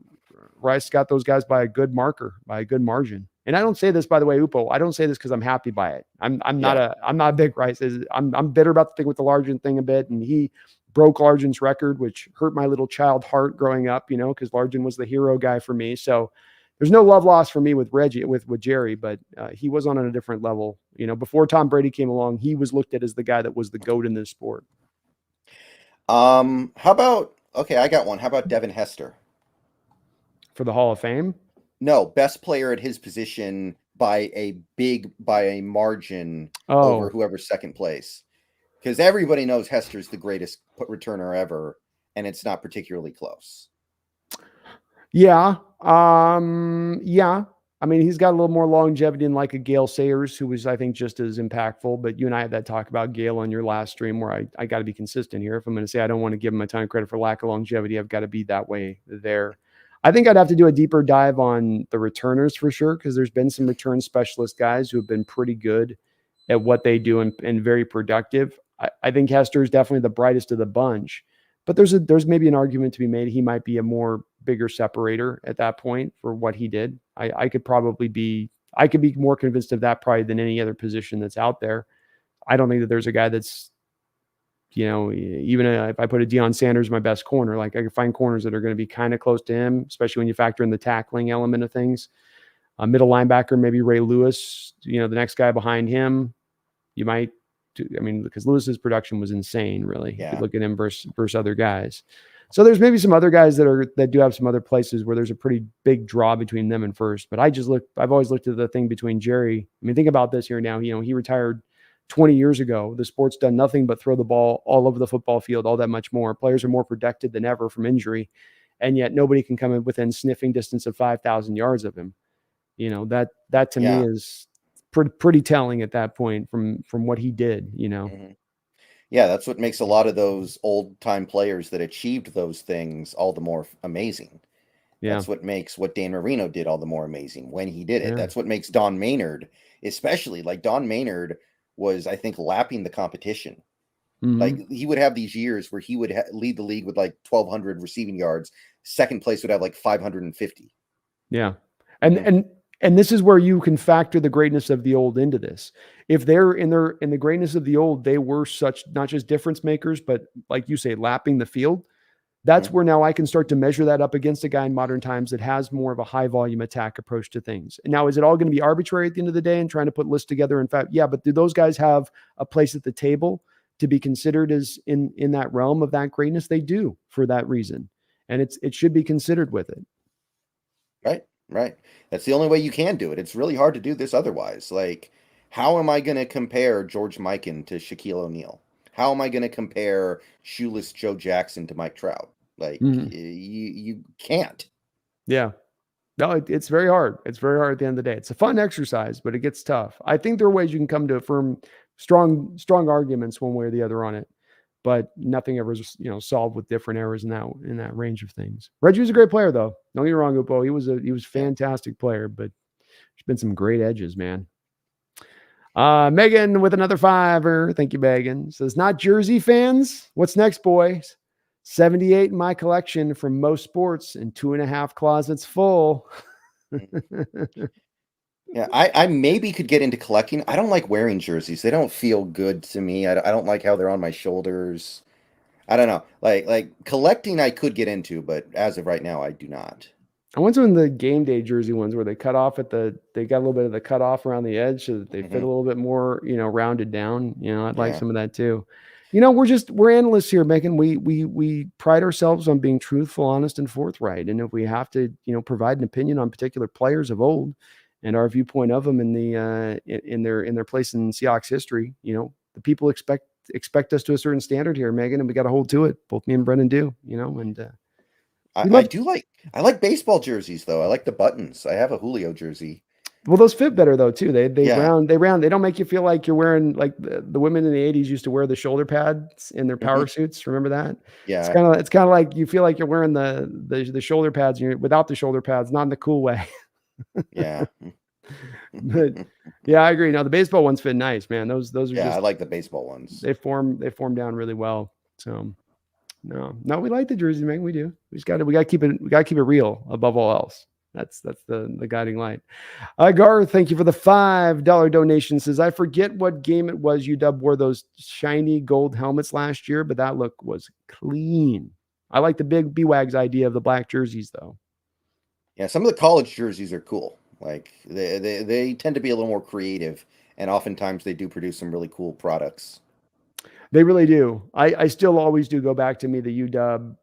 Rice got those guys by a good margin. And I don't say this, by the way, Upo. I don't say this because I'm happy by it. I'm not a big Rice. I'm bitter about the thing with the Largent thing a bit, and he broke Largent's record, which hurt my little child heart growing up, because Largent was the hero guy for me. So there's no love lost for me with Reggie, with Jerry, but he was on a different level. Before Tom Brady came along, he was looked at as the guy that was the GOAT in this sport. I got one. How about Devin Hester? For the Hall of Fame? No, best player at his position by a margin over whoever's second place. Because everybody knows Hester's the greatest returner ever, and it's not particularly close. Yeah. Yeah. I mean, he's got a little more longevity than like a Gale Sayers, who was, I think, just as impactful. But you and I had that talk about Gale on your last stream where I got to be consistent here. If I'm going to say I don't want to give him a ton of credit for lack of longevity, I've got to be that way there. I think I'd have to do a deeper dive on the returners for sure, because there's been some return specialist guys who have been pretty good at what they do and very productive. I think Hester is definitely the brightest of the bunch. But there's maybe an argument to be made. He might be a more bigger separator at that point for what he did. I could be more convinced of that probably than any other position that's out there. I don't think that there's a guy that's, even if I put a Deion Sanders my best corner, like I could find corners that are going to be kind of close to him, especially when you factor in the tackling element of things. A middle linebacker, maybe Ray Lewis, the next guy behind him, you might. Because Lewis's production was insane, really. Yeah. If you look at him versus other guys. So there's maybe some other guys that do have some other places where there's a pretty big draw between them and first. But I've always looked at the thing between Jerry. I mean, think about this here now. He retired 20 years ago. The sport's done nothing but throw the ball all over the football field, all that much more. Players are more protected than ever from injury. And yet nobody can come in within sniffing distance of 5,000 yards of him. That to me is pretty telling at that point from what he did, Mm-hmm. Yeah, that's what makes a lot of those old time players that achieved those things all the more amazing. Yeah. That's what makes what Dan Marino did all the more amazing when he did it. Yeah. That's what makes Don Maynard, especially, like Don Maynard was, I think, lapping the competition. Mm-hmm. Like he would have these years where he would lead the league with like 1,200 receiving yards. Second place would have like 550. Yeah. And this is where you can factor the greatness of the old into this. If they're in the greatness of the old, they were such not just difference makers, but like you say, lapping the field. That's where now I can start to measure that up against a guy in modern times that has more of a high volume attack approach to things. And now, is it all going to be arbitrary at the end of the day and trying to put lists together? In fact, yeah, but do those guys have a place at the table to be considered as in that realm of that greatness? They do, for that reason. And it should be considered with it. Right. That's the only way you can do it. It's really hard to do this otherwise. Like, how am I going to compare George Mikan to Shaquille O'Neal? How am I going to compare shoeless Joe Jackson to Mike Trout? Like, you can't. Yeah. No, it's very hard. It's very hard at the end of the day. It's a fun exercise, but it gets tough. I think there are ways you can come to affirm strong arguments one way or the other on it, but nothing ever is, solved with different errors in that range of things. Reggie was a great player, though. Don't get me wrong, Upo. He was a fantastic player, but there's been some great edges, man. Megan with another $5. Thank you, Megan. Says, not Jersey fans. What's next, boys? 78 in my collection from most sports and 2.5 closets full. Yeah, I maybe could get into collecting. I don't like wearing jerseys. They don't feel good to me. I don't like how they're on my shoulders. I don't know. Like collecting I could get into, but as of right now, I do not. I went to the game day jersey ones where they cut off they got a little bit of the cut off around the edge so that they fit a little bit more, rounded down. I'd like some of that too. We're analysts here, Megan. We pride ourselves on being truthful, honest, and forthright. And if we have to, provide an opinion on particular players of old and our viewpoint of them in their place in Seahawks history, the people expect us to a certain standard here, Megan, and we got to hold to it. Both me and Brendan do, and I like baseball jerseys though. I like the buttons. I have a Julio jersey. Well, those fit better though too. They round. They don't make you feel like you're wearing like the women in the 80s used to wear the shoulder pads in their power suits. Remember that? Yeah. It's kind of like you feel like you're wearing the shoulder pads without the shoulder pads, not in the cool way. Yeah. But yeah, I agree. Now the baseball ones fit nice, man. Those are I like the baseball ones. They form down really well. So no, we like the jersey, man. We do. We got to keep it real above all else. That's the guiding light. Gar, thank you for the $5 donation. Says, I forget what game it was UW wore those shiny gold helmets last year, but that look was clean. I like the big B-Wags idea of the black jerseys, though. Yeah, some of the college jerseys are cool. Like they tend to be a little more creative, and oftentimes they do produce some really cool products. They really do. I still always do go back to the UW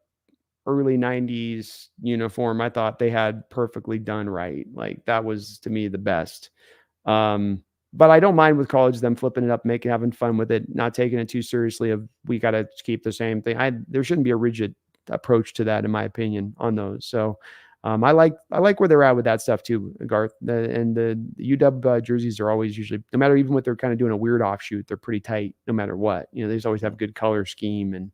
early 90s uniform. I thought they had perfectly done right. Like that was to me the best. But I don't mind with college them flipping it up, having fun with it, not taking it too seriously of we got to keep the same thing. There shouldn't be a rigid approach to that in my opinion on those. So I like where they're at with that stuff too, Garth. The UW jerseys are always usually, no matter even what they're kind of doing a weird offshoot, they're pretty tight no matter what. They just always have good color scheme, and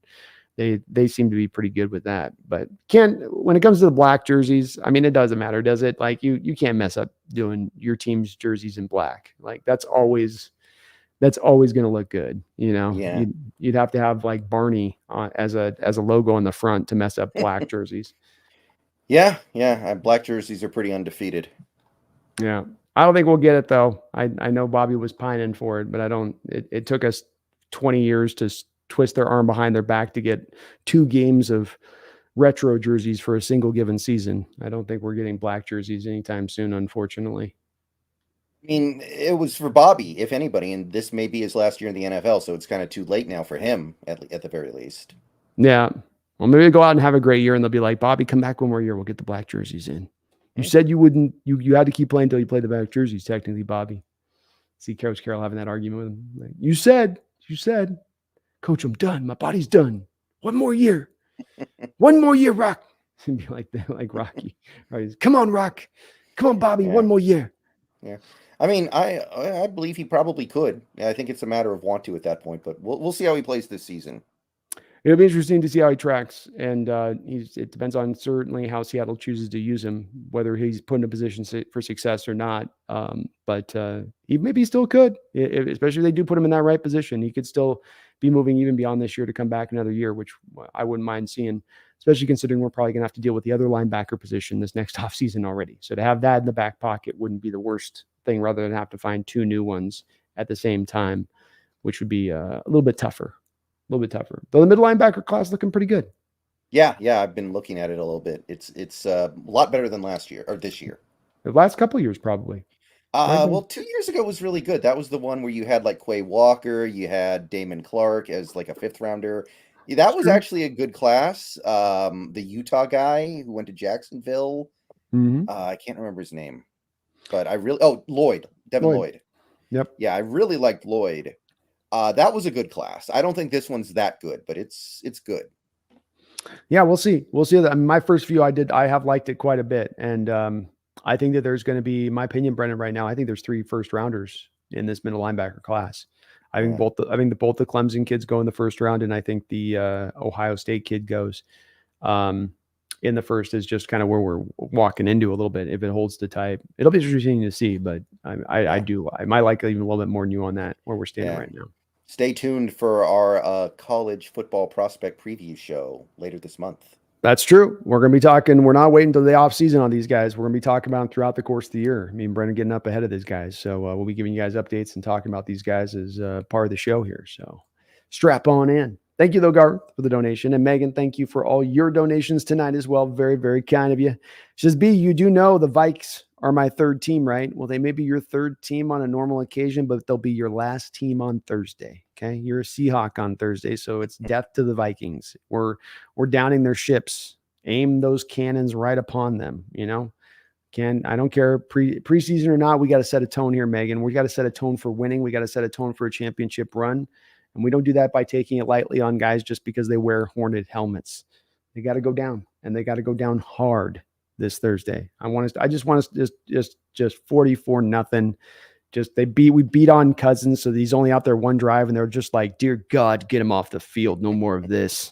they seem to be pretty good with that. But when it comes to the black jerseys, I mean, it doesn't matter, does it? Like you can't mess up doing your team's jerseys in black. Like that's always going to look good. Yeah. You'd have to have like Barney as a logo on the front to mess up black jerseys. Yeah. Black jerseys are pretty undefeated. Yeah. I don't think we'll get it though. I know Bobby was pining for it, but it took us 20 years to twist their arm behind their back to get 2 games of retro jerseys for a single given season. I don't think we're getting black jerseys anytime soon, unfortunately. I mean, it was for Bobby, if anybody, and this may be his last year in the NFL, so it's kind of too late now for him, at the very least. Yeah. Well, maybe go out and have a great year, and they'll be like, Bobby, come back one more year. We'll get the black jerseys in. You said you wouldn't. You had to keep playing until you played the black jerseys, technically, Bobby. See Coach Carroll having that argument with him. Like, you said, Coach, I'm done. My body's done. One more year. One more year, Rock. And be like Rocky. Right? Come on, Rock. Come on, Bobby. Yeah. One more year. Yeah. I mean, I believe he probably could. I think it's a matter of want to at that point, but we'll see how he plays this season. It'll be interesting to see how he tracks, and it depends on certainly how Seattle chooses to use him, whether he's put in a position for success or not. But he maybe still could, especially if they do put him in that right position. He could still be moving even beyond this year to come back another year, which I wouldn't mind seeing, especially considering we're probably going to have to deal with the other linebacker position this next offseason already. So to have that in the back pocket wouldn't be the worst thing, rather than have to find 2 new ones at the same time, which would be a little bit tougher. Though the middle linebacker class looking pretty good. Yeah, I've been looking at it a little bit. It's a lot better than last year or this year. The last couple of years, probably. Well, 2 years ago was really good. That was the one where you had like Quay Walker, you had Damon Clark as like a 5th rounder. Yeah, that was actually a good class. The Utah guy who went to Jacksonville. I can't remember his name, but Devin Lloyd. Yep. Yeah, I really liked Lloyd. That was a good class. I don't think this one's that good, but it's good. Yeah, we'll see. My first view, I have liked it quite a bit, and I think that there's going to be, my opinion, Brendan, right now, I think there's 3 first rounders in this middle linebacker class. I think both the Clemson kids go in the first round, and I think the Ohio State kid goes in the first, is just kind of where we're walking into a little bit. If it holds the type, it'll be interesting to see, but I might like even a little bit more new on that, where we're standing right now. Stay tuned for our college football prospect preview show later this month. That's true. We're going to be talking. We're not waiting until the off season on these guys. We're going to be talking about them throughout the course of the year. I mean, Brendan getting up ahead of these guys. So we'll be giving you guys updates and talking about these guys as part of the show here. So strap on in. Thank you, though, Garth, for the donation. And Megan, thank you for all your donations tonight as well. Very, very kind of you. She says, B, you do know the Vikes are my 3rd team, right? Well, they may be your 3rd team on a normal occasion, but they'll be your last team on Thursday. Okay. You're a Seahawk on Thursday. So it's death to the Vikings. We're downing their ships. Aim those cannons right upon them. I don't care preseason or not. We got to set a tone here, Megan. We got to set a tone for winning. We got to set a tone for a championship run. And we don't do that by taking it lightly on guys just because they wear Hornet helmets. They got to go down, and they got to go down hard this Thursday. I just want us just 44-0. We beat on Cousins, so he's only out there one drive, and they're just like, dear God, get him off the field. No more of this.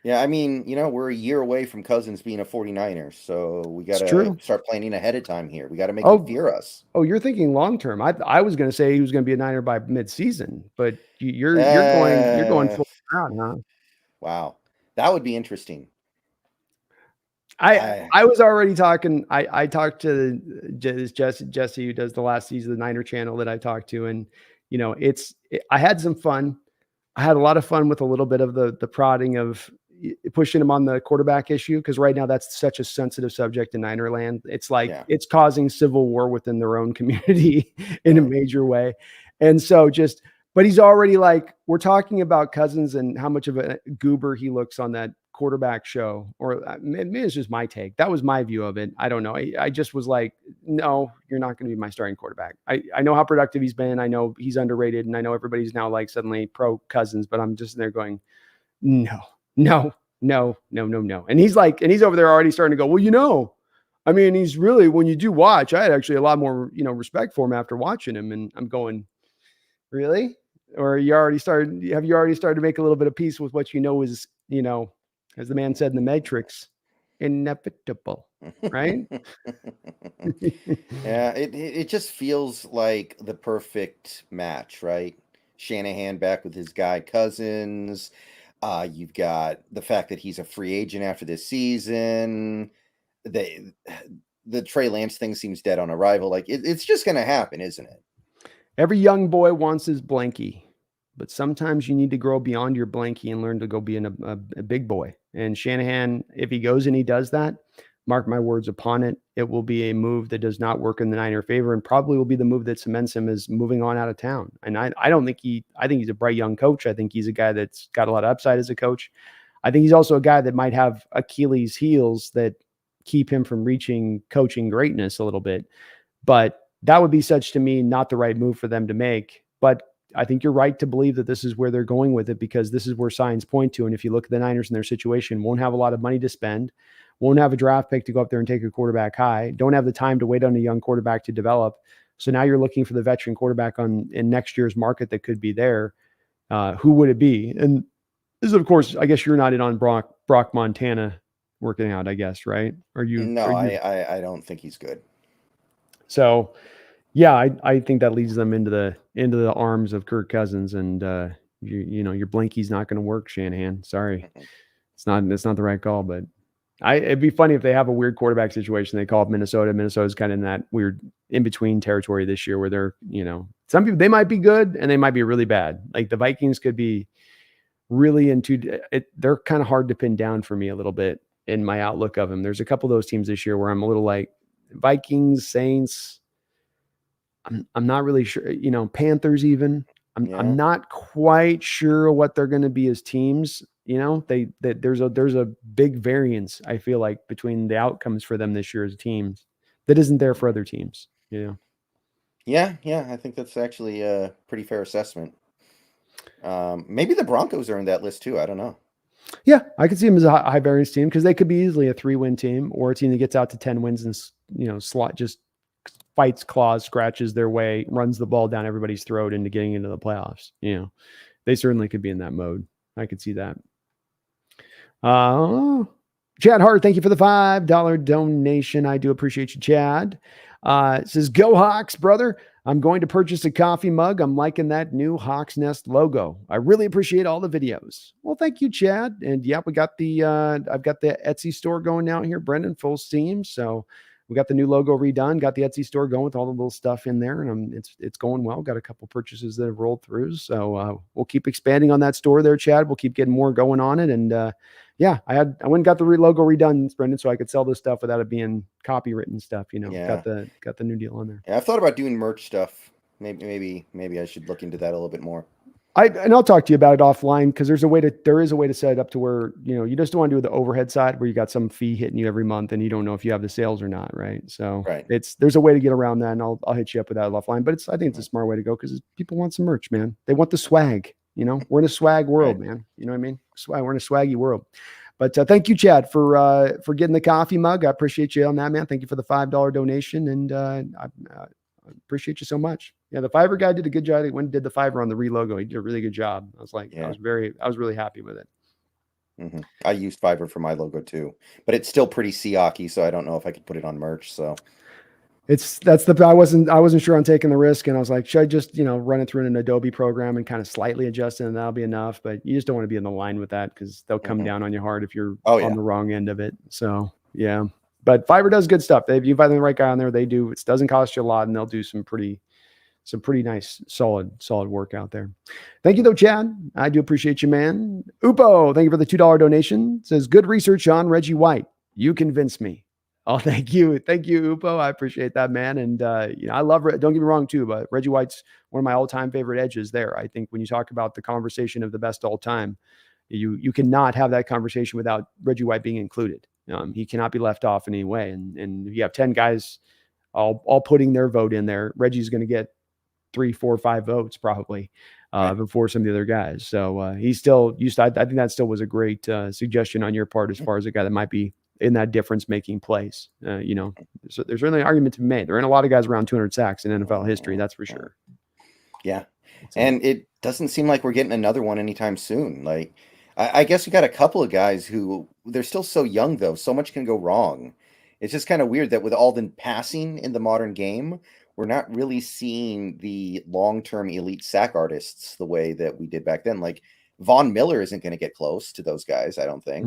Yeah, I mean, we're a year away from Cousins being a 49er, so we got to start planning ahead of time here. We got to make him fear us. Oh, you're thinking long term. I was going to say he was going to be a Niner by mid-season, but you're going full round, huh? Wow, that would be interesting. I was already talking. I talked to Jesse, who does the last season of the Niner channel that I talked to, and I had some fun. I had a lot of fun with a little bit of the prodding of pushing him on the quarterback issue, because right now that's such a sensitive subject in Niner land. It's like it's causing civil war within their own community in a major way, and so but he's already like, we're talking about Cousins and how much of a goober he looks on that quarterback show, or maybe it's just my take. That was my view of it. I don't know. I just was like, no, you're not going to be my starting quarterback. I know how productive he's been. I know he's underrated, and I know everybody's now like suddenly pro Cousins, but I'm just there going, no, no. And he's over there already starting to go, well, I mean, he's really, when you do watch, I had actually a lot more, respect for him after watching him. And I'm going, really? Or have you already started to make a little bit of peace with what is, as the man said in the Matrix, inevitable, right? Yeah, it just feels like the perfect match, right? Shanahan back with his guy Cousins. You've got the fact that he's a free agent after this season. The Trey Lance thing seems dead on arrival. Like it's just going to happen, isn't it? Every young boy wants his blankie, but sometimes you need to grow beyond your blankie and learn to go being a big boy. And Shanahan, if he goes and he does that, mark my words upon it, it will be a move that does not work in the Niner favor and probably will be the move that cements him as moving on out of town. And I think he's a bright young coach. I think he's a guy that's got a lot of upside as a coach. I think he's also a guy that might have Achilles heels that keep him from reaching coaching greatness a little bit. But that would be such, to me, not the right move for them to make. But I think you're right to believe that this is where they're going with it, because this is where signs point to. And if you look at the Niners and their situation, won't have a lot of money to spend, won't have a draft pick to go up there and take a quarterback high, don't have the time to wait on a young quarterback to develop. So now you're looking for the veteran quarterback in next year's market that could be there. Who would it be? And this is, of course, I guess you're not in on Brock Montana working out, I guess, right? No, I don't think he's good. So, yeah, I think that leads them into the arms of Kirk Cousins, and your blankie's not going to work, Shanahan. Sorry, it's not the right call. But it'd be funny if they have a weird quarterback situation. They call up Minnesota. Minnesota's kind of in that weird in between territory this year, where they're some people, they might be good and they might be really bad. Like the Vikings could be really into it. They're kind of hard to pin down for me a little bit in my outlook of them. There's a couple of those teams this year where I'm a little like Vikings, Saints. I'm not really sure, Panthers even. I'm not quite sure what they're going to be as teams. There's a big variance, I feel like, between the outcomes for them this year as teams that isn't there for other teams. Yeah, I think that's actually a pretty fair assessment. Maybe the Broncos are in that list too. I don't know. Yeah, I could see them as a high variance team, because they could be easily a 3-win team or a team that gets out to 10 wins and slot just fights, claws, scratches their way, runs the ball down everybody's throat into getting into the playoffs. They certainly could be in that mode. I could see that. Chad Hart, thank you for the $5 donation. I do appreciate you, Chad. It says, "Go Hawks, brother. I'm going to purchase a coffee mug. I'm liking that new Hawks Nest logo. I really appreciate all the videos." Well, thank you, Chad. And yeah, we got I've got the Etsy store going now here, Brendan, full steam. So we got the new logo redone, got the Etsy store going with all the little stuff in there, and it's going well. Got a couple purchases that have rolled through. So we'll keep expanding on that store there, Chad. We'll keep getting more going on it. And yeah, I went and got the logo redone, Brendan, so I could sell this stuff without it being copywritten stuff. Got the new deal on there. Yeah, I've thought about doing merch stuff. Maybe I should look into that a little bit more. And I'll talk to you about it offline, because there is a way to set it up to where, you just don't want to do the overhead side where you got some fee hitting you every month and you don't know if you have the sales or not. Right. So there's a way to get around that, and I'll hit you up with that offline, but I think it's a smart way to go, because people want some merch, man. They want the swag, we're in a swag world, man. You know what I mean? We're in a swaggy world. But thank you, Chad, for getting the coffee mug. I appreciate you on that, man. Thank you for the $5 donation. And I appreciate you so much. Yeah, the Fiverr guy did a good job. He went and did the Fiverr on the re-logo. He did a really good job. I was really happy with it. Mm-hmm. I used Fiverr for my logo too, but it's still pretty Seahawks, so I don't know if I could put it on merch. So I wasn't sure on taking the risk, and I was like, should I just run it through an Adobe program and kind of slightly adjust it, and that'll be enough. But you just don't want to be in the line with that, because they'll come down on you hard if you're on the wrong end of it. So yeah, but Fiverr does good stuff. If you find the right guy on there, they do. It doesn't cost you a lot, and they'll do some pretty nice, solid work out there. Thank you though, Chad. I do appreciate you, man. Upo, thank you for the $2 donation. It says, "Good research on Reggie White. You convinced me." Oh, thank you, Upo. I appreciate that, man. And I love. Don't get me wrong, too, but Reggie White's one of my all-time favorite edges. There, I think when you talk about the conversation of the best all-time, you cannot have that conversation without Reggie White being included. He cannot be left off in any way. And if you have 10 guys all putting their vote in there, Reggie's going to get 3, 4, 5 votes probably. Right. before some of the other guys. So he's still used to, I think that still was a great suggestion on your part as far as a guy that might be in that difference making place. So there's really an argument to be made. There ain't a lot of guys around 200 sacks in NFL history, that's for sure. Yeah. And it doesn't seem like we're getting another one anytime soon. Like, I guess we got a couple of guys who they're still so young, though. So much can go wrong. It's just kind of weird that with all the passing in the modern game, we're not really seeing the long-term elite sack artists the way that we did back then. Like, Von Miller isn't going to get close to those guys, I don't think.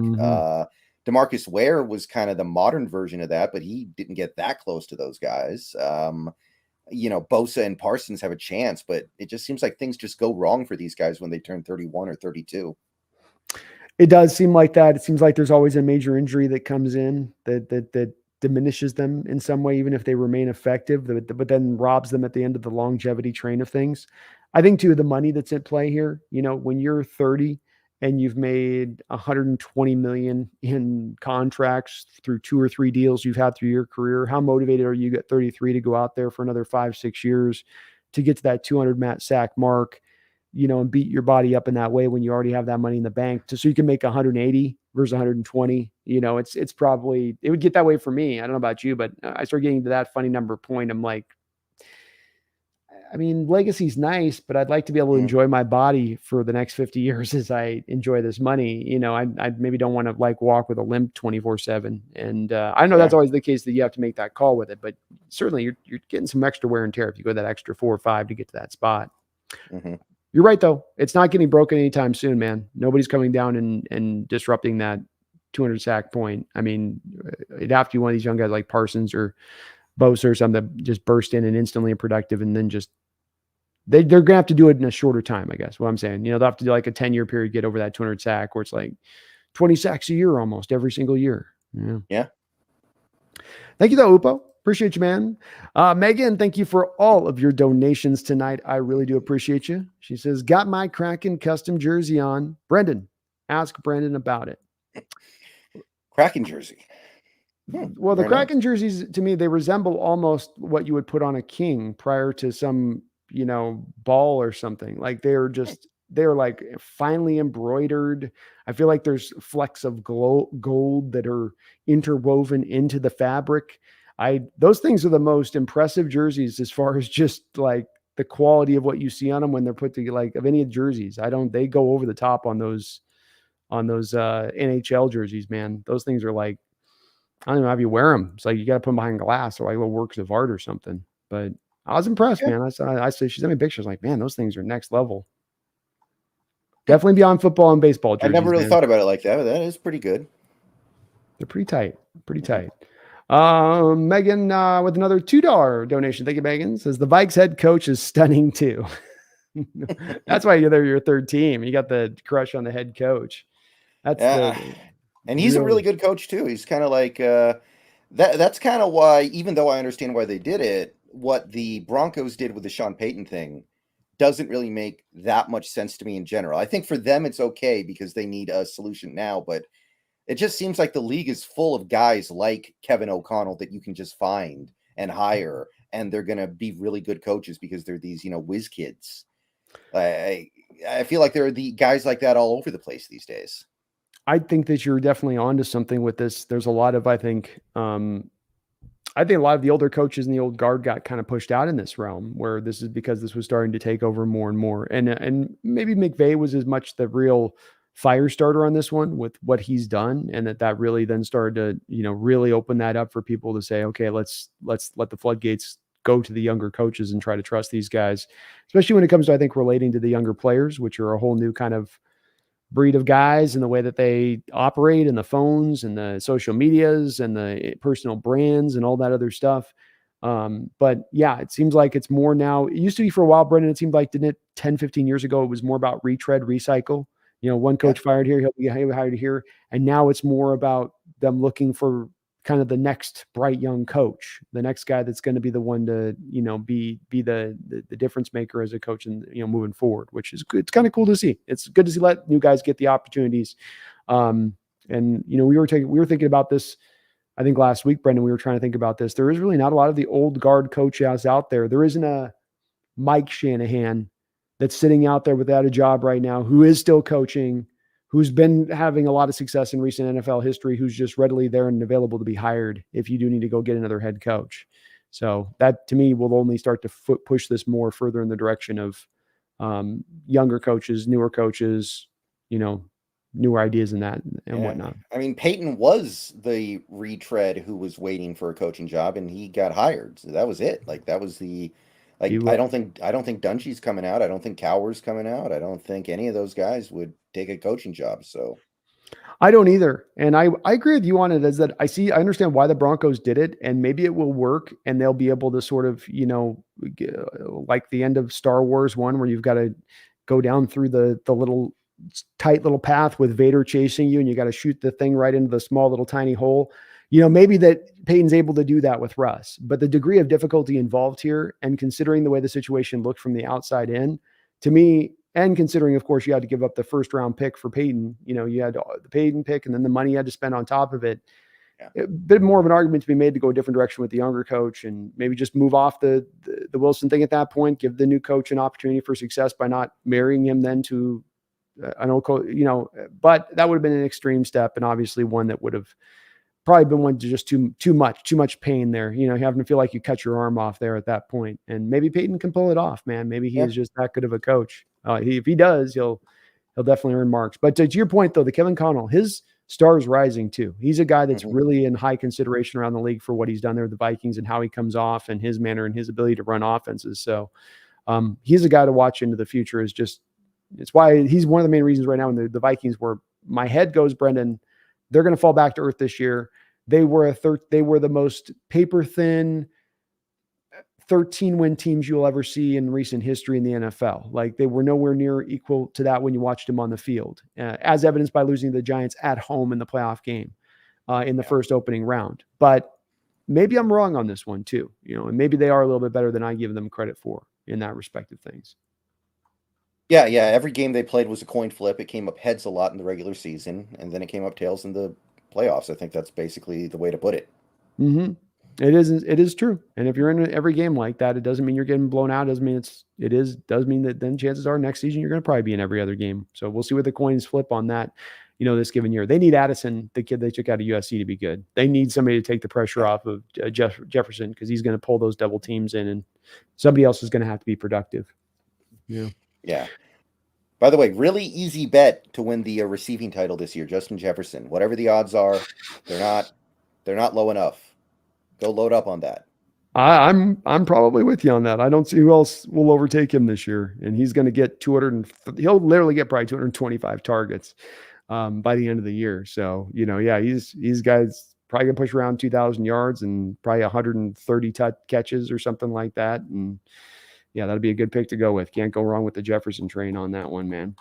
DeMarcus Ware was kind of the modern version of that, but he didn't get that close to those guys. Bosa and Parsons have a chance, but it just seems like things just go wrong for these guys when they turn 31 or 32. It does seem like that. It seems like there's always a major injury that comes in that diminishes them in some way, even if they remain effective, but then robs them at the end of the longevity train of things. I think too, the money that's at play here, when you're 30 and you've made 120 million in contracts through 2 or 3 deals you've had through your career, how motivated are you at 33 to go out there for another 5-6 years to get to that 200 sack mark? And beat your body up in that way when you already have that money in the bank so you can make 180 versus 120. It's probably, it would get that way for me. I don't know about you, but I start getting to that funny number point. I'm like, legacy's nice, but I'd like to be able to enjoy my body for the next 50 years as I enjoy this money. I maybe don't want to walk with a limp 24/7. And I know that's always the case that you have to make that call with it, but certainly you're getting some extra wear and tear if you go that extra 4 or 5 to get to that spot. You're right, though. It's not getting broken anytime soon, man. Nobody's coming down and disrupting that 200 sack point. It'd have to be one of these young guys like Parsons or Bosa or something that just burst in and instantly productive, and then just they're going to have to do it in a shorter time, I guess. What I'm saying, they'll have to do like a 10-year period, get over that 200 sack, where it's like 20 sacks a year almost every single year. Yeah. Thank you, though, Upo. Appreciate you, man. Megan, thank you for all of your donations tonight. I really do appreciate you. She says, got my Kraken custom jersey on. Brendan, ask Brendan about it. Kraken jersey. Well, the Kraken jerseys, to me, they resemble almost what you would put on a king prior to some, ball or something. Like they're like finely embroidered. I feel like there's flecks of gold that are interwoven into the fabric. Those things are the most impressive jerseys as far as just like the quality of what you see on them when they're put together, like of any jerseys. They go over the top on those NHL jerseys, man. Those things are like, I don't know how you wear them. It's like you got to put them behind glass or like little works of art or something. But I was impressed, man. I said, she sent me pictures like, man, those things are next level. Definitely beyond football and baseball jerseys. I never really thought about it like that, but that is pretty good. They're pretty tight. Megan with another $2 donation. Thank you, Megan. Says the Vikes head coach is stunning too. That's why they're your third team. You got the crush on the head coach. And he's a really good coach too. He's kind of like that's kind of why, even though I understand why they did it, what the Broncos did with the Sean Payton thing doesn't really make that much sense to me in general. I think for them it's okay because they need a solution now, but it just seems like the league is full of guys like Kevin O'Connell that you can just find and hire, and they're going to be really good coaches because they're these, whiz kids. I feel like there are the guys like that all over the place these days. I think that you're definitely onto something with this. There's a lot of, I think a lot of the older coaches and the old guard got kind of pushed out in this realm, where this is because this was starting to take over more and more. And maybe McVay was as much the real fire starter on this one with what he's done. And that really then started to, really open that up for people to say, okay, let's let the floodgates go to the younger coaches and try to trust these guys, especially when it comes to, I think, relating to the younger players, which are a whole new kind of breed of guys and the way that they operate and the phones and the social medias and the personal brands and all that other stuff. But yeah, it seems like it's more now. It used to be for a while, Brendan, it seemed like, didn't it, 10, 15 years ago, it was more about retread, recycle. One coach fired here, he'll be hired here. And now it's more about them looking for kind of the next bright young coach, the next guy that's going to be the one to, be the difference maker as a coach and, moving forward, which is good. It's kind of cool to see. It's good to see, let new guys get the opportunities. And, we were thinking about this, I think last week, Brendan, we were trying to think about this. There is really not a lot of the old guard coaches out there. There isn't a Mike Shanahan that's sitting out there without a job right now, who is still coaching, who's been having a lot of success in recent NFL history, who's just readily there and available to be hired if you do need to go get another head coach. So that to me will only start to push this more further in the direction of younger coaches, newer coaches, newer ideas and that and Yeah. whatnot. I mean, Peyton was the retread who was waiting for a coaching job and he got hired. So that was it. Like that was the He like will. I don't think Dungy's coming out. I don't think Cowher's coming out. I don't think any of those guys would take a coaching job. So I don't either. And I agree with you on it as that I understand why the Broncos did it and maybe it will work and they'll be able to sort of, like the end of Star Wars 1 where you've got to go down through the little tight little path with Vader chasing you and you got to shoot the thing right into the small little tiny hole. Maybe that Peyton's able to do that with Russ, but the degree of difficulty involved here and considering the way the situation looked from the outside in, to me, and considering, of course, you had to give up the first round pick for Peyton, you had the Peyton pick and then the money you had to spend on top of it. yeah. A bit more of an argument to be made to go a different direction with the younger coach and maybe just move off the Wilson thing at that point, give the new coach an opportunity for success by not marrying him then to an old coach, but that would have been an extreme step and obviously one that would have probably been one to just too much pain there. Having to feel like you cut your arm off there at that point. And maybe Peyton can pull it off, man. Maybe he Yeah. is just that good of a coach. If he does, he'll definitely earn marks. But to your point, though, the Kevin Connell, his star is rising too. He's a guy that's really in high consideration around the league for what he's done there with the Vikings and how he comes off and his manner and his ability to run offenses. So he's a guy to watch into the future. It's why he's one of the main reasons right now in the Vikings where my head goes, Brendan, they're going to fall back to earth this year. They were the most paper thin 13-win teams you'll ever see in recent history in the NFL. Like they were nowhere near equal to that when you watched them on the field, as evidenced by losing to the Giants at home in the playoff game in the first opening round. But maybe I'm wrong on this one too, and maybe they are a little bit better than I give them credit for in that respect of things. Yeah. Every game they played was a coin flip. It came up heads a lot in the regular season, and then it came up tails in the playoffs. I think that's basically the way to put it. Mm-hmm. It is true. And if you're in every game like that, it doesn't mean you're getting blown out. It doesn't mean does mean that then chances are next season you're going to probably be in every other game. So we'll see where the coins flip on that, this given year. They need Addison, the kid they took out of USC, to be good. They need somebody to take the pressure off of Jefferson because he's going to pull those double teams in and somebody else is going to have to be productive. Yeah. Yeah. By the way, really easy bet to win the receiving title this year, Justin Jefferson. Whatever the odds are, they're not low enough. Go load up on that. I'm probably with you on that. I don't see who else will overtake him this year, and he's going to get he'll literally get probably 225 targets by the end of the year. So he's guys probably gonna push around 2,000 yards and probably 130 catches or something like that. And yeah, that'd be a good pick to go with. Can't go wrong with the Jefferson train on that one, man.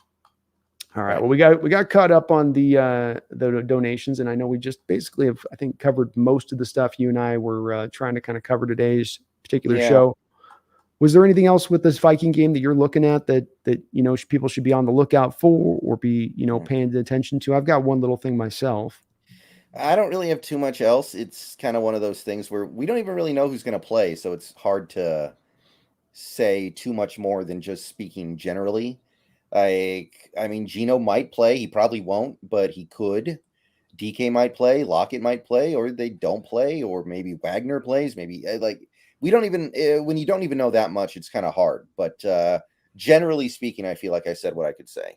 All right. Well, we got caught up on the donations, and I know we just basically have, I think, covered most of the stuff you and I were trying to kind of cover today's particular show. Was there anything else with this Viking game that you're looking at that people should be on the lookout for or be paying attention to? I've got one little thing myself. I don't really have too much else. It's kind of one of those things where we don't even really know who's going to play, so it's hard to say too much more than just speaking generally. I mean, Gino might play. He probably won't, but he could. DK might play. Lockett might play, or they don't play, or maybe Wagner plays. Maybe we don't even when you don't even know that much, it's kind of hard. But generally speaking, I feel like I said what I could say.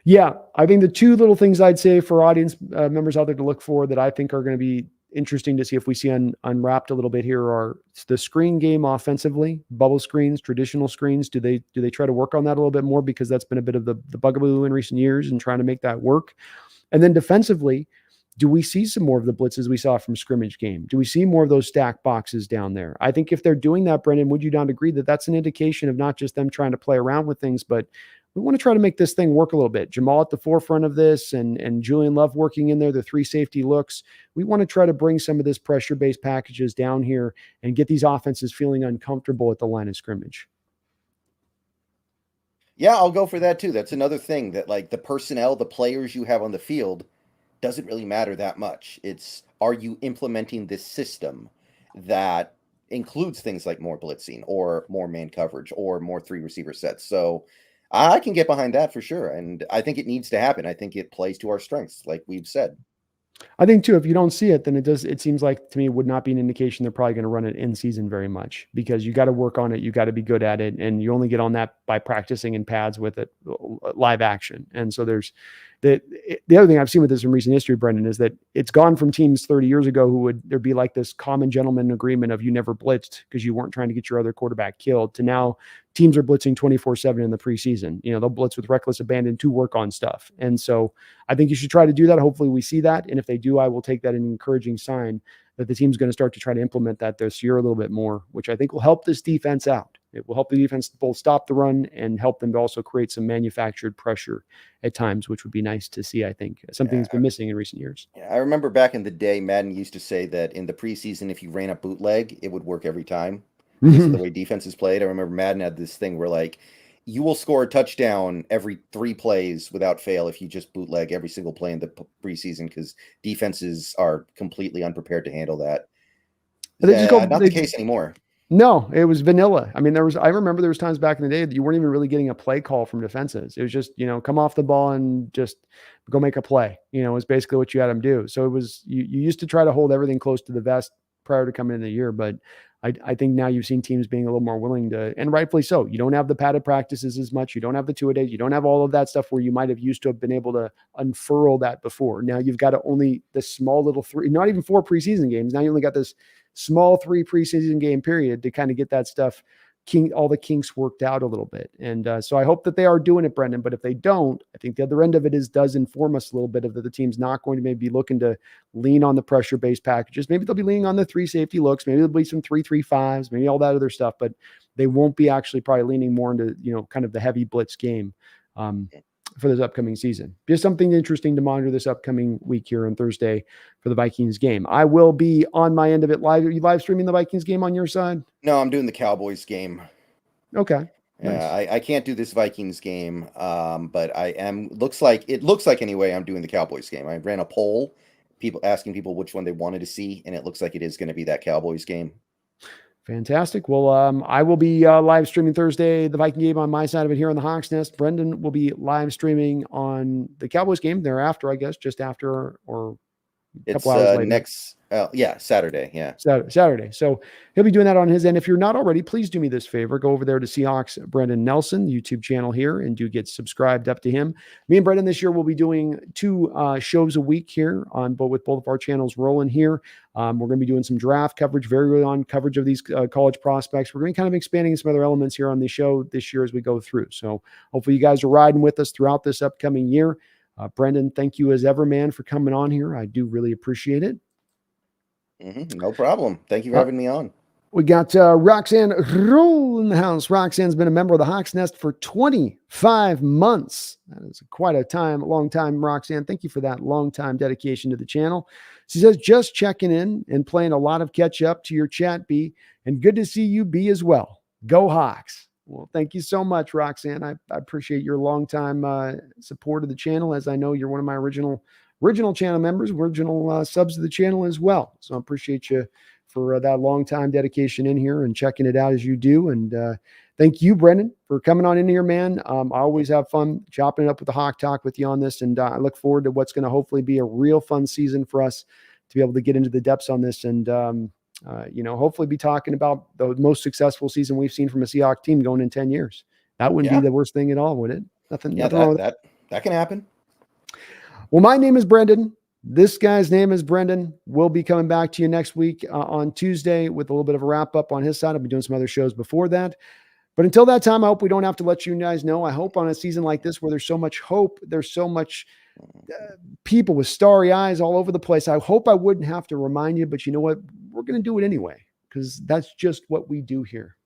Yeah, I think the two little things I'd say for audience members out there to look for that I think are going to be interesting to see if we see unwrapped a little bit here are the screen game offensively, bubble screens, traditional screens. Do they try to work on that a little bit more because that's been a bit of the bugaboo in recent years and trying to make that work? And then defensively, do we see some more of the blitzes we saw from scrimmage game? Do we see more of those stack boxes down there? I think if they're doing that, Brendan, would you not agree that that's an indication of not just them trying to play around with things, but we want to try to make this thing work a little bit. Jamal at the forefront of this and Julian Love working in there, the three safety looks. We want to try to bring some of this pressure-based packages down here and get these offenses feeling uncomfortable at the line of scrimmage. Yeah, I'll go for that too. That's another thing that the personnel, the players you have on the field doesn't really matter that much. It's, are you implementing this system that includes things like more blitzing or more man coverage or more 3 receiver sets. So I can get behind that for sure. And I think it needs to happen. I think it plays to our strengths, like we've said. I think too, if you don't see it, then it seems like to me it would not be an indication they're probably going to run it in season very much, because you got to work on it. You got to be good at it. And you only get on that by practicing in pads with it, live action. And so there's the other thing I've seen with this in recent history, Brendan, is that it's gone from teams 30 years ago who would, there'd be like this common gentleman agreement of you never blitzed because you weren't trying to get your other quarterback killed, to now teams are blitzing 24/7 in the preseason. They'll blitz with reckless abandon to work on stuff. And so I think you should try to do that. Hopefully we see that. And if they do, I will take that as an encouraging sign that the team's going to start to try to implement that this year a little bit more, which I think will help this defense out. It will help the defense both stop the run and help them to also create some manufactured pressure at times, which would be nice to see. I think something that's been missing in recent years. Yeah, I remember back in the day, Madden used to say that in the preseason, if you ran a bootleg, it would work every time because of the way defenses played. I remember Madden had this thing where like you will score a touchdown every 3 plays without fail if you just bootleg every single play in the preseason, because defenses are completely unprepared to handle that. Not the case anymore. No, it was vanilla. I mean, I remember there was times back in the day that you weren't even really getting a play call from defenses. It was just, come off the ball and just go make a play, is basically what you had them do. So it was, you used to try to hold everything close to the vest prior to coming in the year. But I think now you've seen teams being a little more willing to, and rightfully so. You don't have the padded practices as much. You don't have the 2-a-days. You don't have all of that stuff where you might have used to have been able to unfurl that before. Now you've got only this small little 3, not even 4 preseason games. Now you only got this small 3 preseason game period to kind of get that stuff, all the kinks worked out a little bit. And so I hope that they are doing it, Brendan. But if they don't, I think the other end of it does inform us a little bit of that the team's not going to maybe be looking to lean on the pressure-based packages. Maybe they'll be leaning on the 3 safety looks. Maybe there'll be some 3-3-5s, maybe all that other stuff. But they won't be actually probably leaning more into, kind of the heavy blitz game for this upcoming season. Just something interesting to monitor this upcoming week here on Thursday for the Vikings game. I will be on my end of it live. Are you live streaming the Vikings game on your side? No, I'm doing the Cowboys game. Okay. Yeah, nice. I can't do this Vikings game, but I am. It looks like anyway, I'm doing the Cowboys game. I ran a poll, asking people which one they wanted to see, and it looks like it is going to be that Cowboys game. Fantastic. Well, I will be live streaming Thursday, the Viking game on my side of it here on the Hawks Nest. Brendan will be live streaming on the Cowboys game thereafter, I guess, just after or a couple hours later. Next, Saturday. Yeah. Saturday. So he'll be doing that on his end. If you're not already, please do me this favor. Go over there to Seahawks Brendan Nelson, YouTube channel here, and do get subscribed up to him. Me and Brendan this year will be doing 2 shows a week here with both of our channels rolling here. We're going to be doing some draft coverage, very early on coverage of these college prospects. We're going to be kind of expanding some other elements here on the show this year as we go through. So hopefully you guys are riding with us throughout this upcoming year. Brendan, thank you as ever, man, for coming on here. I do really appreciate it. No problem. Thank you for having me on. We got Roxanne Roll in the house. Roxanne's been a member of the Hawks Nest for 25 months. That is quite a long time, Roxanne. Thank you for that long time dedication to the channel. She says, just checking in and playing a lot of catch up to your chat, B, and good to see you, B, as well. Go Hawks. Well, thank you so much, Roxanne. I appreciate your longtime support of the channel, as I know you're one of my original channel members, original subs to the channel as well. So I appreciate you for that long-time dedication in here and checking it out as you do. And thank you, Brendan, for coming on in here, man. I always have fun chopping it up with the Hawk Talk with you on this. And I look forward to what's going to hopefully be a real fun season for us to be able to get into the depths on this and, hopefully be talking about the most successful season we've seen from a Seahawks team going in 10 years. That wouldn't be the worst thing at all, would it? Nothing wrong with that. That can happen. Well, my name is Brendan. This guy's name is Brendan. We'll be coming back to you next week on Tuesday with a little bit of a wrap up on his side. I'll be doing some other shows before that. But until that time, I hope we don't have to let you guys know. I hope on a season like this where there's so much hope, there's so much people with starry eyes all over the place. I hope I wouldn't have to remind you, but you know what? We're going to do it anyway because that's just what we do here.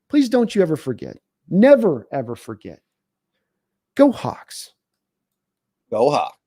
Please don't you ever forget. Never, ever forget. Go Hawks. Go Hawks.